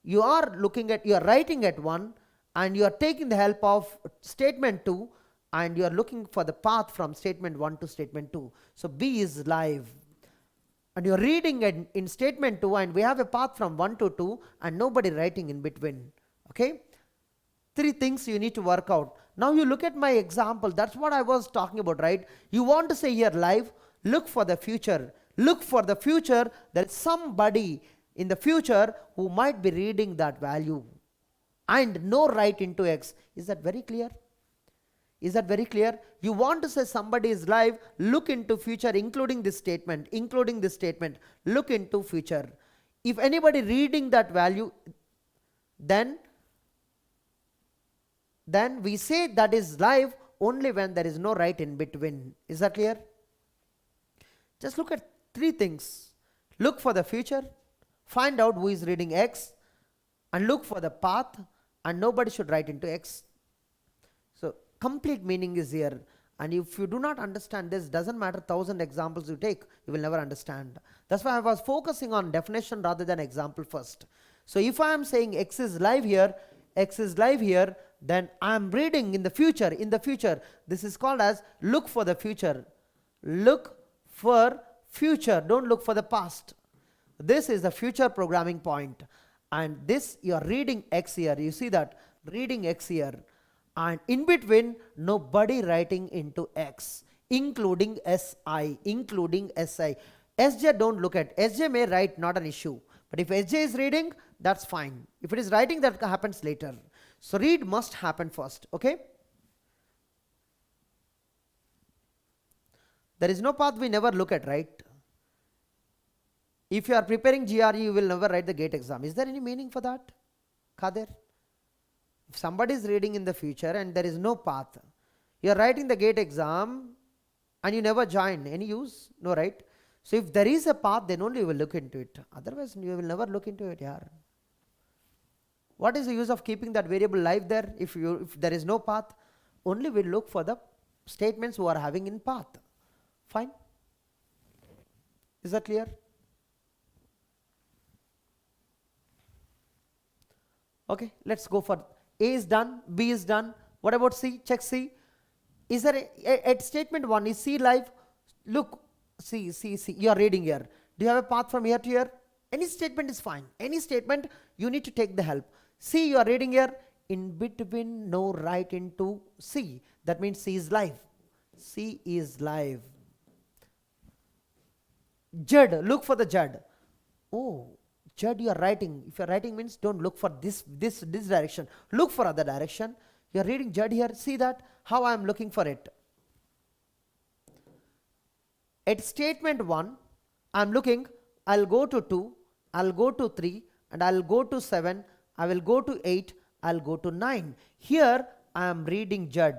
you are writing at 1, and you are taking the help of statement 2, and you are looking for the path from statement 1 to statement 2. So b is live. And you are reading in statement 2, and we have a path from 1 to 2, and nobody writing in between. Okay? 3 things you need to work out. Now you look at my example. That's what I was talking about, right? You want to say here live, look for the future. Look for the future. There is somebody in the future who might be reading that value. and no write into X. Is that very clear? Is that very clear? You want to say somebody is live, look into future, including this statement, look into future. If anybody reading that value, then we say that is live only when there is no write in between. Is that clear? Just look at three things. Look for the future, find out who is reading X, and look for the path, and nobody should write into X. So complete meaning is here, and if you do not understand this, doesn't matter 1000 examples you take, you will never understand. That's why I was focusing on definition rather than example first. So if I am saying X is live here, then I am reading in the future. This is called as look for the future. Look for future, don't look for the past. This is the future programming point, and this you are reading X here. You see that reading X here, and in between nobody writing into X, including SI. SJ don't look at. SJ may write, not an issue, but if SJ is reading, that's fine. If it is writing, that happens later. So read must happen first. Okay, there is no path we never look at, right? If you are preparing GRE, you will never write the GATE exam. Is there any meaning for that, Kader? If somebody is reading in the future and there is no path, you are writing the GATE exam and you never join, any use? No, right? So if there is a path, then only you will look into it. Otherwise, you will never look into it. Yeah. What is the use of keeping that variable live there if there is no path? Only we look for the statements who are having in path. Fine. Is that clear? Okay, let's go for A is done, B is done. What about C? Check C. Is there at statement 1, is C live? Look, C. You are reading here. Do you have a path from here to here? Any statement is fine. Any statement, you need to take the help. C, you are reading here. In between, no write into C. That means C is live. C is live. Z, look for the Z. Oh, Z you are writing. If you are writing means don't look for this direction. Look for other direction. You are reading Z here. See that? How I am looking for it. At statement 1, I am looking. I'll go to 2. I'll go to 3. And I'll go to 7. I will go to 8. I'll go to 9. Here I am reading Z.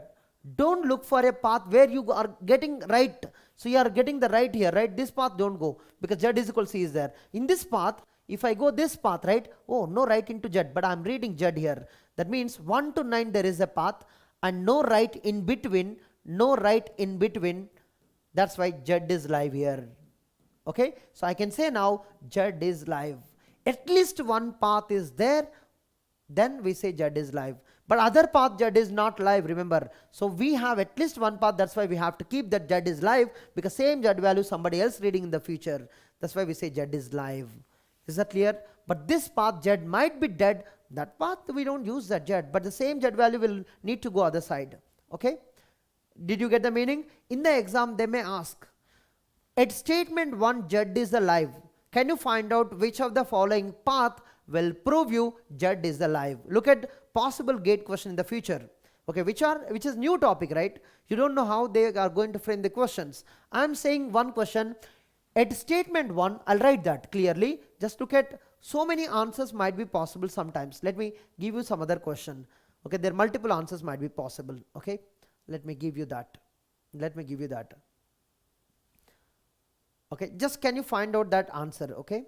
Don't look for a path where you are getting right. So you are getting the right here, right? This path don't go because Z is equal C is there. In this path, if I go this path, right? Oh, no right into Z, but I am reading Z here. That means 1 to 9 there is a path and no right in between. No right in between. That's why Z is live here. Okay, so I can say now Z is live. At least one path is there, then we say Z is live. But other path Z is not live, remember. So we have at least one path, that's why we have to keep that Z is live, because same Z value somebody else reading in the future. That's why we say Z is live. Is that clear? But this path Z might be dead. That path we don't use that Z, but the same Z value will need to go other side. Okay? Did you get the meaning? In the exam they may ask, at statement 1 Z is alive. Can you find out which of the following path will prove you Z is alive? Look at possible GATE question in the future. Okay, which is new topic, right? You don't know how they are going to frame the questions. I am saying one question. At statement 1, I'll write that clearly. Just look at so many answers might be possible sometimes. Let me give you some other question. Okay, there are multiple answers might be possible. Okay, let me give you that. Okay, just can you find out that answer? Okay,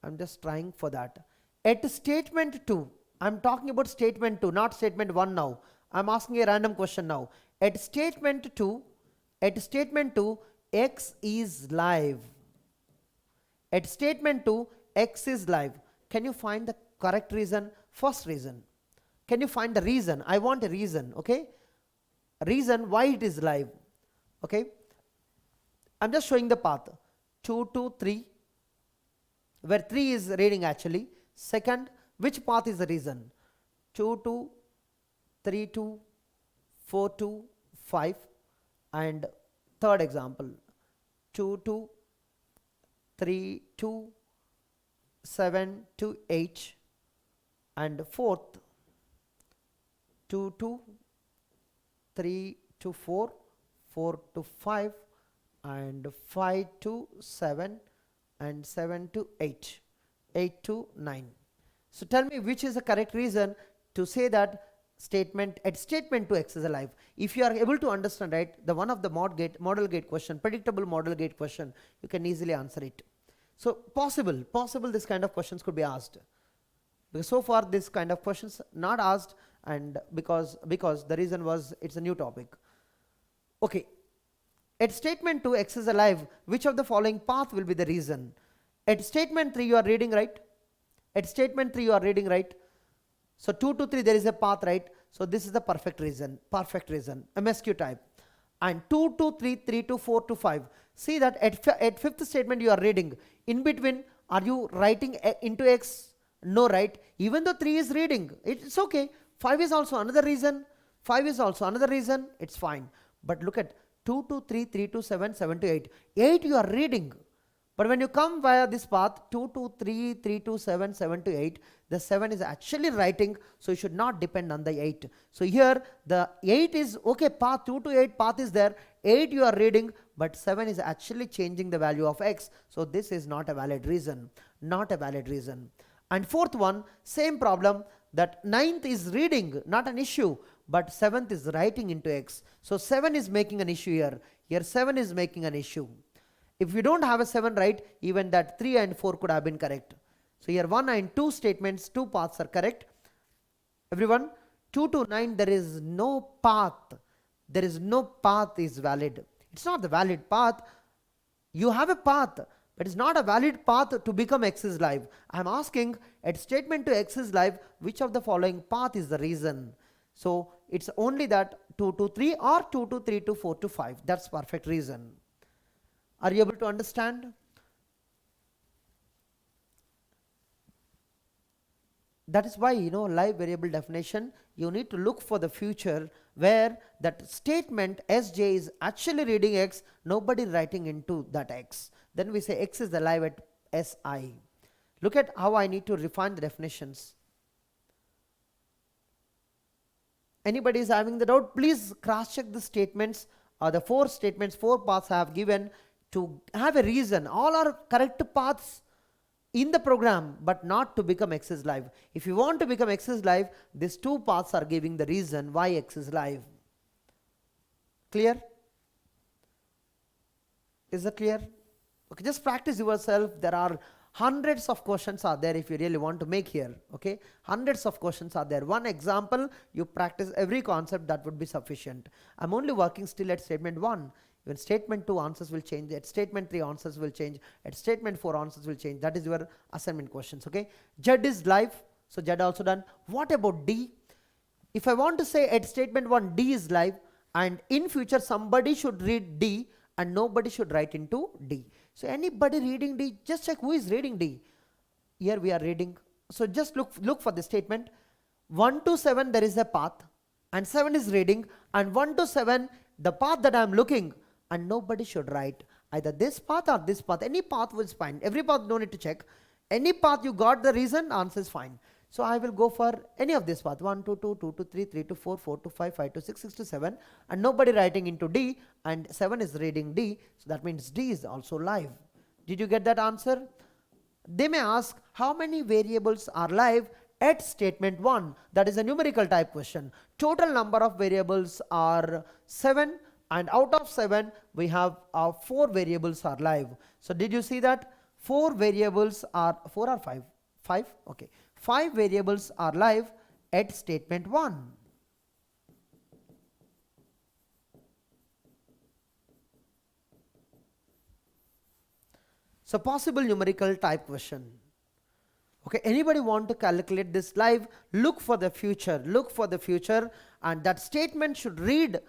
I'm just trying for that. At statement 2, I'm talking about statement 2, not statement 1 now. I'm asking a random question now. At statement 2, X is live. At statement 2, X is live. Can you find the correct reason? First reason. Can you find the reason? I want a reason. Okay, reason why it is live. Okay, I'm just showing the path. 2 to 3, where 3 is reading actually. Second, which path is the reason? 2 to 3 to 4 to 5. And third example, 2 to 3 to 7 to 8. And fourth, 2 to 3 to 4, 4 to 5, and 5 to 7, and 7 to 8, 8 to 9. So tell me which is the correct reason to say that statement at statement 2 x is alive. If you are able to understand, right, the one of the model gate question, predictable model gate question, you can easily answer it. So possible this kind of questions could be asked, because so far this kind of questions not asked, and because the reason was it's a new topic. Okay, at statement 2 x is alive, which of the following path will be the reason? At statement 3 you are reading, right? At statement 3 you are reading, right? So 2 to 3 there is a path, right? So this is the perfect reason, MSQ type. And 2 to 3, 3 to 4 to 5. See that at fifth statement you are reading. In between, are you writing into x? No, right? Even though 3 is reading, it's okay. 5 is also another reason. 5 is also another reason. It's fine. But look at 2 to 3, 3 to 7, 7 to 8. 8 you are reading. But when you come via this path, 2 to 3, 3 to 7, 7 to 8, the 7 is actually writing, so you should not depend on the 8. So here the 8 is okay, path 2 to 8 path is there, 8 you are reading, but 7 is actually changing the value of x. So this is not a valid reason, not a valid reason. And fourth one, same problem, that 9th is reading, not an issue, but 7th is writing into x. So 7 is making an issue here. Here 7 is making an issue. If you don't have a 7 right, even that 3 and 4 could have been correct. So here 1 and 2 statements, 2 paths are correct. Everyone, 2 to 9 there is no path. There is no path is valid. It's not the valid path. You have a path, but it's not a valid path to become x is live. I am asking at statement 2 x is live, which of the following path is the reason? So it's only that 2 to 3 or 2 to 3 to 4 to 5. That's perfect reason. Are you able to understand? That is why, live variable definition, you need to look for the future where that statement Sj is actually reading x, nobody writing into that x. Then we say x is alive at Si. Look at how I need to refine the definitions. Anybody is having the doubt, please cross check the statements, the 4 statements, 4 paths I have given to have a reason. All are correct paths in the program, but not to become x is live. If you want to become x is live, these 2 paths are giving the reason why x is live. Clear? Is that clear? Okay, just practice yourself. There are hundreds of questions are there if you really want to make here. Okay, hundreds of questions are there. One example, you practice every concept, that would be sufficient. I'm only working still at statement 1. Even statement 2 answers will change, at statement 3 answers will change, at statement 4 answers will change. That is your assignment questions. Okay, Z is live, so Z also done. What about D? If I want to say at statement 1 D is live, and in future somebody should read D and nobody should write into D. So anybody reading D, just check who is reading D. Here we are reading. So just look for the statement. 1 to 7 there is a path, and 7 is reading, and 1 to 7 the path that I am looking, and nobody should write either this path or this path. Any path was fine. Every path no need to check. Any path you got the reason, answer is fine. So I will go for any of this path, 1 to 2, 2 to 3, 3 to 4, 4 to 5, 5 to 6, 6 to 7, and nobody writing into D, and 7 is reading D, so that means D is also live. Did you get that answer? They may ask how many variables are live at statement 1. That is a numerical type question. Total number of variables are 7, and out of 7 we have 4 variables are live. So did you see that? 4 variables are 4 or 5? 5? Okay. 5 variables are live at statement 1. So possible numerical type question. Okay, anybody want to calculate this live? Look for the future, and that statement should read,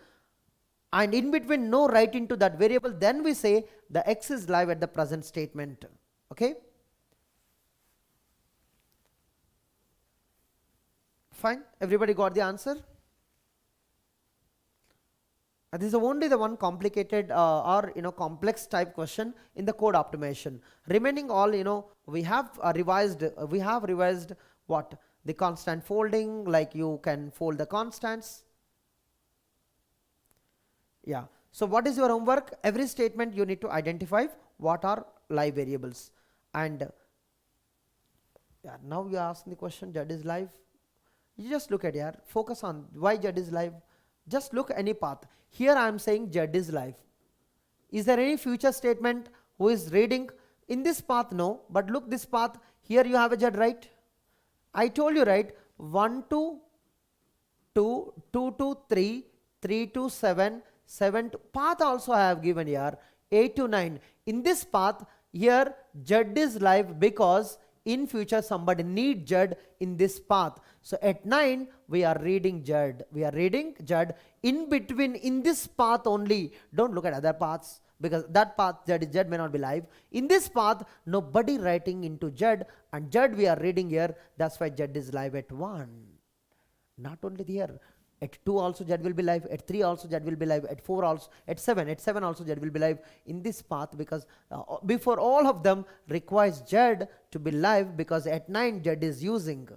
and in between no write into that variable, then we say the x is live at the present statement. Okay, fine, everybody got the answer? This is only the one complicated or complex type question in the code optimization. Remaining all we have revised what the constant folding, like you can fold the constants. Yeah. So what is your homework? Every statement you need to identify what are live variables. And yeah, now you ask the question, Z is live. You just look at here, focus on why Z is live. Just look any path. Here I am saying Z is live. Is there any future statement who is reading in this path? No, but look this path. Here you have a Z, right? I told you, right? 1 to 2, 2 to 3, 3 to 7, 7 to path also I have given here, 8 to 9. In this path here Z is live because in future somebody need Z in this path. So at 9 we are reading Z. We are reading Z in between in this path only. Don't look at other paths, because that path Z may not be live. In this path nobody writing into Z, and Z we are reading here. That's why Z is live at 1. Not only here, at 2 also Z will be live, at 3 also Z will be live, at 4 also, at 7 also Z will be live in this path, because before all of them requires Z to be live, because at 9 Z is using.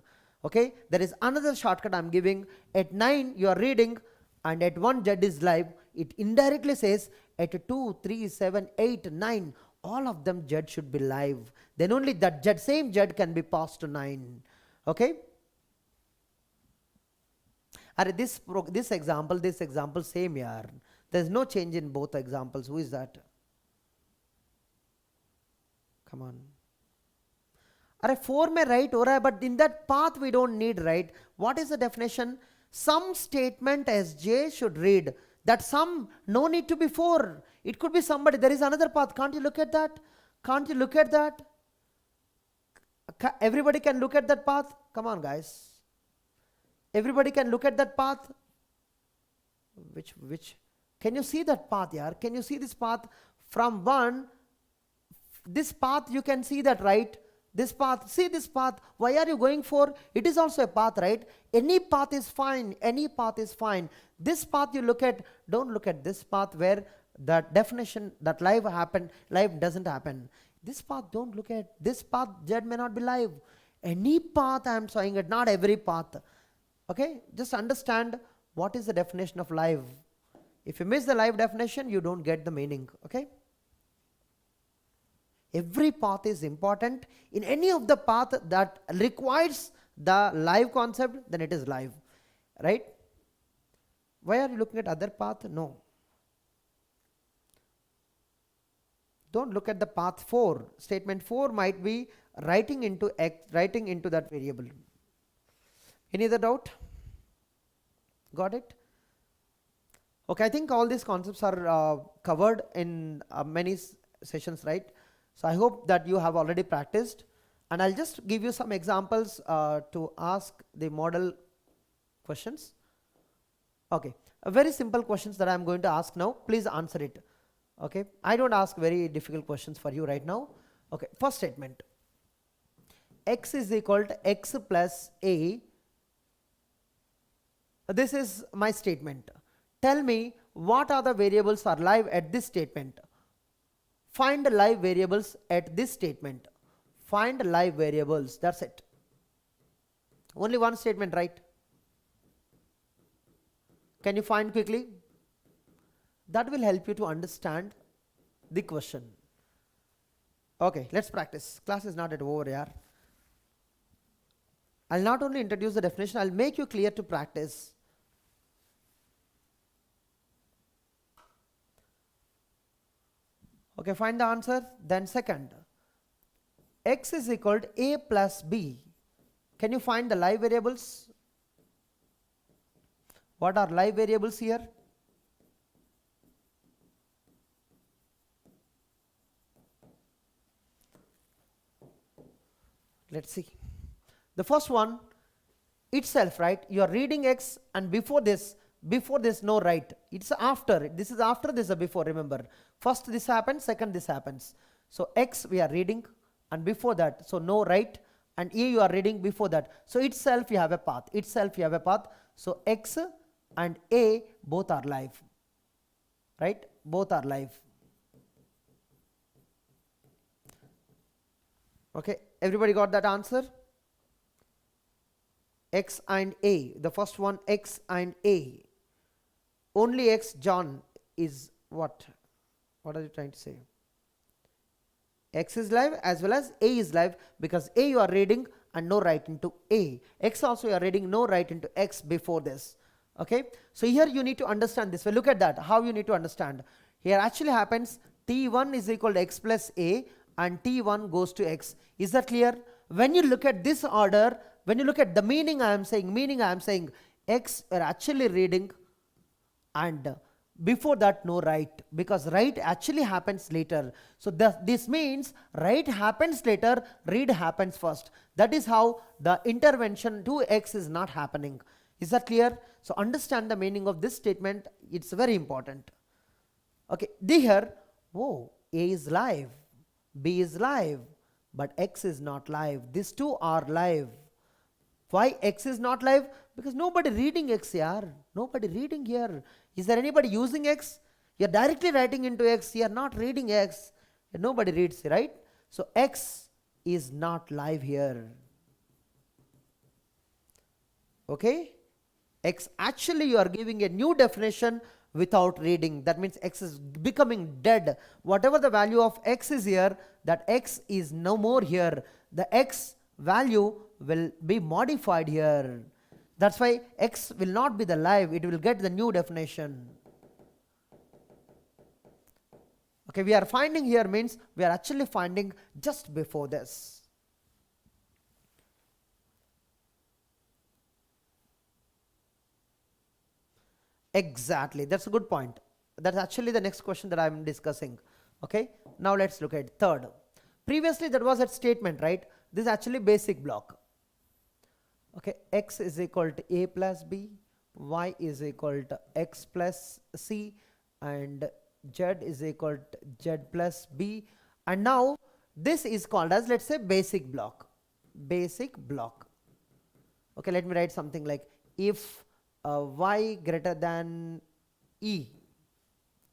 Okay, there is another shortcut I am giving. At 9 you are reading, and at 1 Z is live. It indirectly says at 2, 3, 7, 8, 9 all of them Z should be live. Then only that Z, same Z can be passed to 9. Okay. This example same here. There is no change in both examples. Who is that? Come on. 4 may write हो रहा है, but in that path we don't need, right? What is the definition? Some statement as J should read. That some, no need to be 4. It could be somebody. There is another path. Can't you look at that? Can't you look at that? Everybody can look at that path. Come on, guys. Everybody can look at that path. Which? Can you see that path here? Can you see this path? From 1, this path you can see that, right? This path, see this path. Why are you going for? It is also a path, right? Any path is fine. Any path is fine. This path you look at, don't look at this path where that definition, that live doesn't happen. This path, don't look at this path. Z may not be live. Any path I am showing it, not every path. Okay, just understand what is the definition of live. If you miss the live definition, you don't get the meaning. Okay, every path is important. In any of the path that requires the live concept, then it is live, right? Why are you looking at other path? No, don't look at the path 4. Statement 4 might be writing into that variable. Any other doubt? Got it? Okay, I think all these concepts are covered in many sessions, right? So I hope that you have already practiced, and I'll just give you some examples to ask the model questions. Okay, very simple questions that I'm going to ask now. Please answer it. Okay, I don't ask very difficult questions for you right now. Okay, first statement. X is equal to X plus A. This is my statement. Tell me what are the variables are live at this statement. Find the live variables at this statement. Find live variables. That's it. Only one statement, right? Can you find quickly? That will help you to understand the question. Okay, let's practice. Class is not at over here. I'll not only introduce the definition, I'll make you clear to practice. Okay, find the answer. Then second, X is equal to A plus B. Can you find the live variables? What are live variables here? Let's see. The first one itself, right? You are reading X, and before this no write. It's after. This is after, this is before. Remember, first this happens, second this happens. So X we are reading, and before that, so no write, and A you are reading before that. So itself you have a path. So X and A both are live, right? Both are live. Okay, everybody got that answer? X and A, the first one X and A, only X John is what? What are you trying to say? X is live as well as A is live, because A you are reading and no write into A. X also you are reading, no write into X before this. Okay, so here you need to understand this. Well, look at that, how you need to understand. Here actually happens T1 is equal to X plus A and T1 goes to X. Is that clear? When you look at this order, when you look at the meaning I am saying X are actually reading, and before that no write, because write actually happens later. So this means write happens later, read happens first. That is how the intervention to X is not happening. Is that clear? So understand the meaning of this statement, it's very important. Okay, here, whoa, A is live, B is live, but X is not live. These two are live. Why X is not live? Because nobody reading X here. Nobody reading here. Is there anybody using X? You are directly writing into X. You are not reading X. Nobody reads, right? So X is not live here. Okay? X actually you are giving a new definition without reading. That means X is becoming dead. Whatever the value of X is here, that X is no more here. The X value will be modified here. That's why X will not be the live, it will get the new definition. Okay, we are finding here means we are actually finding just before this. Exactly, that's a good point. That's actually the next question that I am discussing. Okay, now let's look at third. Previously that was a statement, right? This is actually basic block. Okay, X is equal to A plus B, Y is equal to X plus C, and Z is equal to Z plus B. And now this is called as, let's say, basic block. Basic block. Okay, let me write something like if Y greater than E,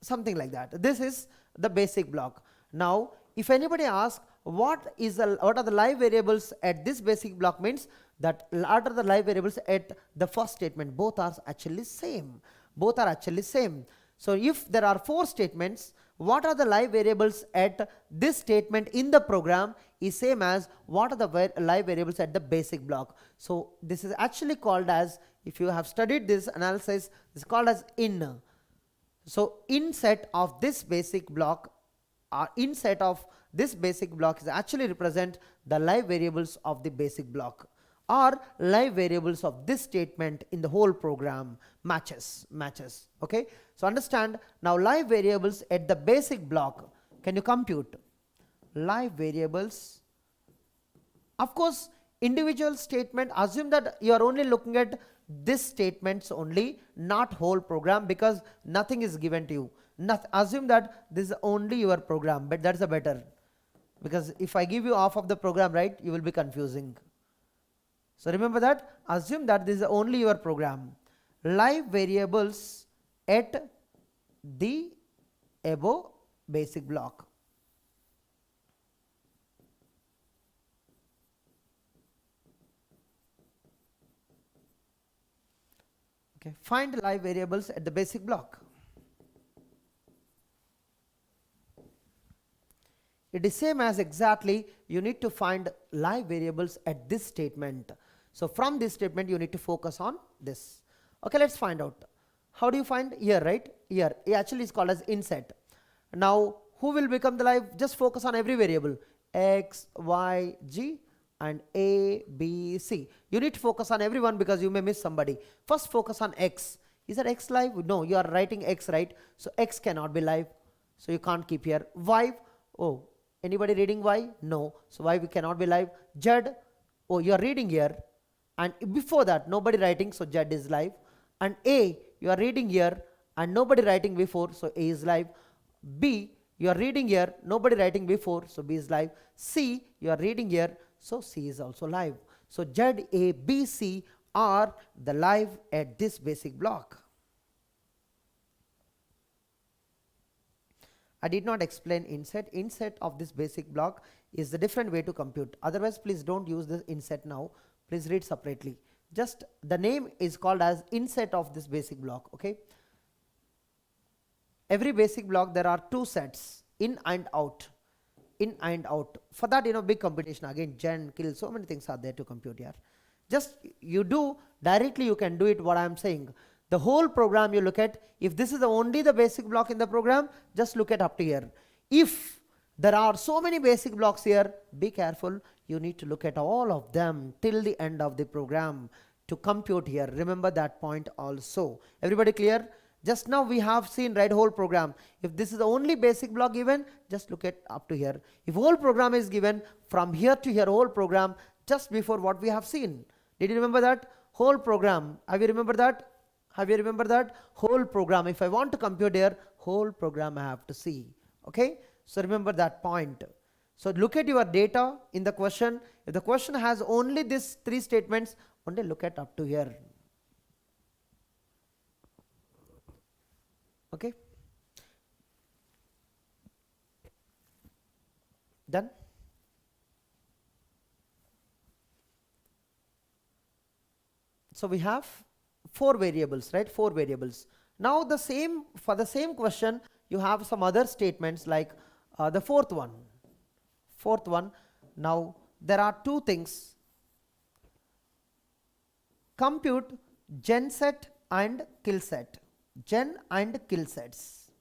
something like that. This is the basic block. Now if anybody asks what are the live variables at this basic block, means that what are the live variables at the first statement, both are actually same. Both are actually same. So if there are 4 statements, what are the live variables at this statement in the program is same as what are the live variables at the basic block. So this is actually called as, if you have studied this analysis, this is called as in. So inset of this basic block, inset of this basic block is actually represent the live variables of the basic block, or live variables of this statement in the whole program. Matches. Okay, so understand now live variables at the basic block. Can you compute live variables? Of course, individual statement, assume that you are only looking at this statements only, not whole program, because nothing is given to you. Assume that this is only your program, but that's a better, because if I give you half of the program, right, you will be confusing. So remember that, assume that this is only your program. Live variables at the above basic block. Okay, find live variables at the basic block. It is same as exactly you need to find live variables at this statement. So from this statement you need to focus on this. Okay, let's find out. How do you find? Here, right? Here, it actually is called as inset. Now who will become the live? Just focus on every variable, X, Y, G and A, B, C. You need to focus on everyone because you may miss somebody. First focus on X. Is that X live? No, you are writing X, right? So X cannot be live, so you can't keep here. Y, oh, anybody reading Y? No, so Y we cannot be live. Z, oh, you are reading here, and before that nobody writing, so Z is live. And A, you are reading here and nobody writing before, so A is live. B, you are reading here, nobody writing before, so B is live. C, you are reading here, so C is also live. So Z, A, B, C are the live at this basic block. I did not explain inset. Inset of this basic block is the different way to compute. Otherwise, please don't use this inset now. Please read separately. just the name is called as inset of this basic block. Okay, every basic block there are two sets, in and out, in and out. For that, big computation again, gen, kill, so many things are there to compute here. Just you do directly, you can do it. What I am saying, the whole program you look at, if this is only the basic block in the program, just look at up to here. If there are so many basic blocks here, be careful, you need to look at all of them till the end of the program to compute here. Remember that point also. Everybody clear? Just now we have seen, right, whole program. If this is the only basic block given, just look at up to here. If whole program is given, from here to here, whole program, just before what we have seen. Did you remember that? Whole program. Have you remembered that? Have you remembered that? Whole program. If I want to compute here, whole program I have to see. Okay? So remember that point. So look at your data in the question. If the question has only these three statements, only look at up to here. Okay? Done? So we have 4 variables, right? 4 variables. Now the same, for the same question, you have some other statements like the fourth one. Now there are two things. Compute gen set and kill set. Gen and kill sets.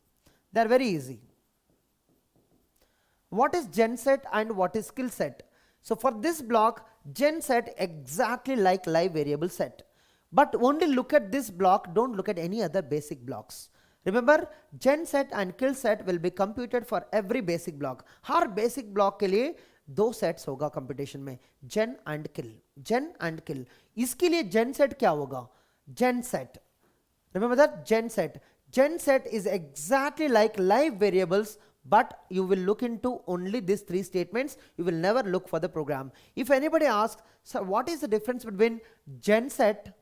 They are very easy. What is gen set and what is kill set? So for this block, gen set exactly like live variable set. But only look at this block, don't look at any other basic blocks. Remember, gen set and kill set will be computed for every basic block. Her basic block के लिए 2 sets होगा computation में, gen and kill. Gen and kill. इसके लिए gen set क्या होगा? Gen set. Remember that? Gen set. Gen set is exactly like live variables, but you will look into only these 3 statements. You will never look for the program. If anybody asks, sir, what is the difference between gen set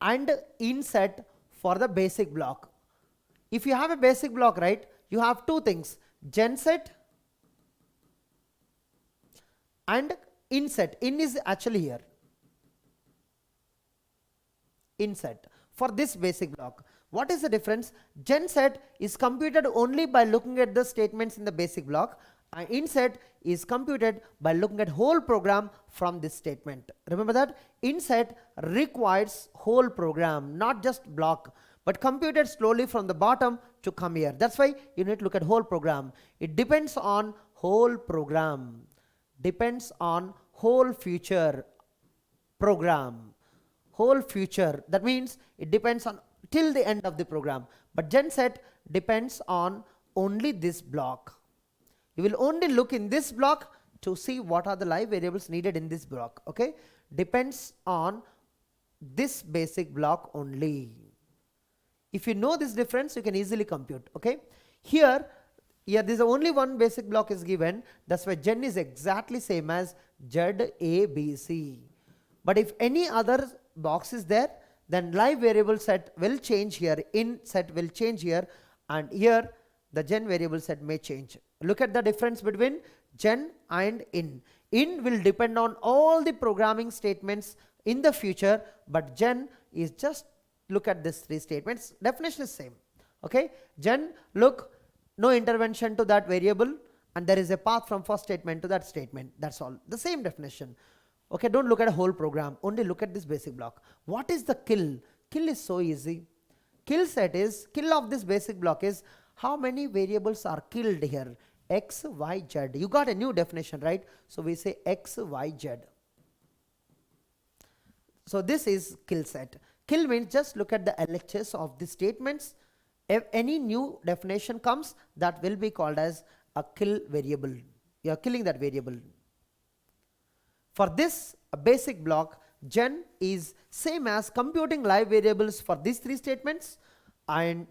and inset for the basic block? If you have a basic block, right, you have 2 things, gen set and inset. In is actually here. Inset for this basic block. What is the difference? Gen set is computed only by looking at the statements in the basic block, and inset is computed by looking at whole program from this statement. Remember that? Inset requires whole program, not just block, but computed slowly from the bottom to come here. That's why you need to look at whole program. It depends on whole program, depends on whole future program, whole future. That means it depends on till the end of the program. But gen set depends on only this block. You will only look in this block to see what are the live variables needed in this block. Okay, depends on this basic block only. If you know this difference, you can easily compute. Okay, here there's only one basic block is given. That's why gen is exactly same as Z A B C. But if any other box is there, then live variable set will change here, in set will change here, and here the gen variable set may change. Look at the difference between gen and in. In will depend on all the programming statements in the future, but gen is just look at these 3 statements. Definition is same. Okay, gen, look, no intervention to that variable, and there is a path from first statement to that statement. That's all. The same definition. Okay, don't look at a whole program, only look at this basic block. What is the kill? Kill is so easy. Kill set is, kill of this basic block is how many variables are killed here. X, Y, Z. You got a new definition, right? So we say X, Y, Z. So this is kill set. Kill means just look at the LHS of the statements. If any new definition comes, that will be called as a kill variable. You are killing that variable. For this basic block, gen is same as computing live variables for these 3 statements, and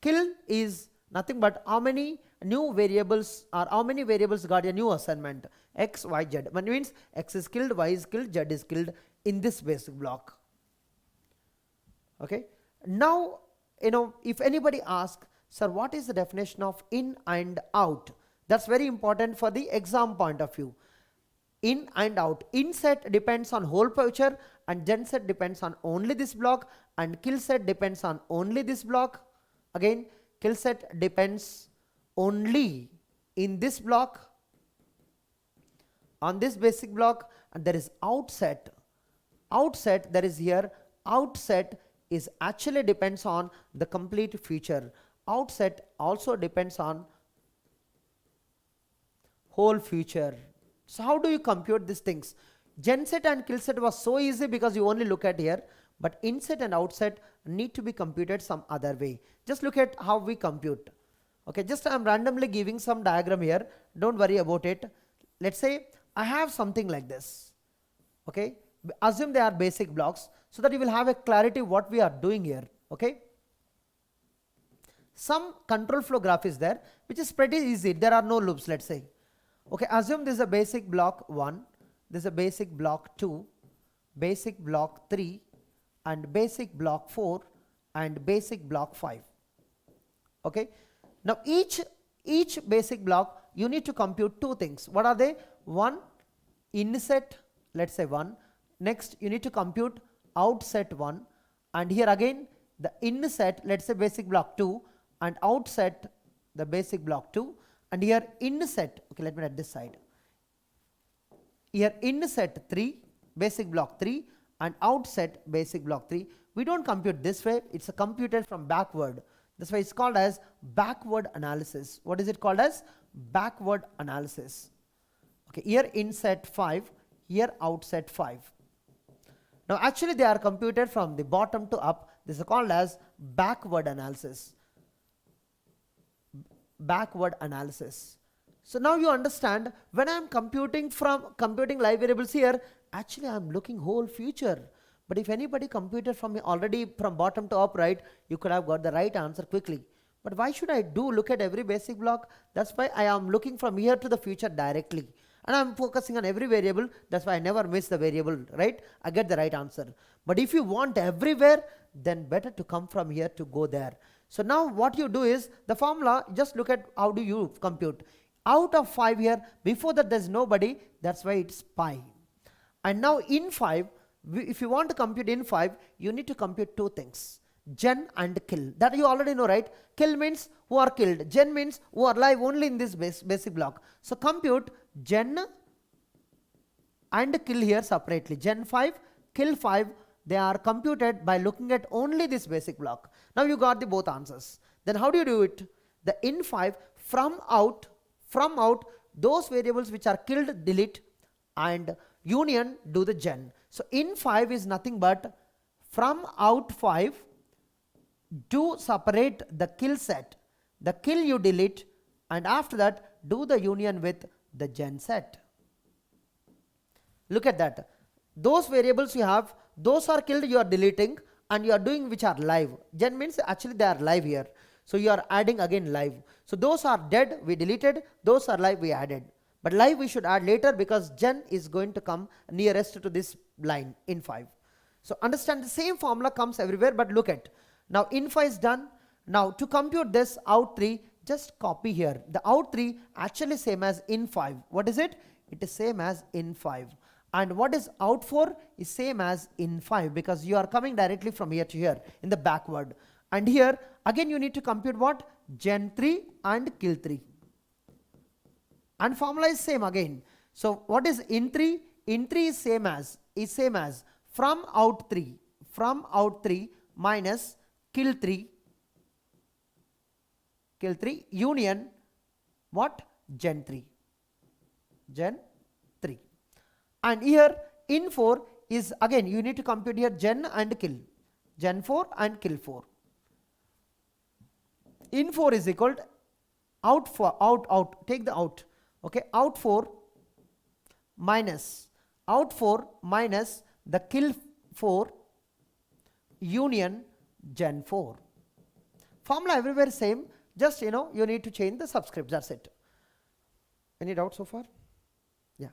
kill is nothing but how many new variables or how many variables got a new assignment, X, Y, Z. That means X is killed, Y is killed, Z is killed in this basic block. Okay. Now, if anybody asks, sir, what is the definition of in and out? That's very important for the exam point of view. in and out. In set depends on whole future, and gen set depends on only this block, and kill set depends on only this block. Again, kill set depends only in this block, on this basic block, and there is outset. Outset, there is here, outset is actually depends on the complete future. Outset also depends on whole future. So how do you compute these things? Gen set and kill set was so easy because you only look at here, but inset and outset need to be computed some other way. Just look at how we compute. Okay, just I am randomly giving some diagram here, don't worry about it. Let's say I have something like this. Okay, assume they are basic blocks so that you will have a clarity what we are doing here. Okay, some control flow graph is there which is pretty easy, there are no loops. Let's say, okay, assume this is a basic block 1, this is a basic block 2, basic block 3, and basic block 4, and basic block 5. Okay, now each basic block you need to compute two things. What are they? One, inset, let's say 1. Next you need to compute outset 1, and here again the inset, let's say basic block 2, and outset the basic block 2, and here inset, okay, let me write this side, here inset 3, basic block 3, and outset basic block 3. We don't compute this way, it's a computed from backward. That's why it's called as backward analysis. What is it called as? Backward analysis. Okay, here inset 5, here outset 5. Now actually they are computed from the bottom to up. This is called as backward analysis. Backward analysis. So now you understand, when I am computing live variables here, actually I am looking whole future. But if anybody computed from already from bottom to up, right, you could have got the right answer quickly. But why should I look at every basic block? That's why I am looking from here to the future directly. And I am focusing on every variable. That's why I never miss the variable, right? I get the right answer. But if you want everywhere, then better to come from here to go there. So now what you do is, the formula, just look at how do you compute. Out of 5 here, before that there's nobody, that's why it's pi. And now in 5, if you want to compute in 5, you need to compute two things, gen and kill. That you already know, right? Kill means who are killed, gen means who are alive only in this basic block. So compute gen and kill here separately. Gen 5, kill 5, they are computed by looking at only this basic block. Now you got the both answers. Then how do you do it? The in 5, from out, those variables which are killed delete, and union do the gen. So in 5 is nothing but from out 5, do separate the kill set, the kill you delete, and after that do the union with the gen set. Look at that. Those variables you have, those are killed, you are deleting, and you are doing which are live. Gen means actually they are live here. So you are adding again live. So those are dead, we deleted, those are live, we added. But live we should add later because gen is going to come nearest to this line in 5. So understand the same formula comes everywhere, but look at. Now in 5 is done. Now to compute this out 3, just copy here. The out 3 actually same as in 5. What is it? It is same as in 5. And what is out 4 is same as in 5 because you are coming directly from here to here in the backward. And here again you need to compute what? Gen 3 and kill 3. And formula is same again. So what is in 3? In 3 is same as from out 3 minus kill 3 union what? Gen 3. And here in 4 is again you need to compute here gen and kill, gen 4 and kill 4. In 4 is equal to out, take the out. Okay, out 4 minus the kill 4 union gen 4. Formula everywhere same, just you need to change the subscripts, that's it. Any doubt so far? Yeah.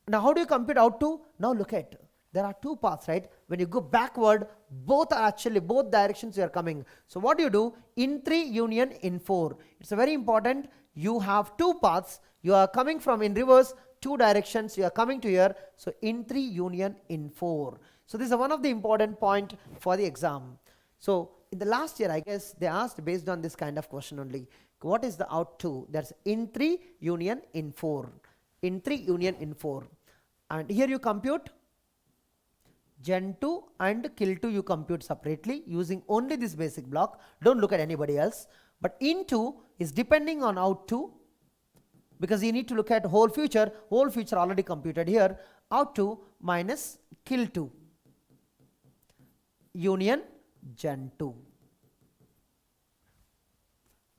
Now how do you compute out 2? Now look at, there are two paths, right? When you go backward, both directions you are coming. So what do you do? In 3 union in 4. It's a very important, you have two paths. You are coming from in reverse, two directions, you are coming to here. So in 3 union in 4. So this is one of the important point for the exam. So in the last year, I guess they asked based on this kind of question only. What is the out 2? That's in 3 union in 4. In 3 union in 4. And here you compute Gen 2 and kill 2 you compute separately using only this basic block. Don't look at anybody else. But in 2 is depending on out 2, because you need to look at whole future already computed here. Out 2 minus kill 2 union Gen 2.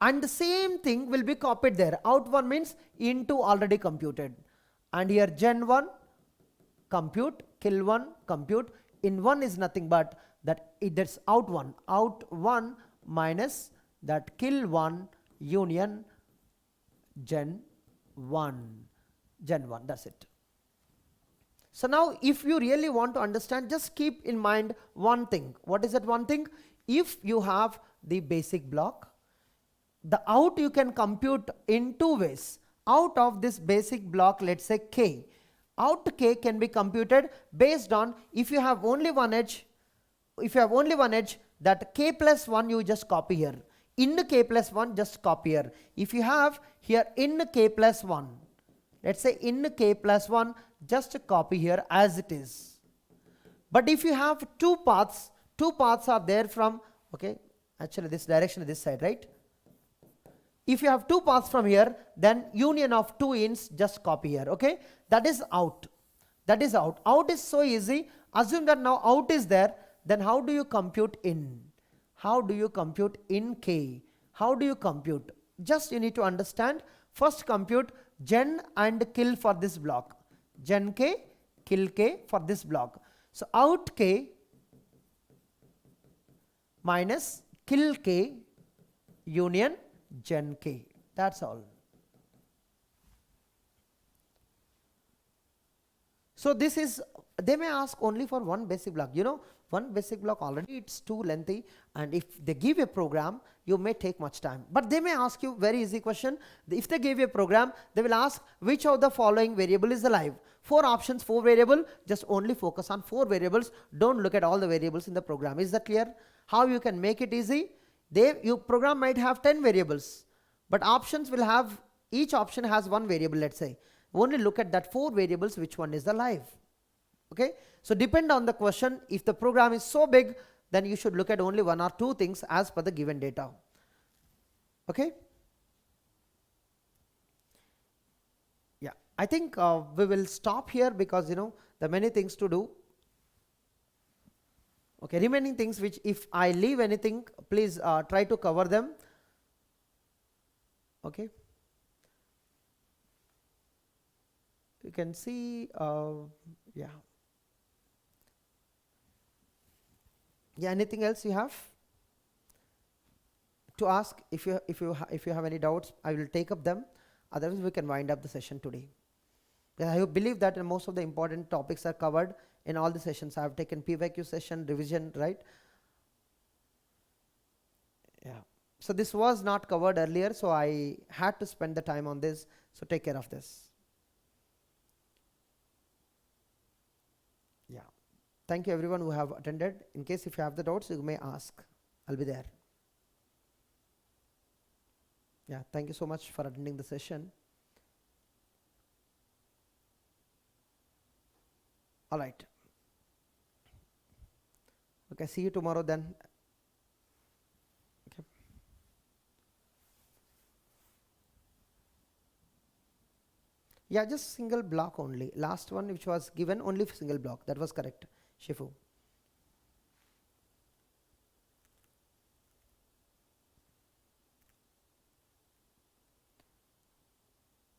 And the same thing will be copied there. Out 1 means in 2 already computed. And here Gen 1 compute, kill 1 compute. In 1 is nothing but that that's out 1. Out 1 minus that kill 1 union Gen 1. Gen 1, that's it. So now if you really want to understand, just keep in mind one thing. What is that one thing? If you have the basic block, the out you can compute in 2 ways. Out of this basic block, let's say k. Out k can be computed based on if you have only one edge. If you have only one edge, that k plus 1 you just copy here. In k plus 1 just copy here. If you have here in k plus 1, let's say in k plus 1, just copy here as it is. But if you have two paths are there from, okay, actually this direction is this side, right? If you have two paths from here, then union of two ins just copy here, okay? That is out. That is out. Out is so easy. Assume that now out is there, then how do you compute in? How do you compute in k? How do you compute? Just you need to understand. First compute gen and kill for this block. Gen k, kill k for this block. So out k minus kill k union gen k. That's all. So this is, they may ask only for one basic block. You know, one basic block already it's too lengthy, and if they give a program, you may take much time. But they may ask you very easy question. If they give you a program, they will ask which of the following variable is alive. 4 options, 4 variable, just only focus on 4 variables. Don't look at all the variables in the program. Is that clear? How you can make it easy? Your program might have 10 variables, but options will have, each option has 1 variable, let's say. Only look at that 4 variables, which one is alive. Okay, so depend on the question. If the program is so big, then you should look at only 1 or 2 things as per the given data. Okay. Yeah, I think we will stop here because, you know, there are many things to do. Okay, remaining things which if I leave anything, please try to cover them. Okay. You can see, yeah. Yeah, anything else you have to ask? If you have any doubts, I will take up them. Otherwise, we can wind up the session today. I believe that most of the important topics are covered in all the sessions. I have taken PYQ session, revision, right? Yeah. So this was not covered earlier, so I had to spend the time on this. So take care of this. Yeah. Thank you everyone who have attended. In case if you have the doubts, you may ask. I'll be there. Yeah. Thank you so much for attending the session. All right. Okay, see you tomorrow then. Okay. Yeah, just single block only. Last one which was given only single block. That was correct, Shifu.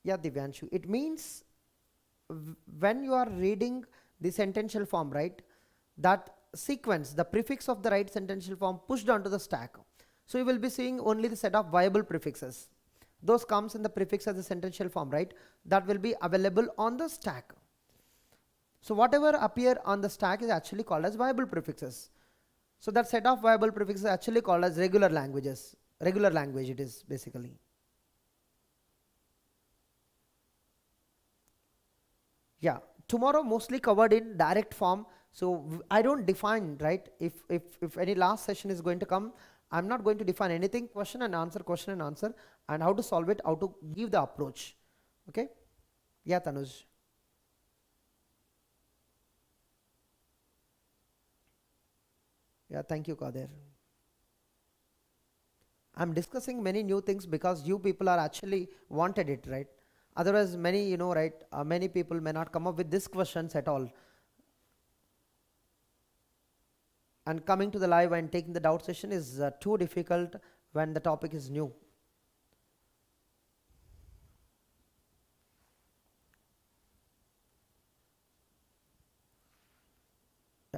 Yeah, Divyanshu. It means when you are reading the sentential form, right, that sequence, the prefix of the right sentential form pushed onto the stack. So you will be seeing only the set of viable prefixes. Those comes in the prefix as the sentential form, right? That will be available on the stack. So whatever appear on the stack is actually called as viable prefixes. So that set of viable prefixes is actually called as regular languages. Regular language it is basically. Yeah, tomorrow mostly covered in direct form. So I don't define, right? If any last session is going to come, I'm not going to define anything. Question and answer, and how to solve it, how to give the approach. Okay. Yeah, Tanuj. Yeah, thank you, Kader. I'm discussing many new things because you people are actually wanted it, right? Otherwise, many, right, many people may not come up with these questions at all. And coming to the live and taking the doubt session is too difficult when the topic is new.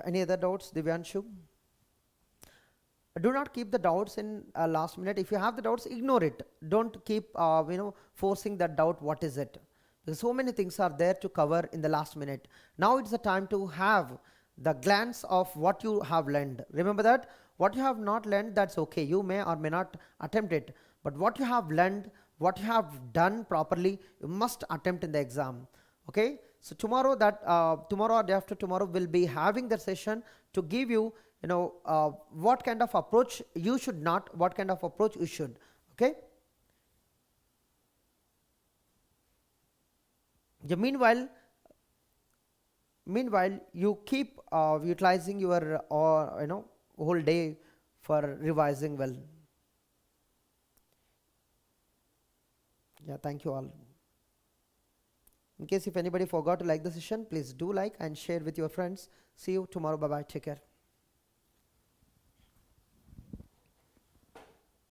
Any other doubts, Divyanshu? Do not keep the doubts in last minute. If you have the doubts, ignore it. Don't keep forcing that doubt. What is it? Because so many things are there to cover in the last minute. Now it's the time to have the glance of what you have learned. Remember that what you have not learned, that's okay. You may or may not attempt it, but what you have learned, what you have done properly, you must attempt in the exam. Okay, so tomorrow or day after tomorrow we'll be having the session to give you, what kind of approach you should not, what kind of approach you should. Okay. Yeah, meanwhile you keep utilizing your whole day for revising well. Yeah, thank you all. In case if anybody forgot to like the session, please do like and share with your friends. See you tomorrow. Bye bye. Take care.